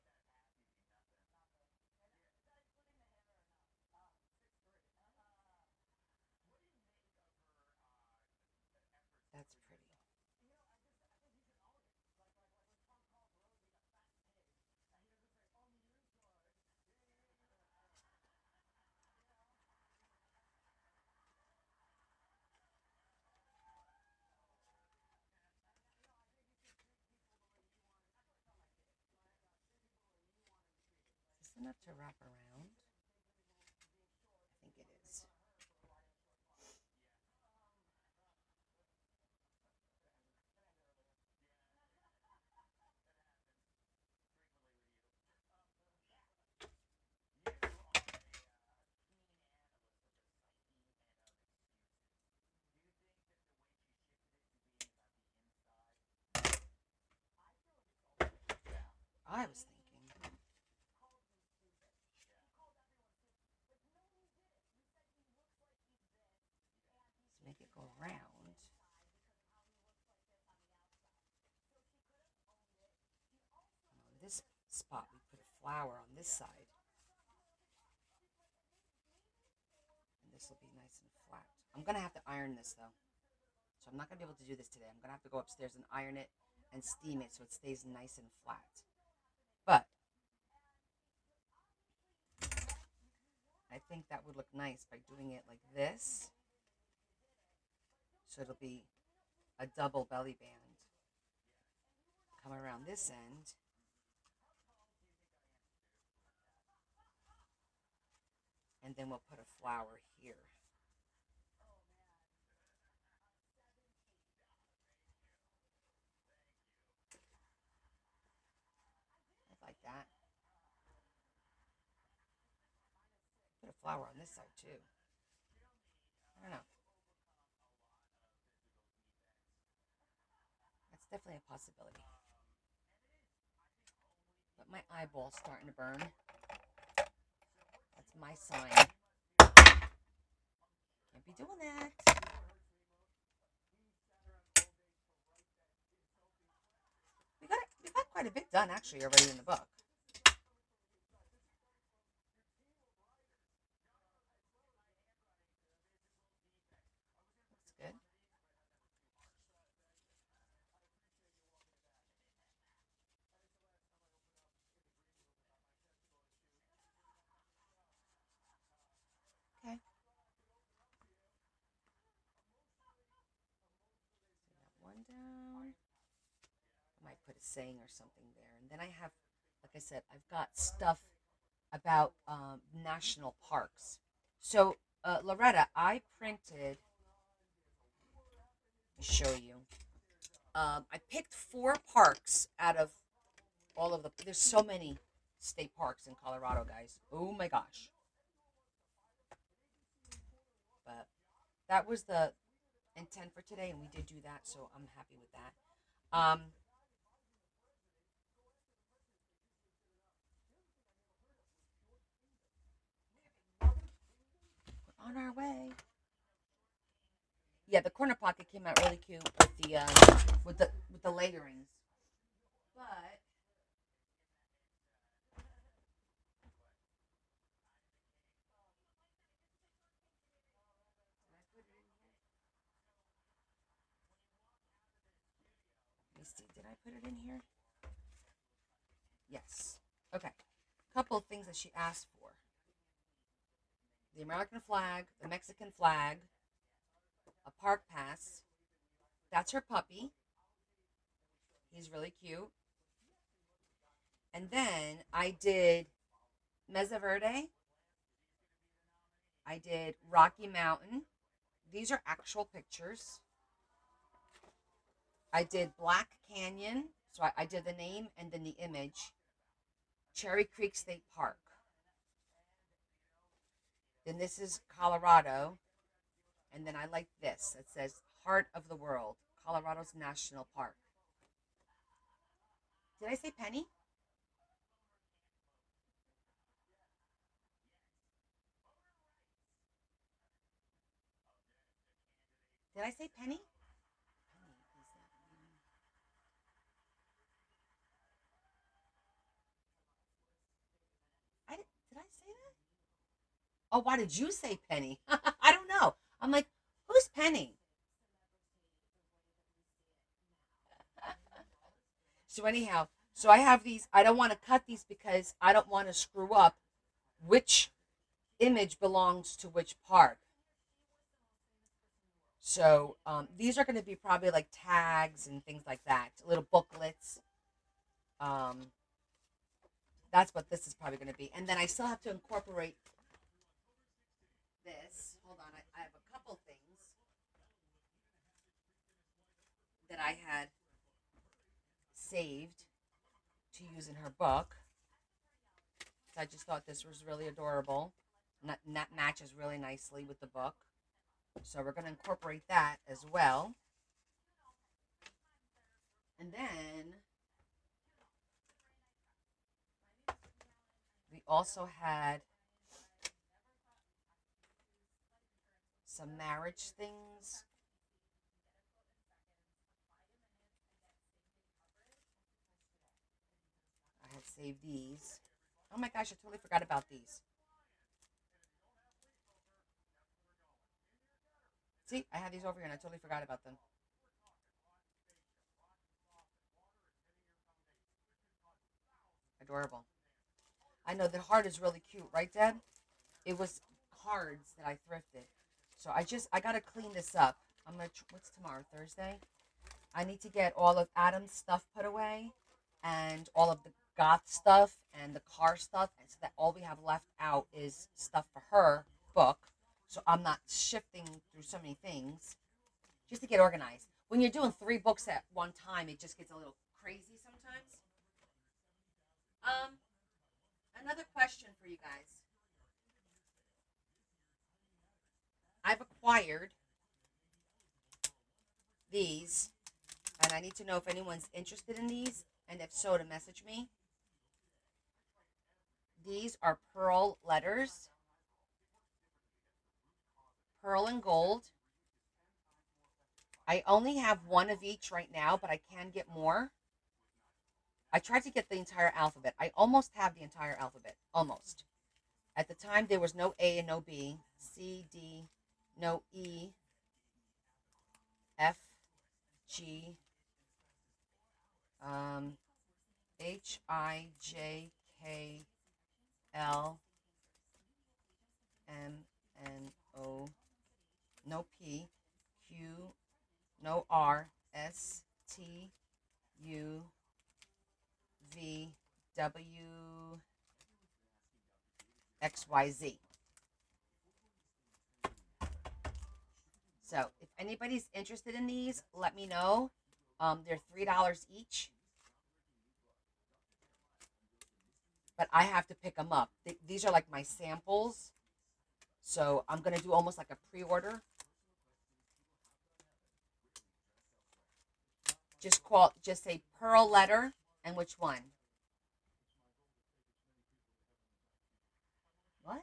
That's pretty. Is this enough to wrap around? I think it is. I was thinking, let's make it go around. On this spot, we put a flower on this side, and this will be nice and flat. I'm gonna have to iron this though, so I'm not gonna be able to do this today. I'm gonna have to go upstairs and iron it and steam it so it stays nice and flat. But I think that would look nice by doing it like this. So it'll be a double belly band. Come around this end. And then we'll put a flower here. I like that. Put a flower on this side too. I don't know. That's definitely a possibility. But my eyeball's starting to burn. That's my sign. Can't be doing that. We got quite a bit done actually already in the book. That's good. Okay. So that one down. I might put a saying or something there. And then I have, like I said, I've got stuff about national parks. So, Loretta, I printed, let me show you. I picked 4 parks out of all of the, there's so many state parks in Colorado, guys. Oh my gosh. But that was the intent for today, and we did do that, so I'm happy with that. We're on our way. Yeah, the corner pocket came out really cute with the layerings. But let me see. Did I put it in here? Yes. Okay. Couple of things that she asked for: the American flag, the Mexican flag, a park pass. That's her puppy. He's really cute. And then I did Mesa Verde. I did Rocky Mountain. These are actual pictures. I did Black Canyon. So I did the name and then the image. Cherry Creek State Park. Then this is Colorado. And then I like this. It says Heart of the World, Colorado's National Park. Did I say Penny? Did I say Penny? Penny is that Oh, why did you say Penny? I don't know. I'm like, who's Penny? So anyhow, so I have these. I don't want to cut these because I don't want to screw up which image belongs to which part. So these are going to be probably like tags and things like that, little booklets. Um, that's what this is probably going to be. And then I still have to incorporate this. Hold on, I have a couple things that I had saved to use in her book. So I just thought this was really adorable. And that matches really nicely with the book. So we're going to incorporate that as well. And then we also had some marriage things. I had saved these. Oh my gosh, I totally forgot about these. See, I had these over here and I totally forgot about them. Adorable. I know the heart is really cute, right, Deb? It was cards that I thrifted. So I gotta clean this up. I'm gonna, what's tomorrow, Thursday? I need to get all of Adam's stuff put away and all of the goth stuff and the car stuff. And so that all we have left out is stuff for her book. So I'm not shifting through so many things just to get organized. When you're doing 3 books at one time, it just gets a little crazy sometimes. Um, Another question for you guys. I've acquired these, and I need to know if anyone's interested in these, and if so, to message me. These are pearl letters, pearl and gold. I only have one of each right now, but I can get more. I tried to get the entire alphabet. I almost have the entire alphabet. Almost. At the time, there was no A and no B. C, D, no E, F, G, H, I, J, K, L, M, N, O, no P, Q, no R, S, T, U, V, W, X, Y, Z. So if anybody's interested in these, let me know. They're $3 each. But I have to pick them up. These are like my samples. So I'm going to do almost like a pre-order. Just say pearl letter and which one. What?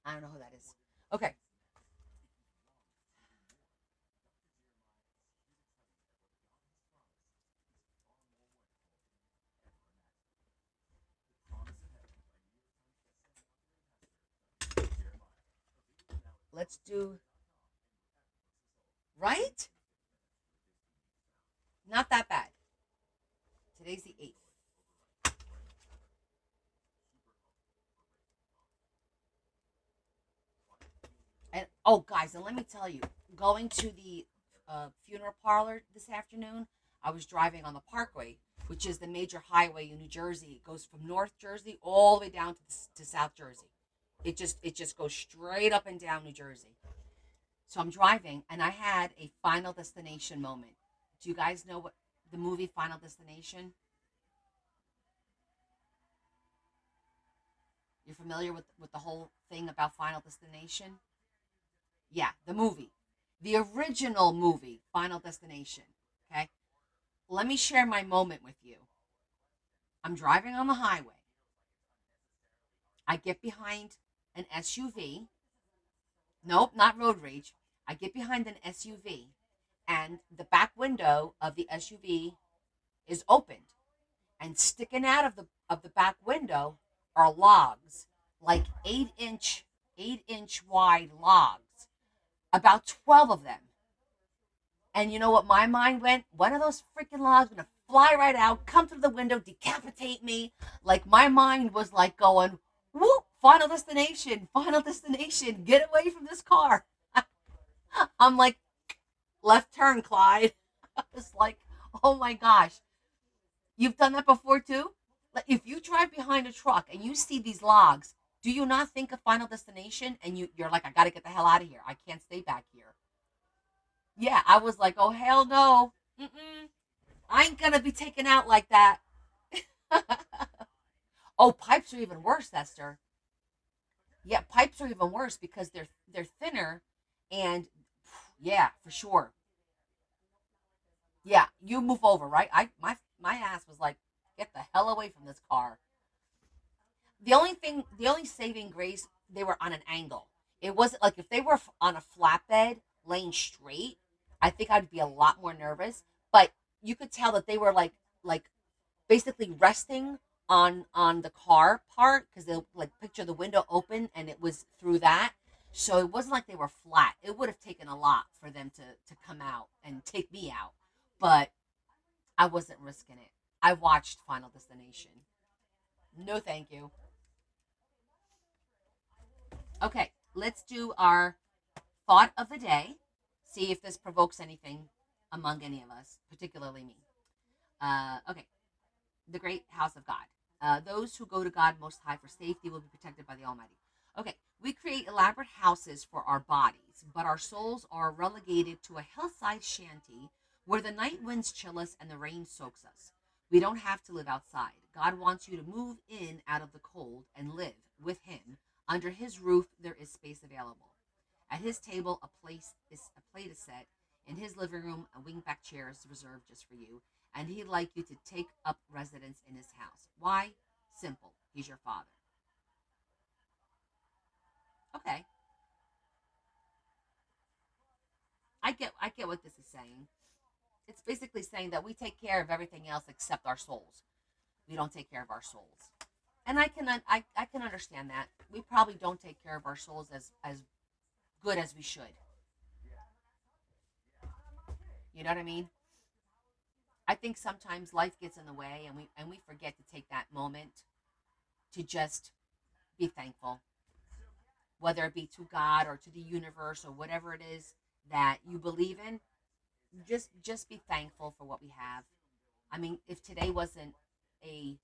I don't know who that is. Okay. Let's do, right? Not that bad. Today's the 8th. And oh, guys, and let me tell you, going to the funeral parlor this afternoon, I was driving on the Parkway, which is the major highway in New Jersey. It goes from North Jersey all the way down to South Jersey. It just goes straight up and down New Jersey. So I'm driving, and I had a Final Destination moment. Do you guys know what the movie Final Destination? You're familiar with the whole thing about Final Destination? Yeah, the movie. The original movie, Final Destination. Okay? Let me share my moment with you. I'm driving on the highway. I get behind an SUV. Nope, not road rage. I get behind an SUV, and the back window of the SUV is opened, and sticking out of the back window are logs, like 8-inch wide logs, about 12 of them. And you know what my mind went? One of those freaking logs gonna fly right out, come through the window, decapitate me. Like my mind was like going, whoop, final destination, get away from this car. I'm like, left turn, Clyde. I was like, oh my gosh. You've done that before too? Like if you drive behind a truck and you see these logs, do you not think of final destination and you're like, I gotta get the hell out of here. I can't stay back here. Yeah, I was like, oh hell no. Mm-mm. I ain't gonna be taken out like that. Oh, pipes are even worse, Esther. Yeah, pipes are even worse because they're thinner, and yeah, for sure. Yeah, you move over, right? My ass was like, get the hell away from this car. The only saving grace, they were on an angle. It wasn't like if they were on a flatbed laying straight, I think I'd be a lot more nervous. But you could tell that they were like basically resting on the car part because they like picture the window open and it was through that. So it wasn't like they were flat. It would have taken a lot for them to come out and take me out, but I wasn't risking it. I watched Final Destination. No, thank you. Okay, let's do our thought of the day. See if this provokes anything among any of us, particularly me. Okay, the great house of God. Those who go to God Most High for safety will be protected by the Almighty. Okay, we create elaborate houses for our bodies, but our souls are relegated to a hillside shanty where the night winds chill us and the rain soaks us. We don't have to live outside. God wants you to move in out of the cold and live with Him. Under His roof, there is space available. At His table, a plate is set. In His living room, a wingback chair is reserved just for you, and He'd like you to take up residence in His house. Why? Simple. He's your Father. Okay, I get what this is saying. It's basically saying that we take care of everything else except our souls. We don't take care of our souls, and I can understand that. We probably don't take care of our souls as good as we should. You know what I mean? I think sometimes life gets in the way, and we forget to take that moment to just be thankful, whether it be to God or to the universe or whatever it is that you believe in. Just be thankful for what we have. I mean, if today wasn't a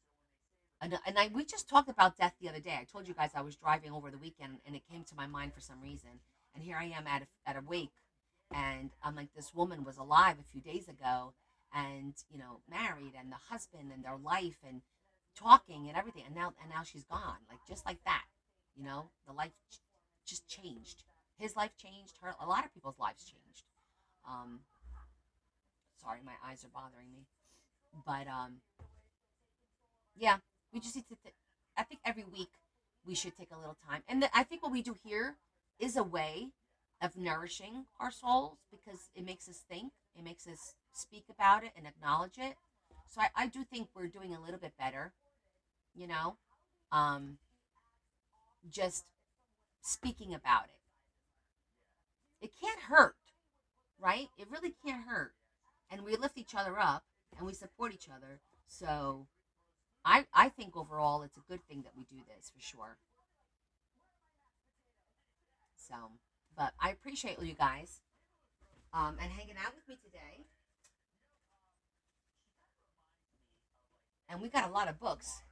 and I we just talked about death the other day. I told you guys I was driving over the weekend and it came to my mind for some reason. And here I am at a wake, and I'm like, this woman was alive a few days ago, and married, and the husband and their life and talking and everything, and now she's gone, like just like that. The life just changed. His life changed. A lot of people's lives changed. Um, Sorry, my eyes are bothering me, but yeah, we just need to. I think every week we should take a little time, and I think what we do here is a way of nourishing our souls because it makes us think, it makes us speak about it and acknowledge it. So I do think we're doing a little bit better, you know, um, just speaking about it. It can't hurt, right? It really can't hurt, and we lift each other up and we support each other. So I think overall it's a good thing that we do this for sure. So, but I appreciate you guys and hanging out with me today. And we got a lot of books.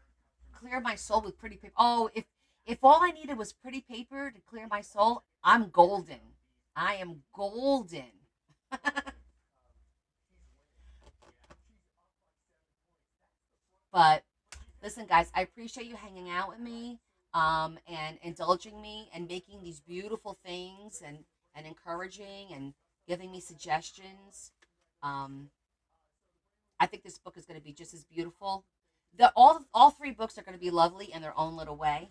Clear my soul with pretty paper. Oh, if all I needed was pretty paper to clear my soul, I'm golden. I am golden. But listen, guys, I appreciate you hanging out with me and indulging me and making these beautiful things and encouraging and giving me suggestions. Um, I think this book is going to be just as beautiful. All three books are going to be lovely in their own little way.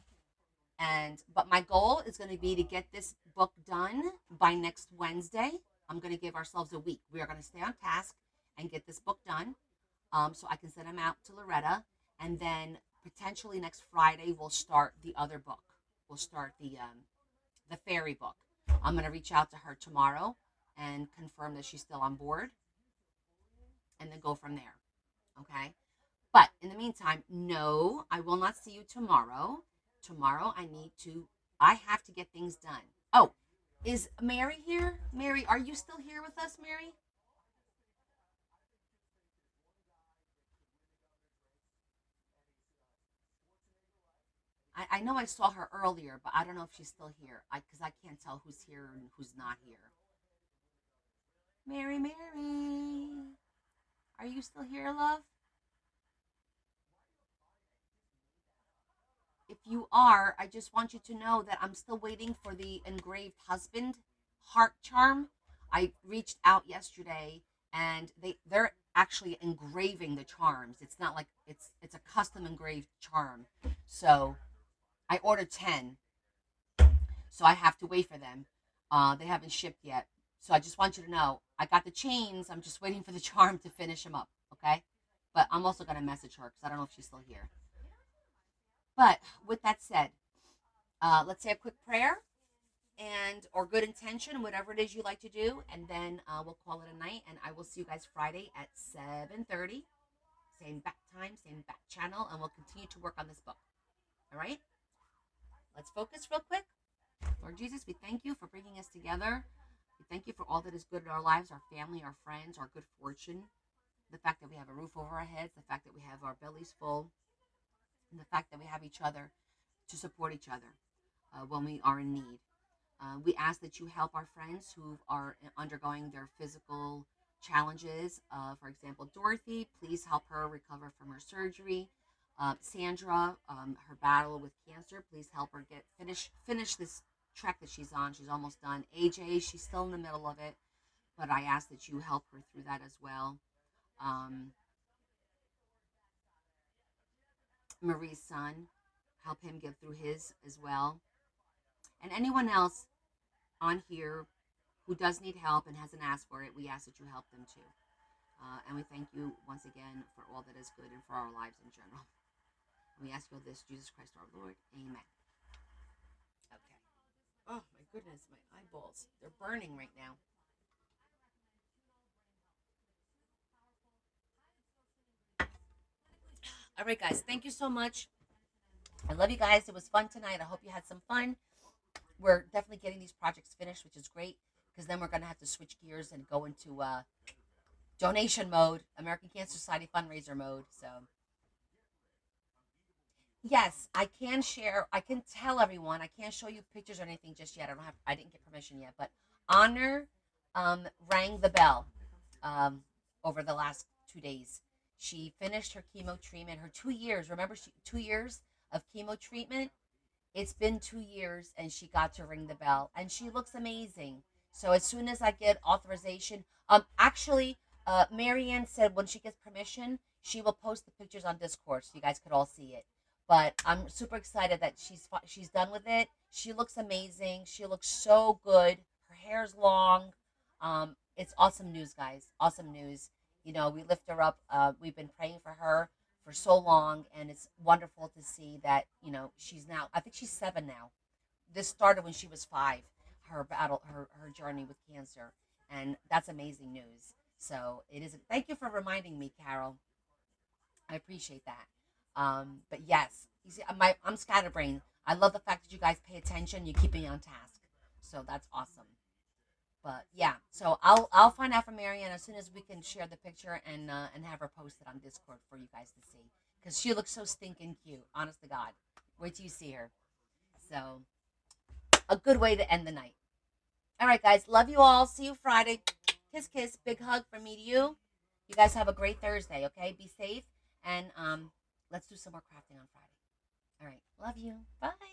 And but my goal is going to be to get this book done by next Wednesday. I'm going to give ourselves a week. We are going to stay on task and get this book done. so I can send them out to Loretta, and then potentially next Friday we'll start the other book. We'll start the fairy book. I'm gonna reach out to her tomorrow and confirm that she's still on board, and then go from there. Okay. But in the meantime, no, I will not see you tomorrow. Tomorrow I have to get things done. Oh, is Mary here? Mary, are you still here with us, Mary? I know I saw her earlier, but I don't know if she's still here. Because I can't tell who's here and who's not here. Mary, Mary, are you still here, love? If you are, I just want you to know that I'm still waiting for the engraved husband heart charm. I reached out yesterday, and they're actually engraving the charms. It's not like it's a custom engraved charm. So I ordered 10, so I have to wait for them. They haven't shipped yet. So I just want you to know I got the chains. I'm just waiting for the charm to finish them up. Okay. But I'm also going to message her because I don't know if she's still here. But with that said, let's say a quick prayer and or good intention, whatever it is you like to do, and then we'll call it a night. And I will see you guys Friday at 7:30, same back time, same back channel, and we'll continue to work on this book. All right. Let's focus real quick. Lord Jesus, we thank you for bringing us together. We thank you for all that is good in our lives, our family, our friends, our good fortune, the fact that we have a roof over our heads, the fact that we have our bellies full, and the fact that we have each other to support each other when we are in need. We ask that you help our friends who are undergoing their physical challenges. For example, Dorothy, please help her recover from her surgery. Sandra, her battle with cancer, please help her finish this trek that she's on. She's almost done. AJ, she's still in the middle of it, but I ask that you help her through that as well. Marie's son, help him get through his as well. And anyone else on here who does need help and hasn't asked for it, we ask that you help them too. And we thank you once again for all that is good and for our lives in general. And we ask you all this, Jesus Christ our Lord. Amen. Okay. Oh my goodness, my eyeballs. They're burning right now. All right, guys. Thank you so much. I love you guys. It was fun tonight. I hope you had some fun. We're definitely getting these projects finished, which is great because then we're going to have to switch gears and go into donation mode, American Cancer Society fundraiser mode. So, yes, I can share. I can tell everyone. I can't show you pictures or anything just yet. I didn't get permission yet. But Honor rang the bell over the last 2 days. She finished her chemo treatment. Her 2 years. Remember, 2 years of chemo treatment. It's been 2 years, and she got to ring the bell, and she looks amazing. So as soon as I get authorization, actually, Marianne said when she gets permission, she will post the pictures on Discord so you guys could all see it. But I'm super excited that she's done with it. She looks amazing. She looks so good. Her hair's long. It's awesome news, guys. Awesome news. You know, we lift her up. We've been praying for her for so long, and it's wonderful to see that she's now. I think she's 7 now. This started when she was 5. Her battle, her journey with cancer, and that's amazing news. So it is. Thank you for reminding me, Carol. I appreciate that. But yes, you see, I'm scatterbrained. I love the fact that you guys pay attention. You keep me on task, so that's awesome. But yeah, so I'll find out from Marianne as soon as we can share the picture and have her post it on Discord for you guys to see because she looks so stinking cute. Honest to God, wait till you see her. So a good way to end the night. All right, guys, love you all. See you Friday. Kiss, kiss. Big hug from me to you. You guys have a great Thursday. Okay, be safe and let's do some more crafting on Friday. All right, love you. Bye.